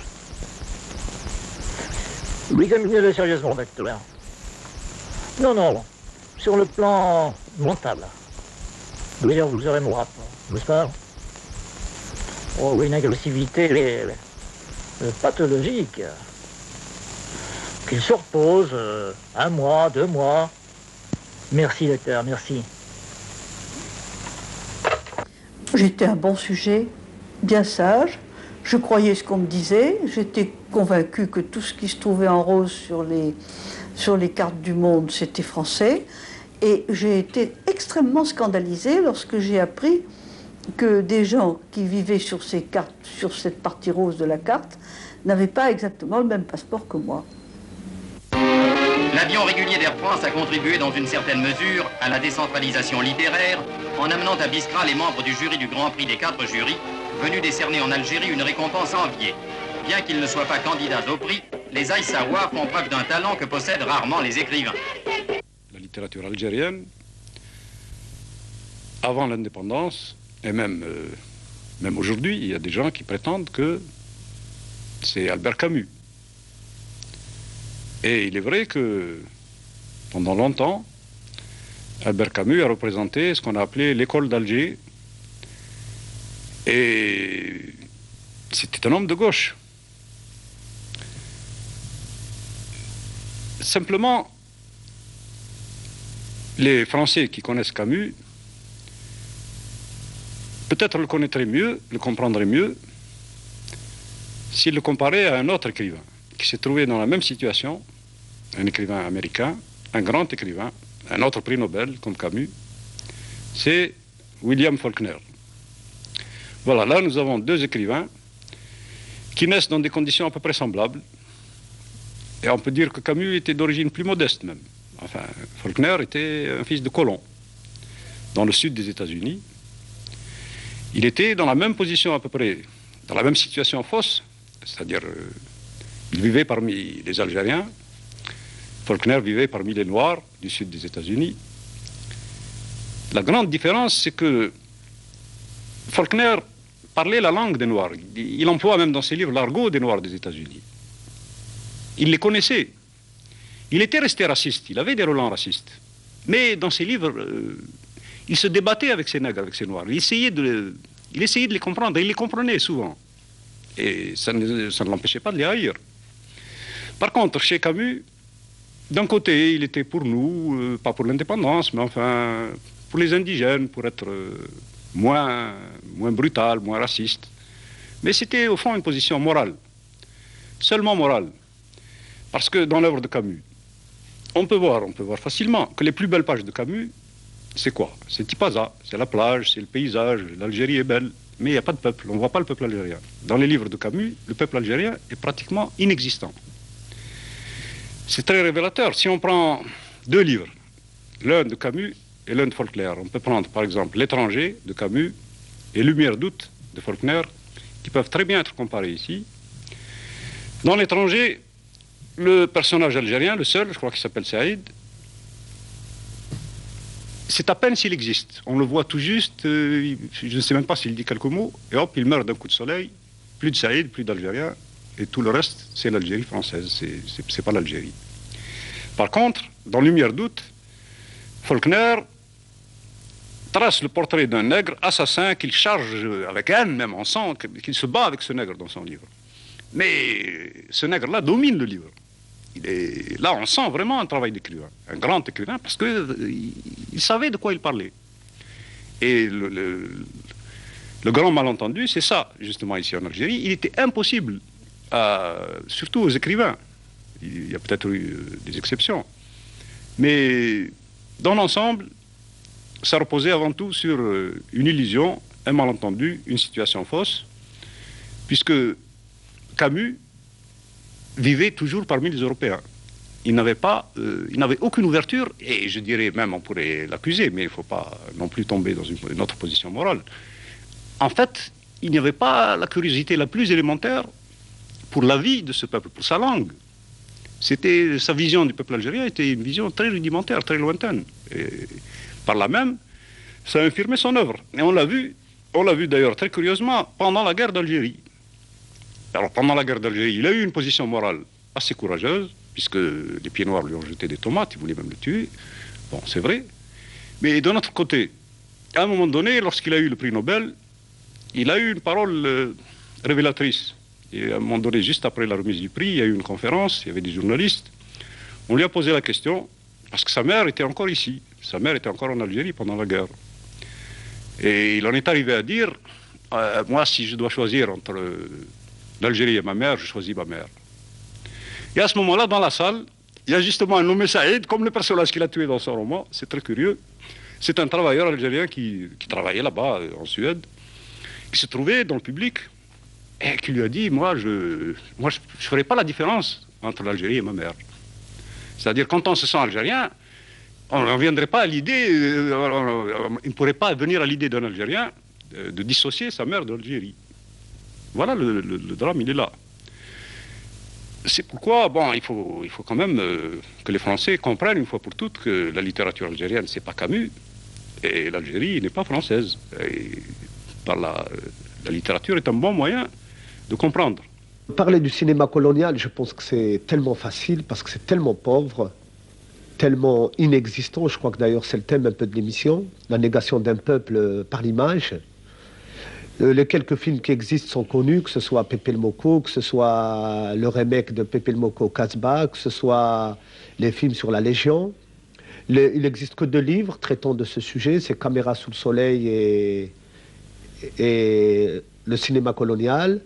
Oui, examinez-le sérieusement, docteur. Non, non. Sur le plan mental. D'ailleurs, vous aurez mon rapport, n'est-ce pas? Oh, une agressivité pathologique. Qu'il se repose 1 mois, 2 mois. Merci, docteur, merci. J'étais un bon sujet, bien sage. Je croyais ce qu'on me disait. J'étais convaincue que tout ce qui se trouvait en rose sur les cartes du monde, c'était français. Et j'ai été extrêmement scandalisée lorsque j'ai appris que des gens qui vivaient sur ces cartes, sur cette partie rose de la carte, n'avaient pas exactement le même passeport que moi. L'avion régulier d'Air France a contribué dans une certaine mesure à la décentralisation littéraire en amenant à Biskra les membres du jury du Grand Prix des 4 jurys venus décerner en Algérie une récompense enviée. Bien qu'ils ne soient pas candidats au prix, les Aïssaouas font preuve d'un talent que possèdent rarement les écrivains. La littérature algérienne, avant l'indépendance, et même aujourd'hui, il y a des gens qui prétendent que c'est Albert Camus. Et il est vrai que pendant longtemps, Albert Camus a représenté ce qu'on a appelé l'école d'Alger. Et c'était un homme de gauche. Simplement, les Français qui connaissent Camus, peut-être le connaîtraient mieux, le comprendraient mieux, s'ils le comparaient à un autre écrivain qui s'est trouvé dans la même situation, un écrivain américain, un grand écrivain, un autre prix Nobel comme Camus, c'est William Faulkner. Voilà, là nous avons 2 écrivains qui naissent dans des conditions à peu près semblables. Et on peut dire que Camus était d'origine plus modeste même. Enfin, Faulkner était un fils de colon dans le sud des États-Unis. Il était dans la même position à peu près, dans la même situation fausse, c'est-à-dire il vivait parmi les Algériens, Faulkner vivait parmi les Noirs du sud des États-Unis. La grande différence, c'est que Faulkner parlait la langue des Noirs. Il emploie même dans ses livres l'argot des Noirs des États-Unis. Il les connaissait. Il était resté raciste, il avait des relents racistes. Mais dans ses livres, il se débattait avec ces nègres, avec ces Noirs. Il essayait de les comprendre, et il les comprenait souvent. Et ça ne l'empêchait pas de les haïr. Par contre, chez Camus, d'un côté, il était pour nous, pas pour l'indépendance, mais enfin, pour les indigènes, pour être moins brutal, moins raciste. Mais c'était au fond une position morale, seulement morale. Parce que dans l'œuvre de Camus, on peut voir facilement que les plus belles pages de Camus, c'est quoi? C'est Tipaza, c'est la plage, c'est le paysage, l'Algérie est belle, mais il n'y a pas de peuple, on ne voit pas le peuple algérien. Dans les livres de Camus, le peuple algérien est pratiquement inexistant. C'est très révélateur. Si on prend deux livres, l'un de Camus et l'un de Faulkner, on peut prendre par exemple L'étranger de Camus et Lumière d'août de Faulkner, qui peuvent très bien être comparés ici. Dans L'étranger, le personnage algérien, le seul, je crois qu'il s'appelle Saïd, c'est à peine s'il existe. On le voit tout juste, je ne sais même pas s'il dit quelques mots, et hop, il meurt d'un coup de soleil. Plus de Saïd, plus d'Algériens, et tout le reste, c'est l'Algérie française, c'est pas l'Algérie. Par contre, dans Lumière d'août, Faulkner trace le portrait d'un nègre assassin qu'il charge avec haine, même en sang, qu'il se bat avec ce nègre dans son livre. Mais ce nègre-là domine le livre. Là, on sent vraiment un travail d'écrivain, un grand écrivain, parce qu'il savait de quoi il parlait. Et le grand malentendu, c'est ça, justement, ici en Algérie. Il était impossible, surtout aux écrivains, il y a peut-être eu des exceptions, mais dans l'ensemble, ça reposait avant tout sur une illusion, un malentendu, une situation fausse, puisque Camus vivait toujours parmi les Européens. Il n'avait aucune ouverture, et je dirais même, on pourrait l'accuser, mais il ne faut pas non plus tomber dans une autre position morale. En fait, il n'y avait pas la curiosité la plus élémentaire pour la vie de ce peuple, pour sa langue. Sa vision du peuple algérien était une vision très rudimentaire, très lointaine. Et par là même, ça a infirmé son œuvre. Et on l'a vu d'ailleurs très curieusement pendant la guerre d'Algérie. Alors pendant la guerre d'Algérie, il a eu une position morale assez courageuse, puisque les pieds noirs lui ont jeté des tomates, ils voulaient même le tuer. Bon, c'est vrai. Mais d'un autre côté, à un moment donné, lorsqu'il a eu le prix Nobel, il a eu une parole révélatrice. Et à un moment donné, juste après la remise du prix, il y a eu une conférence, il y avait des journalistes. On lui a posé la question, parce que sa mère était encore ici. Sa mère était encore en Algérie pendant la guerre. Et il en est arrivé à dire, moi, si je dois choisir entre l'Algérie et ma mère, je choisis ma mère. Et à ce moment-là, dans la salle, il y a justement un nommé Saïd, comme le personnage qu'il a tué dans son roman. C'est très curieux. C'est un travailleur algérien qui travaillait là-bas, en Suède, qui se trouvait dans le public et qui lui a dit, moi, je ferai pas la différence entre l'Algérie et ma mère. C'est-à-dire, quand on se sent algérien, on ne viendrait pas à l'idée, il ne pourrait pas venir à l'idée d'un Algérien de dissocier sa mère de l'Algérie. Voilà, le drame, il est là. C'est pourquoi, bon, il faut quand même que les Français comprennent une fois pour toutes que la littérature algérienne, c'est pas Camus, et l'Algérie n'est pas française. Et la littérature est un bon moyen de comprendre. Parler du cinéma colonial, je pense que c'est tellement facile, parce que c'est tellement pauvre, tellement inexistant. Je crois que d'ailleurs c'est le thème un peu de l'émission, la négation d'un peuple par l'image. Les quelques films qui existent sont connus, que ce soit Pepe le Moko, que ce soit le remake de Pepe le Moko Casbah, que ce soit les films sur la Légion. Il n'existe que 2 livres traitant de ce sujet, c'est Caméra sous le soleil et le cinéma colonial.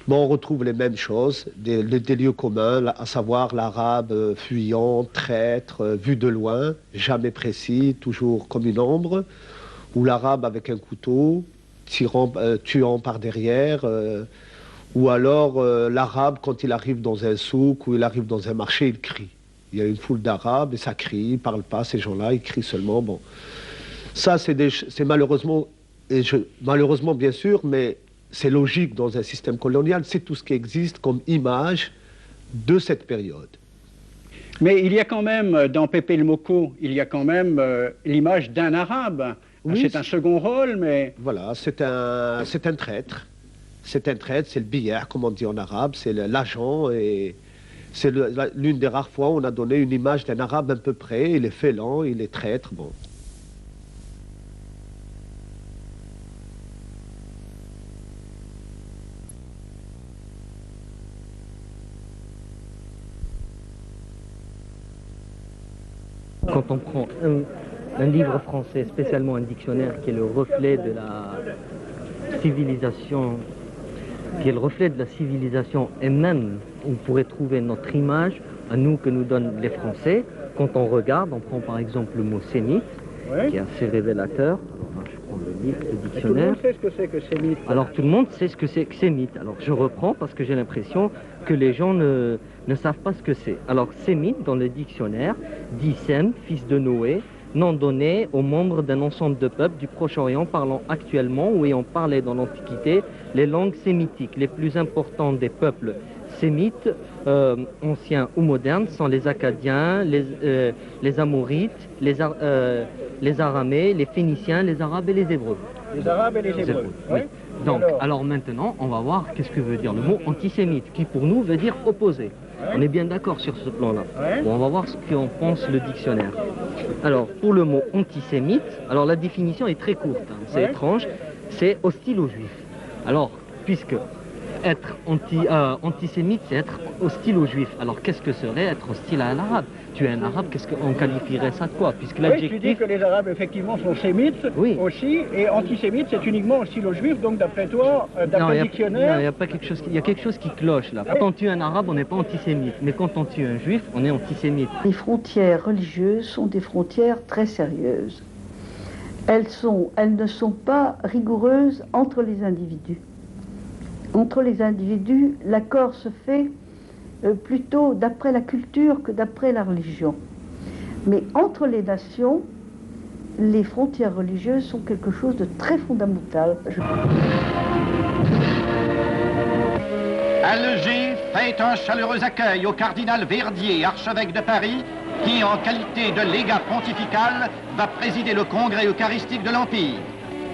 Mais on retrouve les mêmes choses, des lieux communs, à savoir l'arabe fuyant, traître, vu de loin, jamais précis, toujours comme une ombre, ou l'arabe avec un couteau, tuant par derrière, ou alors l'arabe, quand il arrive dans un souk ou il arrive dans un marché, il crie. Il y a une foule d'arabes et ça crie, ils ne parlent pas, ces gens-là, ils crient seulement. Bon. Ça, c'est malheureusement, malheureusement bien sûr, mais c'est logique dans un système colonial, c'est tout ce qui existe comme image de cette période. Mais il y a quand même, dans Pepe le Moko, il y a quand même l'image d'un arabe. Oui, c'est un second rôle, mais... Voilà, c'est un traître. C'est un traître, c'est le billard, comme on dit en arabe, c'est l'agent, et c'est l'une des rares fois où on a donné une image d'un arabe un peu près, il est failant, il est traître, bon. Quand on prend un livre français, spécialement un dictionnaire qui est le reflet de la civilisation, et même on pourrait trouver notre image à nous que nous donnent les Français. Quand on regarde, on prend par exemple le mot sénite, qui est assez révélateur. Alors, je prends le livre de Tout le dictionnaire. monde sait ce que c'est que sémite. Alors tout le monde sait ce que c'est que sémite. Alors je reprends parce que j'ai l'impression que les gens ne savent pas ce que c'est. Alors sémite dans le dictionnaire dit Sem, fils de Noé, nom donné aux membres d'un ensemble de peuples du Proche-Orient parlant actuellement ou ayant parlé dans l'Antiquité les langues sémitiques. Les plus importantes des peuples sémites, anciens ou modernes, sont les Acadiens, les Amorites, les Aramais, les Phéniciens, les Arabes et les Hébreux. Les Arabes et les Hébreux. Oui. Donc, alors maintenant, on va voir qu'est-ce que veut dire le mot antisémite, qui pour nous veut dire opposé. On est bien d'accord sur ce plan-là. Bon, on va voir ce qu'en pense le dictionnaire. Alors, pour le mot antisémite, alors la définition est très courte, hein, c'est étrange, c'est hostile aux juifs. Alors, puisque être antisémite, c'est être hostile aux juifs. Alors, qu'est-ce que serait être hostile à l'arabe? Tu es un arabe, qu'est-ce qu'on qualifierait ça de quoi? Puisque Oui, tu dis que les arabes, effectivement, sont sémites aussi, et antisémites, c'est uniquement hostile aux juifs, donc d'après toi, d'après le dictionnaire... Non, il y a pas quelque chose, il y a quelque chose qui cloche là. Quand on tue un arabe, on n'est pas antisémite, mais quand on tue un juif, on est antisémite. Les frontières religieuses sont des frontières très sérieuses. Elles ne sont pas rigoureuses entre les individus. Entre les individus, l'accord se fait plutôt d'après la culture que d'après la religion. Mais entre les nations, les frontières religieuses sont quelque chose de très fondamental. Alger fait un chaleureux accueil au cardinal Verdier, archevêque de Paris, qui, en qualité de légat pontifical, va présider le congrès eucharistique de l'Empire.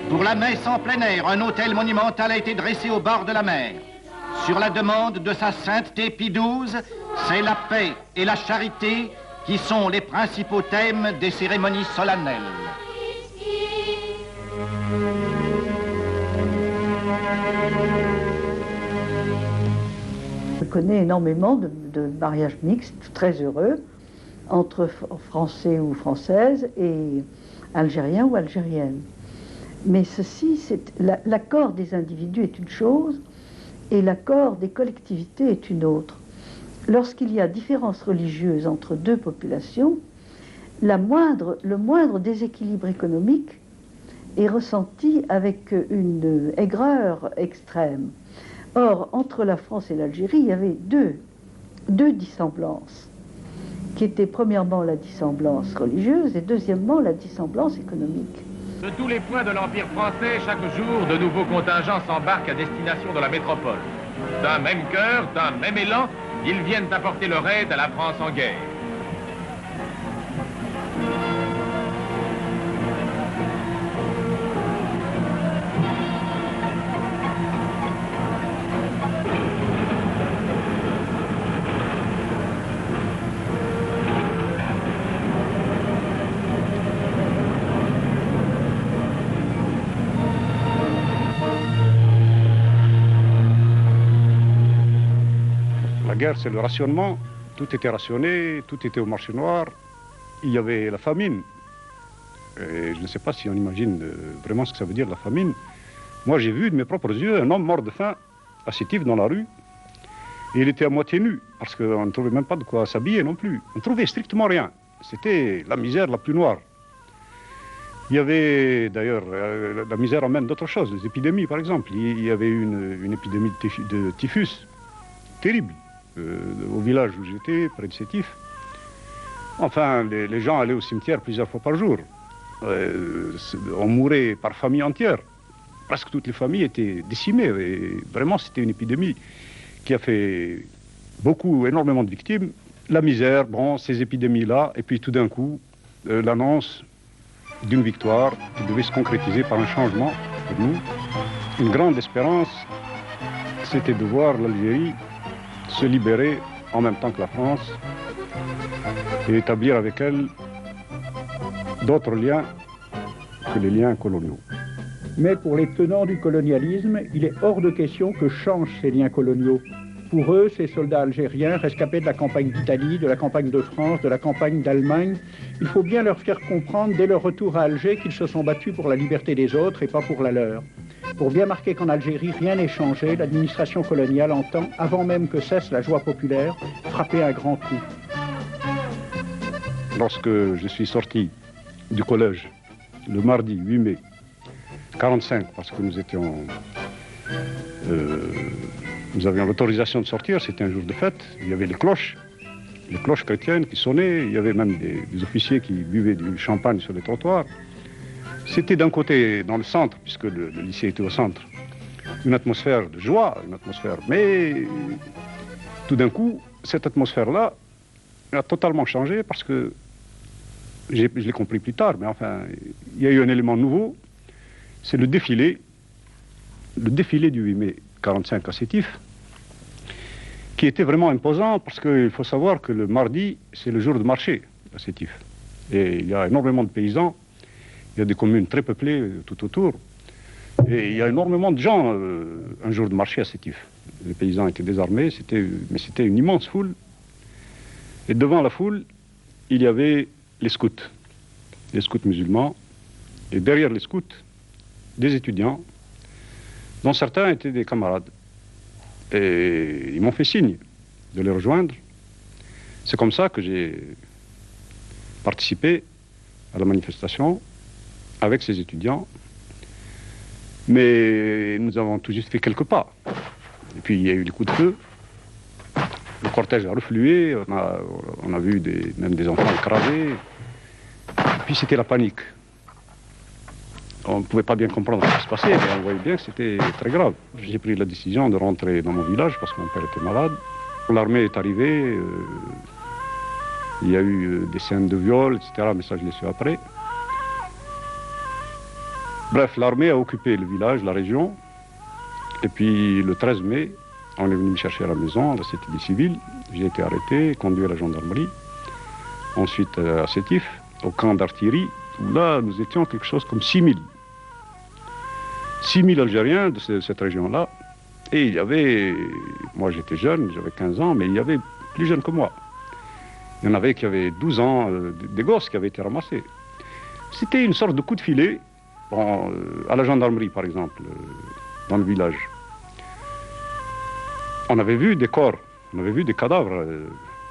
Pour la messe en plein air, un autel monumental a été dressé au bord de la mer. Sur la demande de sa sainteté Pie XII, c'est la paix et la charité qui sont les principaux thèmes des cérémonies solennelles. Je connais énormément de mariages mixtes, très heureux, entre Français ou Françaises et Algériens ou Algériennes. Mais ceci, l'accord des individus est une chose et l'accord des collectivités est une autre. Lorsqu'il y a différence religieuse entre deux populations, le moindre déséquilibre économique est ressenti avec une aigreur extrême. Or, entre la France et l'Algérie, il y avait deux dissemblances, qui étaient premièrement la dissemblance religieuse et deuxièmement la dissemblance économique. De tous les points de l'Empire français, chaque jour, de nouveaux contingents s'embarquent à destination de la métropole. D'un même cœur, d'un même élan, ils viennent apporter leur aide à la France en guerre. La guerre, c'est le rationnement. Tout était rationné, tout était au marché noir. Il y avait la famine. Et je ne sais pas si on imagine vraiment ce que ça veut dire, la famine. Moi, j'ai vu de mes propres yeux un homme mort de faim à Sétif dans la rue. Et il était à moitié nu, parce qu'on ne trouvait même pas de quoi s'habiller non plus. On ne trouvait strictement rien. C'était la misère la plus noire. Il y avait, d'ailleurs, la misère amène d'autres choses, les épidémies par exemple. Il y avait une épidémie de typhus terrible. Au village où j'étais, près de Sétif. Enfin, les gens allaient au cimetière plusieurs fois par jour. On mourait par famille entière. Presque toutes les familles étaient décimées. Et vraiment, c'était une épidémie qui a fait énormément de victimes. La misère, bon, ces épidémies-là, et puis tout d'un coup, l'annonce d'une victoire qui devait se concrétiser par un changement pour nous. Une grande espérance, c'était de voir l'Algérie se libérer en même temps que la France et établir avec elle d'autres liens que les liens coloniaux. Mais pour les tenants du colonialisme, il est hors de question que changent ces liens coloniaux. Pour eux, ces soldats algériens, rescapés de la campagne d'Italie, de la campagne de France, de la campagne d'Allemagne, il faut bien leur faire comprendre dès leur retour à Alger qu'ils se sont battus pour la liberté des autres et pas pour la leur. Pour bien marquer qu'en Algérie, rien n'est changé, l'administration coloniale entend, avant même que cesse la joie populaire, frapper un grand coup. Lorsque je suis sorti du collège, le mardi 8 mai 45, parce que nous avions l'autorisation de sortir, c'était un jour de fête, il y avait les cloches chrétiennes qui sonnaient, il y avait même des officiers qui buvaient du champagne sur les trottoirs. C'était d'un côté, dans le centre, puisque le lycée était au centre, une atmosphère de joie, mais tout d'un coup, cette atmosphère-là a totalement changé parce que, je l'ai compris plus tard, mais enfin, il y a eu un élément nouveau, c'est le défilé du 8 mai 45 à Sétif, qui était vraiment imposant parce qu'il faut savoir que le mardi, c'est le jour de marché à Sétif. Et il y a énormément de paysans, il y a des communes très peuplées tout autour, et il y a énormément de gens un jour de marché à Sétif. Les paysans étaient désarmés, mais c'était une immense foule. Et devant la foule, il y avait les scouts musulmans, et derrière les scouts, des étudiants, dont certains étaient des camarades. Et ils m'ont fait signe de les rejoindre. C'est comme ça que j'ai participé à la manifestation avec ces étudiants. Mais nous avons tout juste fait quelques pas. Et puis il y a eu les coups de feu. Le cortège a reflué, on a vu même des enfants écrasés. Et puis c'était la panique. On ne pouvait pas bien comprendre ce qui se passait, mais on voyait bien que c'était très grave. J'ai pris la décision de rentrer dans mon village parce que mon père était malade. L'armée est arrivée, il y a eu des scènes de viol, etc., mais ça je l'ai su après. Bref, l'armée a occupé le village, la région, et puis le 13 mai, on est venu me chercher à la maison, à la cité des civils. J'ai été arrêté, conduit à la gendarmerie. Ensuite à Sétif, au camp d'artillerie, où là nous étions quelque chose comme 6000. 6000 Algériens de cette région-là. Et il y avait, moi j'étais jeune, j'avais 15 ans, mais il y avait plus jeunes que moi. Il y en avait qui avaient 12 ans, des gosses qui avaient été ramassés. C'était une sorte de coup de filet, bon, à la gendarmerie par exemple, dans le village. On avait vu des corps, on avait vu des cadavres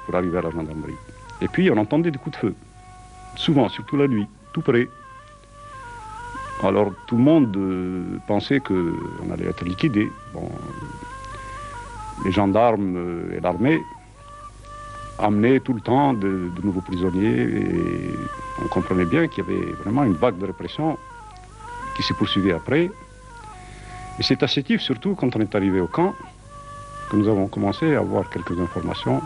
pour arriver à la gendarmerie. Et puis on entendait des coups de feu, souvent, surtout la nuit, tout près. Alors tout le monde pensait qu'on allait être liquidé. Bon, les gendarmes et l'armée amenaient tout le temps de nouveaux prisonniers et on comprenait bien qu'il y avait vraiment une vague de répression qui s'est poursuivie après. Et c'est à Sétif, surtout quand on est arrivé au camp, que nous avons commencé à avoir quelques informations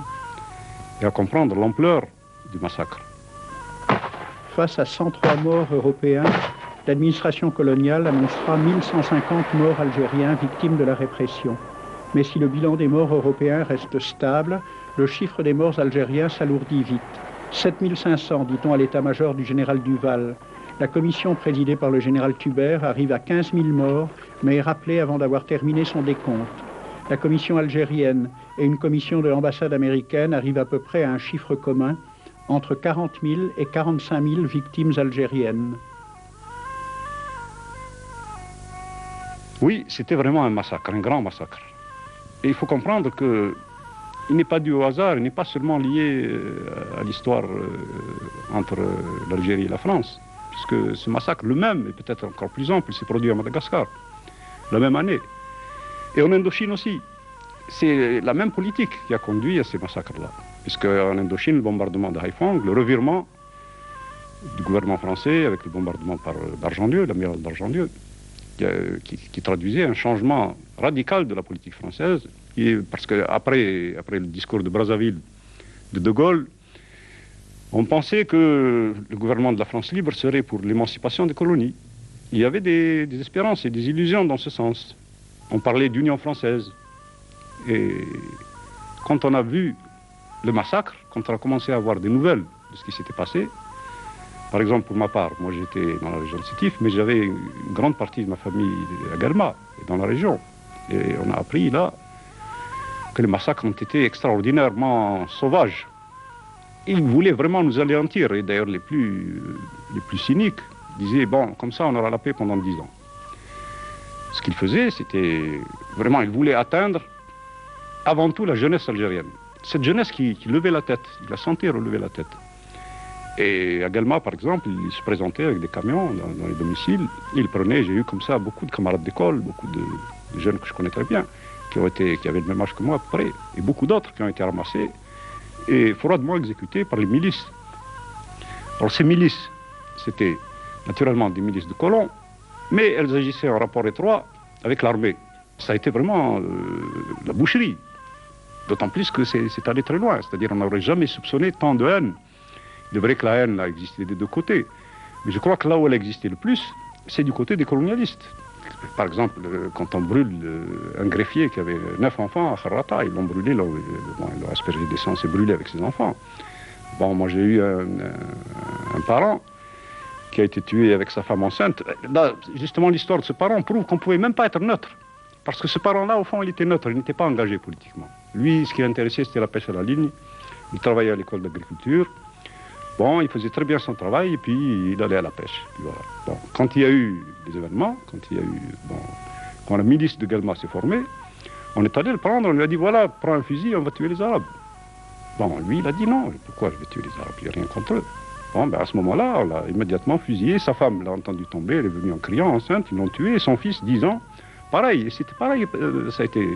et à comprendre l'ampleur du massacre. Face à 103 morts européens, l'administration coloniale annoncera 1150 morts algériens victimes de la répression. Mais si le bilan des morts européens reste stable, le chiffre des morts algériens s'alourdit vite. 7500, dit-on à l'état-major du général Duval. La commission présidée par le général Tubert arrive à 15 000 morts, mais est rappelée avant d'avoir terminé son décompte. La commission algérienne et une commission de l'ambassade américaine arrivent à peu près à un chiffre commun, entre 40 000 et 45 000 victimes algériennes. Oui, c'était vraiment un massacre, un grand massacre. Et il faut comprendre qu'il n'est pas dû au hasard, il n'est pas seulement lié à l'histoire entre l'Algérie et la France, puisque ce massacre, le même, et peut-être encore plus ample, s'est produit à Madagascar, la même année. Et en Indochine aussi. C'est la même politique qui a conduit à ces massacres-là. Puisque en Indochine, le bombardement de Haiphong, le revirement du gouvernement français avec le bombardement par d'Argentieux, l'amiral d'Argentieux, qui traduisait un changement radical de la politique française. Parce qu'après le discours de Brazzaville de Gaulle, on pensait que le gouvernement de la France libre serait pour l'émancipation des colonies. Il y avait des espérances et des illusions dans ce sens. On parlait d'union française. Et quand on a vu le massacre, quand on a commencé à avoir des nouvelles de ce qui s'était passé, par exemple pour ma part, moi j'étais dans la région de Sétif, mais j'avais une grande partie de ma famille à Guelma, dans la région. Et on a appris là que les massacres ont été extraordinairement sauvages. Ils voulaient vraiment nous anéantir, et d'ailleurs les plus cyniques disaient, bon, comme ça on aura la paix pendant 10 ans. Ce qu'ils faisaient, c'était vraiment, ils voulaient atteindre avant tout la jeunesse algérienne. Cette jeunesse qui levait la tête, il la sentait relever la tête. Et à Galma, par exemple, ils se présentaient avec des camions dans les domiciles. Ils prenaient, j'ai eu comme ça beaucoup de camarades d'école, beaucoup de jeunes que je connais très bien, qui avaient le même âge que moi à peu près, et beaucoup d'autres qui ont été ramassés et froidement exécutés par les milices. Alors ces milices, c'était naturellement des milices de colons, mais elles agissaient en rapport étroit avec l'armée. Ça a été vraiment la boucherie. D'autant plus que c'est allé très loin. C'est-à-dire qu'on n'aurait jamais soupçonné tant de haine. Il est vrai que la haine a existé des deux côtés. Mais je crois que là où elle existait le plus, c'est du côté des colonialistes. Par exemple, quand on brûle un greffier qui avait 9 enfants à Kharrata, ils l'ont brûlé, ils l'ont aspergé d'essence et brûlé avec ses enfants. Bon, moi j'ai eu un parent qui a été tué avec sa femme enceinte. Là, justement, l'histoire de ce parent prouve qu'on ne pouvait même pas être neutre. Parce que ce parent-là, au fond, il était neutre, il n'était pas engagé politiquement. Lui, ce qui l'intéressait, c'était la pêche à la ligne. Il travaillait à l'école d'agriculture. Bon, il faisait très bien son travail et puis il allait à la pêche. Voilà. Bon, quand il y a eu des événements, quand la milice de Galma s'est formée, on est allé le prendre, on lui a dit voilà, prends un fusil, on va tuer les Arabes. Bon, lui, il a dit non, pourquoi je vais tuer les Arabes, il n'y a rien contre eux. Bon, ben à ce moment-là, on l'a immédiatement fusillé, sa femme l'a entendu tomber, elle est venue en criant, enceinte, ils l'ont tué, et son fils, 10 ans, pareil, c'était pareil, ça a été,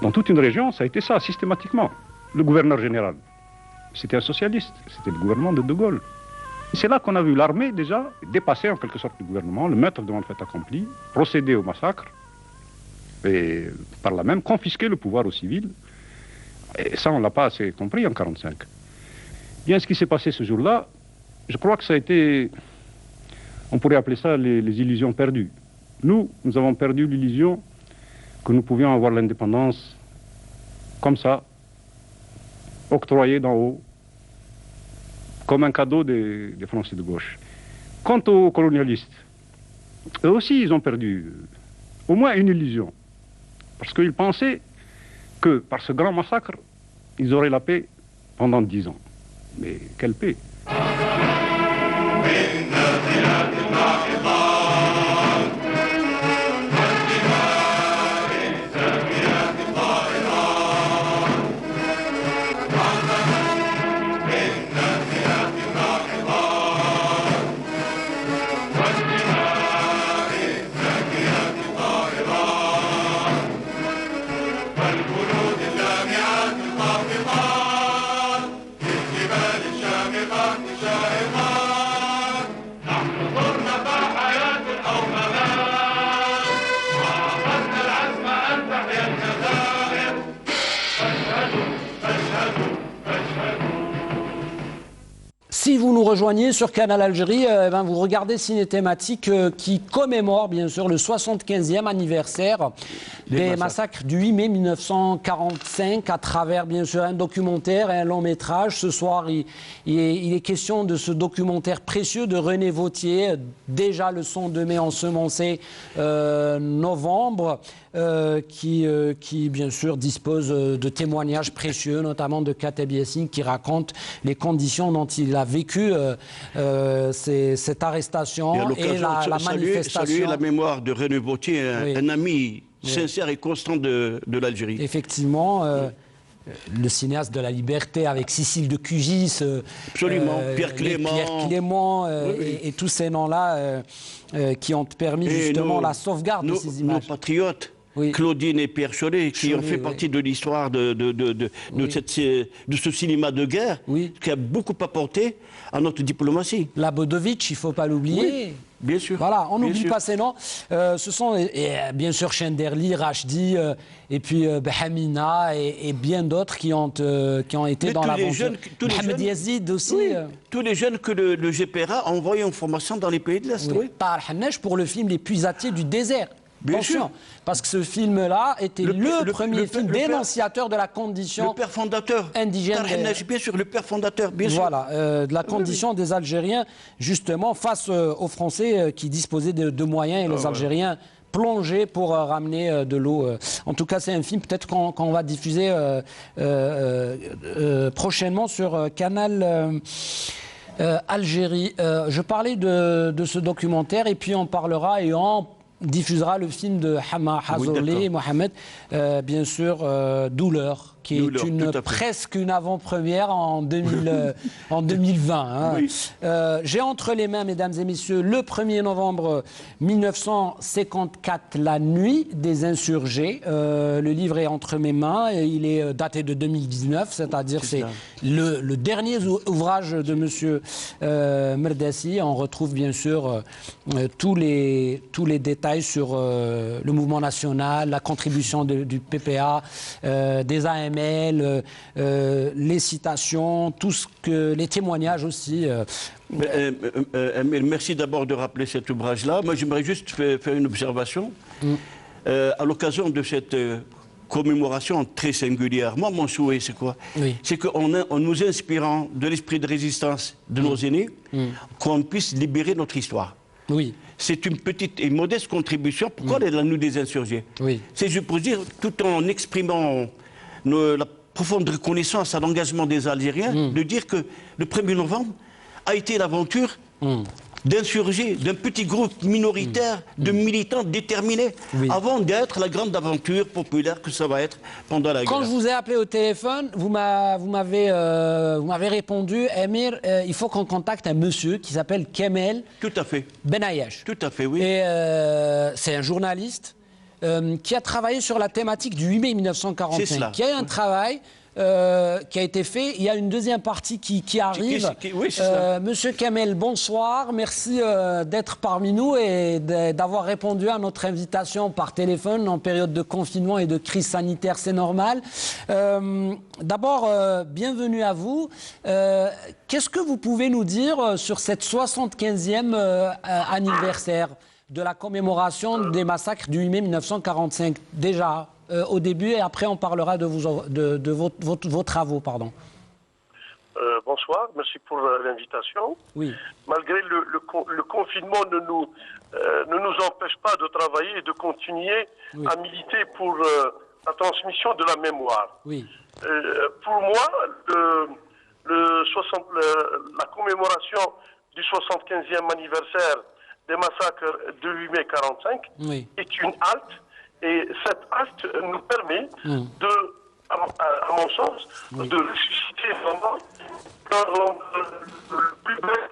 dans toute une région, ça a été ça, systématiquement. Le gouverneur général, c'était un socialiste, c'était le gouvernement de De Gaulle. Et c'est là qu'on a vu l'armée déjà dépasser en quelque sorte le gouvernement, le mettre devant le fait accompli, procéder au massacre, et par là même confisquer le pouvoir aux civils. Et ça, on ne l'a pas assez compris en 1945. Bien, ce qui s'est passé ce jour-là, je crois que ça a été, on pourrait appeler ça les illusions perdues. Nous avons perdu l'illusion que nous pouvions avoir l'indépendance comme ça, octroyée d'en haut, comme un cadeau des Français de gauche. Quant aux colonialistes, eux aussi, ils ont perdu au moins une illusion. Parce qu'ils pensaient que par ce grand massacre, ils auraient la paix pendant 10 ans. Mais quelle paix? Si vous nous rejoignez sur Canal Algérie, vous regardez Ciné Thématique qui commémore bien sûr le 75e anniversaire des massacres du 8 mai 1945 à travers bien sûr un documentaire et un long métrage. Ce soir, il est question de ce documentaire précieux de René Vauthier, déjà le son de mai ensemencé novembre, qui bien sûr dispose de témoignages précieux, notamment de Kateb Yassine qui raconte les conditions dont il a vécu cette arrestation et la manifestation. Saluer la mémoire de René Vauthier, un ami sincère et constant de l'Algérie. Effectivement, le cinéaste de la liberté avec Cécile de Cugis, absolument, Pierre Clément et tous ces noms-là qui ont permis justement la sauvegarde de ces images. Nos patriotes. Oui. Claudine et Pierre Chollet, qui ont fait partie de l'histoire de ce cinéma de guerre, qui a beaucoup apporté à notre diplomatie. Labodovitch, il ne faut pas l'oublier. Oui, bien sûr. Voilà, on n'oublie pas ces noms. Ce sont bien sûr Chenderli, Rachdi, et puis Behamina et bien d'autres qui ont été dans l'aventure. Mohamed Yazid aussi. Oui, tous les jeunes que le GPRA a envoyés en formation dans les pays de l'Est. Oui. Par Al-Hannej pour le film Les Puisatiers du désert. Bien sûr, parce que ce film-là était le premier film dénonciateur de la condition indigène. Bien sûr, le père fondateur, bien sûr. Voilà, de la condition des Algériens, justement, face aux Français qui disposaient de moyens et les Algériens plongés pour ramener de l'eau. En tout cas, c'est un film peut-être qu'on va diffuser prochainement sur Canal Algérie. Je parlais de ce documentaire et puis on parlera et on diffusera le film de Hama Hazorli, Mohamed, bien sûr, Douleur, qui est presque une avant-première en 2020. Hein. Oui. J'ai entre les mains, mesdames et messieurs, le 1er novembre 1954, La nuit des insurgés. Le livre est entre mes mains et il est daté de 2019, c'est-à-dire c'est le dernier ouvrage de M. Merdassi. On retrouve bien sûr tous les détails sur le mouvement national, la contribution du PPA, des AML, les citations, les témoignages aussi. Merci d'abord de rappeler cet ouvrage-là. Moi, j'aimerais juste faire une observation. À l'occasion de cette commémoration très singulière, moi, mon souhait, c'est quoi? C'est qu'en nous inspirant de l'esprit de résistance de nos aînés, qu'on puisse libérer notre histoire. Oui. C'est une petite et modeste contribution. Pourquoi la nuit des insurgés? C'est juste pour dire, tout en exprimant la profonde reconnaissance à l'engagement des Algériens, de dire que le 1er novembre a été l'aventure d'insurgés, d'un petit groupe minoritaire de militants déterminés, avant d'être la grande aventure populaire que ça va être pendant la guerre. Quand je vous ai appelé au téléphone, vous m'avez répondu, Amir, il faut qu'on contacte un monsieur qui s'appelle Kamel Benayesh. Tout à fait, oui. Et c'est un journaliste qui a travaillé sur la thématique du 8 mai 1945, qui a eu un travail qui a été fait. Il y a une deuxième partie qui arrive. Monsieur Kamel, bonsoir. Merci d'être parmi nous et d'avoir répondu à notre invitation par téléphone en période de confinement et de crise sanitaire, c'est normal. D'abord, bienvenue à vous. Qu'est-ce que vous pouvez nous dire sur cette 75e anniversaire de la commémoration des massacres du 8 mai 1945, déjà au début, et après on parlera de vos travaux. Pardon. Bonsoir, merci pour l'invitation. Oui. Malgré le confinement ne nous empêche pas de travailler et de continuer à militer pour la transmission de la mémoire. Oui. Pour moi, la commémoration du 75e anniversaire des massacres de 8 mai 1945 est une halte, et cette halte nous permet à mon sens, de ressusciter vraiment le plus bel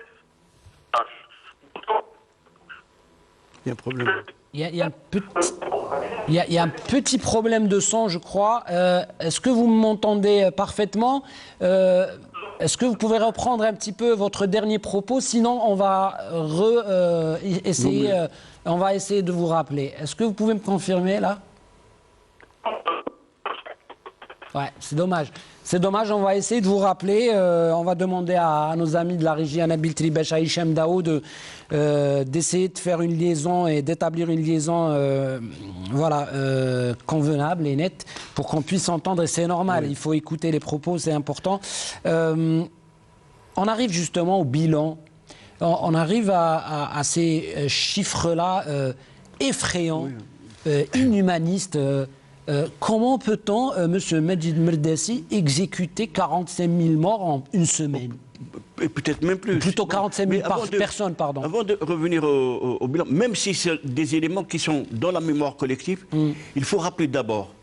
âge. Il y a un problème. Il y a un petit problème de son, je crois. Est-ce que vous m'entendez parfaitement? Est-ce que vous pouvez reprendre un petit peu votre dernier propos? Sinon, on va essayer de vous rappeler. Est-ce que vous pouvez me confirmer, là? Ouais, c'est dommage. C'est dommage, on va essayer de vous rappeler. On va demander à nos amis de la régie, Anabil Tribesh, à Hichem Daoud, d'essayer de faire une liaison et d'établir une liaison convenable et nette pour qu'on puisse entendre. Et c'est normal, il faut écouter les propos, c'est important. On arrive justement au bilan. On arrive à ces chiffres-là effrayants, inhumanistes. Comment peut-on, M. Majid Merdassi, exécuter 45 000 morts en une semaine? Et peut-être même plus. Plutôt 45 000 personnes, pardon. Avant de revenir au bilan, même si c'est des éléments qui sont dans la mémoire collective, il faut rappeler d'abord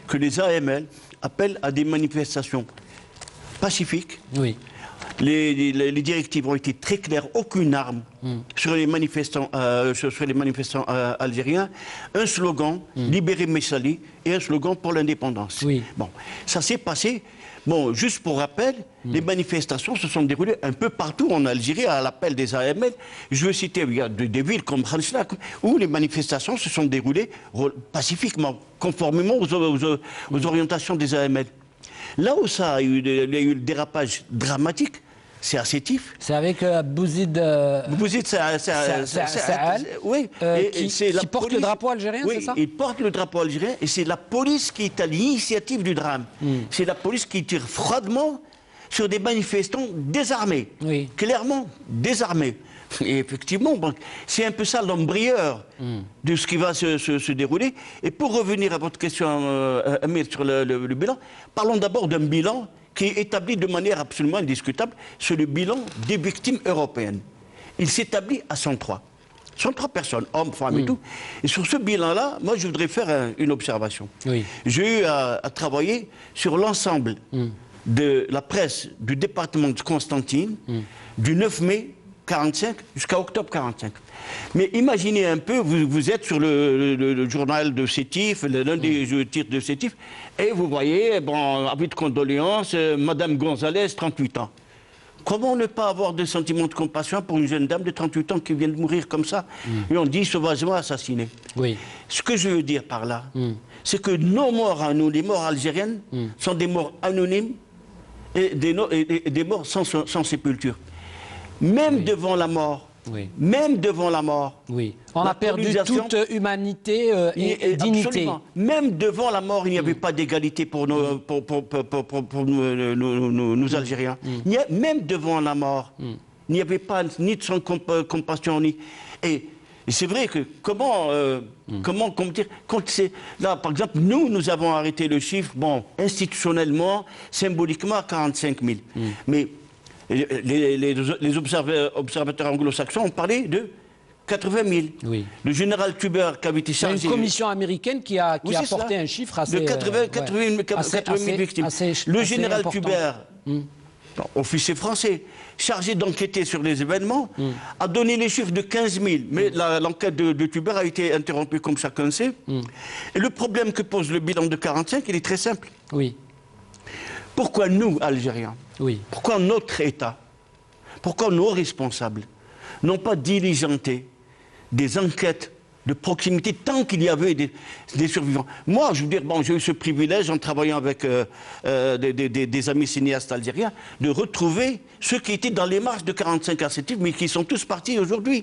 que les AML appellent à des manifestations pacifiques. Les directives ont été très claires, aucune arme sur les manifestants, algériens. Un slogan, libérer Messali, et un slogan pour l'indépendance. Bon, ça s'est passé. Bon, juste pour rappel, les manifestations se sont déroulées un peu partout en Algérie à l'appel des AML. Je veux citer, il y a des villes comme Khanchnak où les manifestations se sont déroulées pacifiquement, conformément aux orientations des AML. Là où il y a eu le dérapage dramatique, c'est à Sétif. C'est avec Bouzid Saal, qui porte le drapeau algérien, c'est ça? Il porte le drapeau algérien et c'est la police qui est à l'initiative du drame. C'est la police qui tire froidement sur des manifestants désarmés, clairement désarmés. Et effectivement, c'est un peu ça l'embrayeur de ce qui va se dérouler. Et pour revenir à votre question, Amir, sur le bilan, parlons d'abord d'un bilan qui est établi de manière absolument indiscutable, c'est le bilan des victimes européennes. Il s'établit à 103. 103 personnes, hommes, femmes et tout. Et sur ce bilan-là, moi, je voudrais faire une observation. J'ai eu à travailler sur l'ensemble de la presse du département de Constantine, du 9 mai 45 jusqu'à octobre 45. Mais imaginez un peu, vous êtes sur le journal de Sétif, l'un des titres de Sétif, et vous voyez, bon, avis de condoléances, Madame Gonzalez, 38 ans. Comment ne pas avoir de sentiment de compassion pour une jeune dame de 38 ans qui vient de mourir comme ça, et on dit sauvagement assassinée. Ce que je veux dire par là, c'est que nos morts à nous, les morts algériennes, sont des morts anonymes et des morts sans sépulture. Même devant la mort, même devant la mort, on a perdu toute humanité et dignité. Absolument. Même devant la mort, il n'y avait pas d'égalité pour nos Algériens. Même devant la mort, il n'y avait pas ni de son compassion, ni... Et c'est vrai que comment dire, quand c'est là, par exemple, nous avons arrêté le chiffre, bon, institutionnellement, symboliquement, à 45 000. Mais les observateurs anglo-saxons ont parlé de 80 000. Le général Tuber qui avait été chargé... C'est une commission américaine qui a porté un chiffre assez... De 80 000 victimes. Le général Tuber, officier français, chargé d'enquêter sur les événements, a donné les chiffres de 15 000. Mais l'enquête de Tuber a été interrompue, comme chacun sait. Et le problème que pose le bilan de 45, il est très simple. Pourquoi nous, Algériens, pourquoi notre État, pourquoi nos responsables n'ont pas diligenté des enquêtes de proximité tant qu'il y avait des survivants? Moi, je veux dire, bon, j'ai eu ce privilège en travaillant avec des amis cinéastes algériens de retrouver ceux qui étaient dans les marches de 45 à Sétif, mais qui sont tous partis aujourd'hui.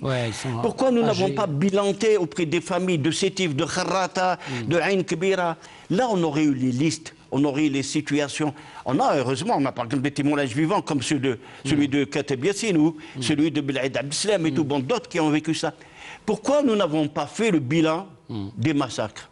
Pourquoi nous n'avons pas bilanté auprès des familles de Sétif, de Kharrata, de Ain Kbira? Là, on aurait eu les listes. On aurait les situations. Heureusement, on a par exemple des témoignages vivants comme celui de Kateb Yassine ou celui de Belaïd Abdeslam et tout bon d'autres qui ont vécu ça. Pourquoi nous n'avons pas fait le bilan des massacres?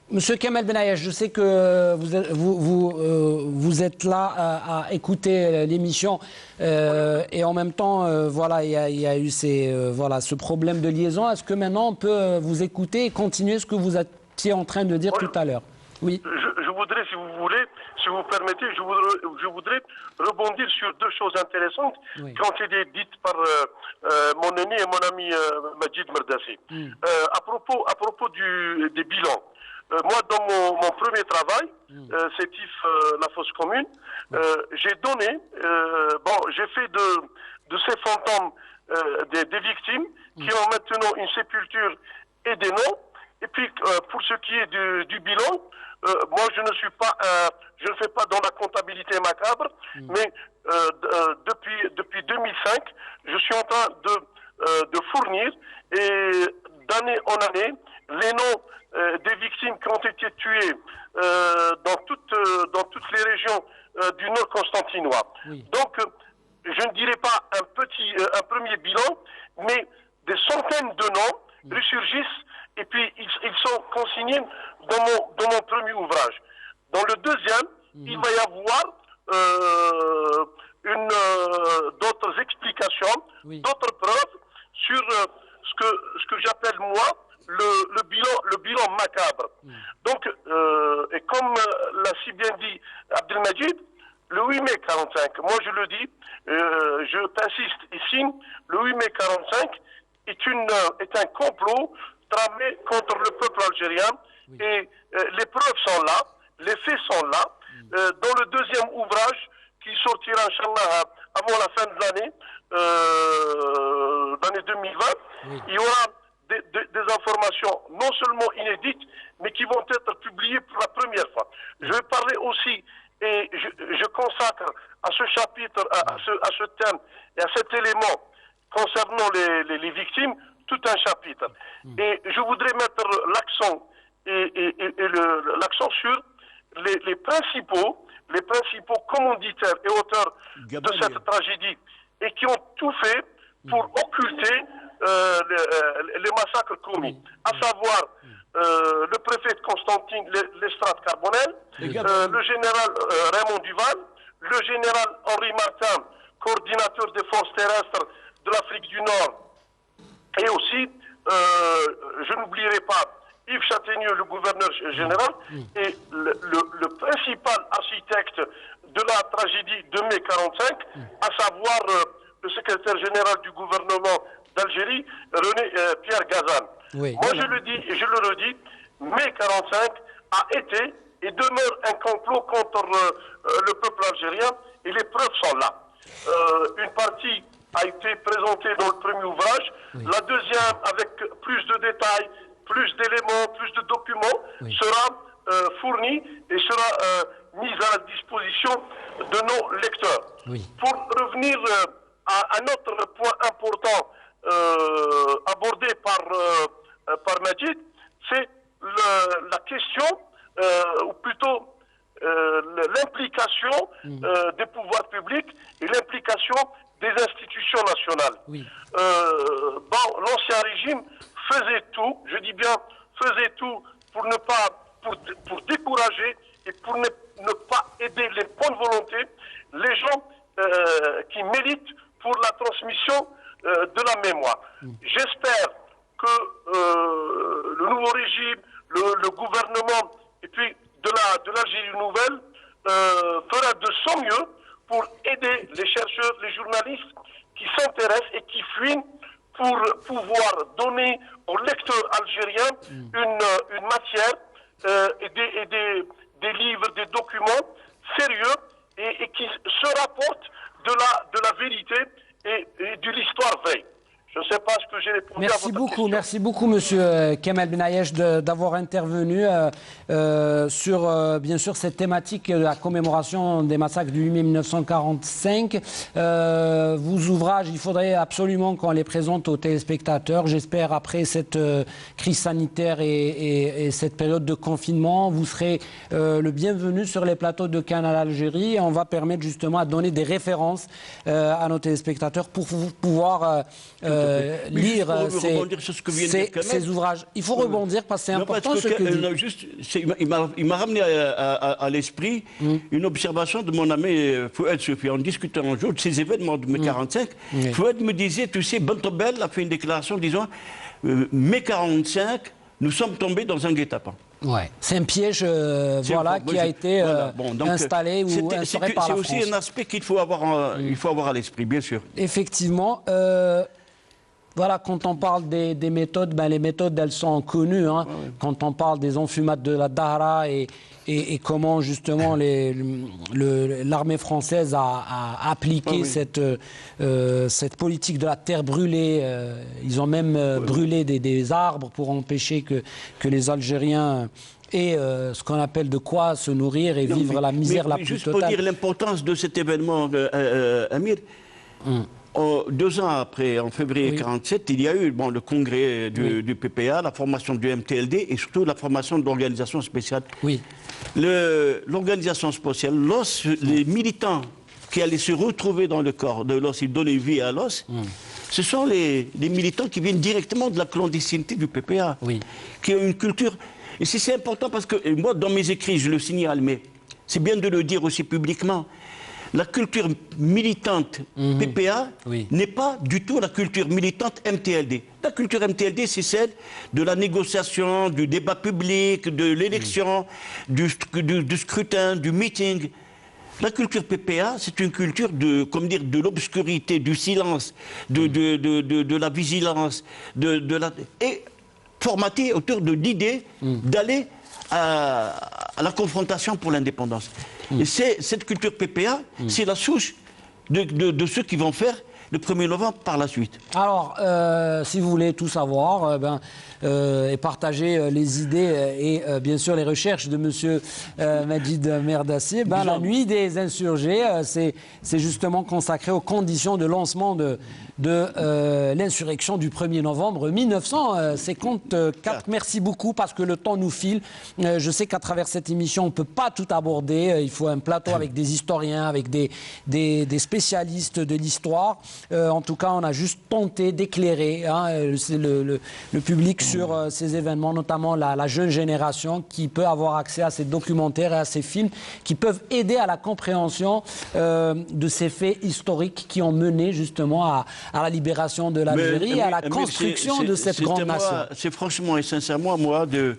Monsieur Kamel Benayeche, je sais que vous êtes là à écouter l'émission et en même temps, voilà, il y a eu ce problème de liaison. Est-ce que maintenant on peut vous écouter et continuer ce que vous étiez en train de dire tout à l'heure? Oui. Je voudrais, si vous voulez, si vous permettez, je voudrais rebondir sur deux choses intéressantes qui ont été dites par mon ami et mon ami Majid Merdassi. À propos des bilans, moi, dans mon premier travail, Sétif, la fosse commune, j'ai donné, j'ai fait de ces fantômes des victimes qui ont maintenant une sépulture et des noms. Et puis, pour ce qui est du bilan, moi, je ne fais pas dans la comptabilité macabre, mais depuis 2005, je suis en train de fournir, et d'année en année, les noms des victimes qui ont été tuées dans toutes les régions du Nord constantinois. Donc, je ne dirais pas un premier bilan, mais des centaines de noms ressurgissent. Et puis, ils sont consignés dans mon premier ouvrage. Dans le deuxième, il va y avoir d'autres explications, d'autres preuves sur ce que j'appelle, moi, le bilan macabre. Donc, et comme l'a si bien dit Abdelmajid, le 8 mai 45, moi je le dis, je t'insiste ici, le 8 mai 45 est un complot tramé contre le peuple algérien, et les preuves sont là, les faits sont là. Dans le deuxième ouvrage, qui sortira, Inch'Allah, avant la fin de l'année 2020, il y aura des informations non seulement inédites, mais qui vont être publiées pour la première fois. Je vais parler aussi, et je consacre à ce chapitre, à ce thème et à cet élément concernant les victimes, tout un chapitre. Et je voudrais mettre l'accent l'accent sur les principaux commanditaires et auteurs de cette tragédie, et qui ont tout fait pour occulter les massacres commis, à savoir le préfet de Constantine, Lestrade Carbonel, le général Raymond Duval, le général Henri Martin, coordinateur des forces terrestres de l'Afrique du Nord Et aussi, je n'oublierai pas Yves Châtaigneux, le gouverneur général, et le principal architecte de la tragédie de mai 45, à savoir le secrétaire général du gouvernement d'Algérie, Pierre Gazan. Oui. Moi, je le dis et je le redis, mai 45 a été et demeure un complot contre le peuple algérien, et les preuves sont là. Une partie a été présentée dans le premier ouvrage, la deuxième, avec plus de détails, plus d'éléments, plus de documents, sera fournie et sera mise à la disposition de nos lecteurs. Pour revenir à un autre point important abordé par Majid, c'est la question, ou plutôt l'implication des pouvoirs publics et l'implication des institutions nationales. Bon, l'ancien régime faisait tout, je dis bien faisait tout, pour décourager et pour ne pas aider les bonnes volontés, les gens qui militent pour la transmission de la mémoire. J'espère que le nouveau régime, le gouvernement, et puis de l'Algérie nouvelle, fera de son mieux pour aider les chercheurs, les journalistes qui s'intéressent et qui fuient pour pouvoir donner aux lecteurs algériens une matière et des livres, des documents sérieux et qui se rapportent de la vérité et de l'histoire vraie. Je ne sais pas ce que j'ai répondu à votre question. Merci beaucoup, Monsieur Kamel Benayesh, d'avoir intervenu sur, bien sûr, cette thématique de la commémoration des massacres du 8 mai 1945. Vos ouvrages, il faudrait absolument qu'on les présente aux téléspectateurs. J'espère, après cette crise sanitaire et cette période de confinement, vous serez le bienvenu sur les plateaux de Canal Algérie. Et on va permettre justement à donner des références à nos téléspectateurs pour pouvoir lire ces ouvrages. Il faut rebondir parce que c'est important ce que il m'a ramené à l'esprit une observation de mon ami Fouad Soufi. En discutant un jour de ces événements de mai 45, Fouad me disait, tu sais, Bentobel a fait une déclaration disant mai 45, nous sommes tombés dans un guet-apens. Ouais. C'est un piège qui a été installé ou instauré par la France. C'est aussi un aspect qu'il faut avoir à l'esprit, bien sûr. Effectivement. Voilà, quand on parle des méthodes, les méthodes, elles sont connues. Hein. Quand on parle des enfumades de la Dahra et comment, justement, l'armée française a appliqué cette politique de la terre brûlée. Ils ont même brûlé des arbres pour empêcher que les Algériens aient ce qu'on appelle de quoi se nourrir et vivre la misère la plus totale. Juste pour dire l'importance de cet événement, Amir, 2 ans après, en février 1947, il y a eu le congrès du PPA, la formation du MTLD et surtout la formation de l'organisation spéciale. L'organisation spéciale, les militants qui allaient se retrouver dans le corps de l'os, ils donnaient vie à l'os, ce sont les militants qui viennent directement de la clandestinité du PPA, qui ont une culture. Et c'est important parce que moi, dans mes écrits, je le signale, mais c'est bien de le dire aussi publiquement. La culture militante PPA n'est pas du tout la culture militante MTLD. La culture MTLD, c'est celle de la négociation, du débat public, de l'élection, du scrutin, du meeting. La culture PPA, c'est une culture de l'obscurité, du silence, de la vigilance, et formatée autour de l'idée d'aller à la confrontation pour l'indépendance. Et cette culture PPA, c'est la souche de ceux qui vont faire le 1er novembre par la suite. Alors, si vous voulez tout savoir et partager les idées et bien sûr les recherches de M. Majid Merdassier, la nuit des insurgés, c'est justement consacré aux conditions de lancement de l'insurrection du 1er novembre 1954. Merci beaucoup parce que le temps nous file. Je sais qu'à travers cette émission, on ne peut pas tout aborder. Il faut un plateau avec des historiens, avec des spécialistes de l'histoire. En tout cas, on a juste tenté d'éclairer le public sur ces événements, notamment la jeune génération qui peut avoir accès à ces documentaires et à ces films qui peuvent aider à la compréhension de ces faits historiques qui ont mené justement à la libération de l'Algérie et à la construction de cette grande nation. C'est franchement et sincèrement, moi, de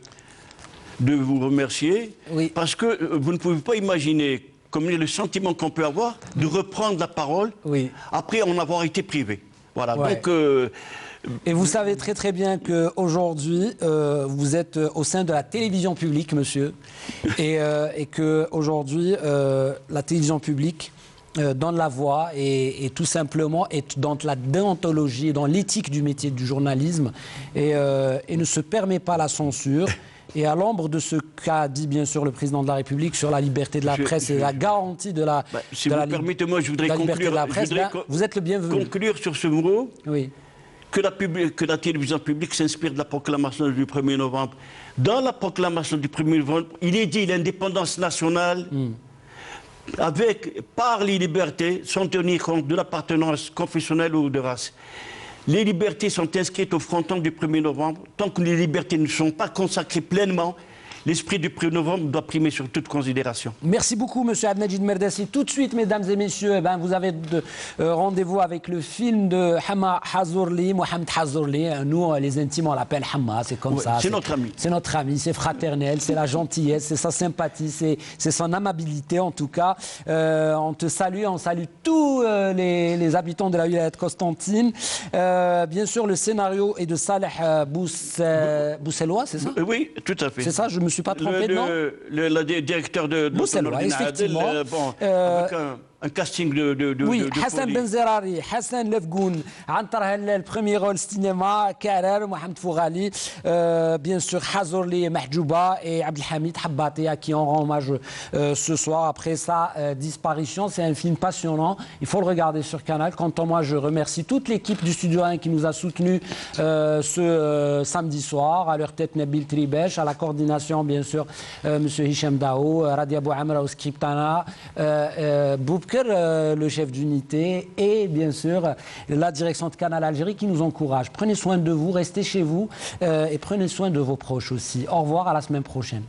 vous remercier, parce que vous ne pouvez pas imaginer comme le sentiment qu'on peut avoir de reprendre la parole après en avoir été privé. Voilà, donc... Et vous savez très très bien qu'aujourd'hui, vous êtes au sein de la télévision publique, monsieur, et qu'aujourd'hui, la télévision publique donne la voix et tout simplement est dans la déontologie et dans l'éthique du métier du journalisme et ne se permet pas la censure. Et à l'ombre de ce qu'a dit bien sûr le président de la République sur la liberté de la presse et la garantie de la, si vous permettez-moi, je voudrais conclure, vous êtes le bienvenu. Conclure sur ce mot, que la télévision publique s'inspire de la proclamation du 1er novembre. Dans la proclamation du 1er novembre, il est dit l'indépendance nationale par les libertés sans tenir compte de l'appartenance confessionnelle ou de race. Les libertés sont inscrites au fronton du 1er novembre. Tant que les libertés ne sont pas consacrées pleinement, l'esprit du 1er novembre doit primer sur toute considération. Merci beaucoup, M. Abdelmajid Merdassi. Tout de suite, mesdames et messieurs, vous avez rendez-vous avec le film de Hama Hazourli, Mohamed Hazourli. Nous, les intimes, on l'appelle Hama, c'est comme ça. C'est notre ami. C'est notre ami, c'est fraternel, c'est la gentillesse, c'est sa sympathie, c'est son amabilité en tout cas. On te salue, on salue tous les habitants de la Wilayat Constantine. Bien sûr, le scénario est de Saleh Bousselois, c'est ça? Oui, tout à fait. C'est ça, je me suis pas trompé, non? Le directeur de Bousselois, effectivement. Avec un casting de oui, Hassan Benzerari, Hassan Lefgoun, Antar le premier rôle cinéma, Karer, Mohamed Foughali, bien sûr Hazourli Mahjouba et Abdelhamid Habbati à qui on rend hommage ce soir après sa disparition. C'est un film passionnant, il faut le regarder sur Canal. Quant à moi, je remercie toute l'équipe du Studio 1 qui nous a soutenus ce samedi soir, à leur tête Nabil Tribesh, à la coordination bien sûr M. Hicham Dao, Radia Bouamra au Scriptana, Boub le chef d'unité et bien sûr la direction de Canal Algérie qui nous encourage. Prenez soin de vous, restez chez vous et prenez soin de vos proches aussi. Au revoir, à la semaine prochaine.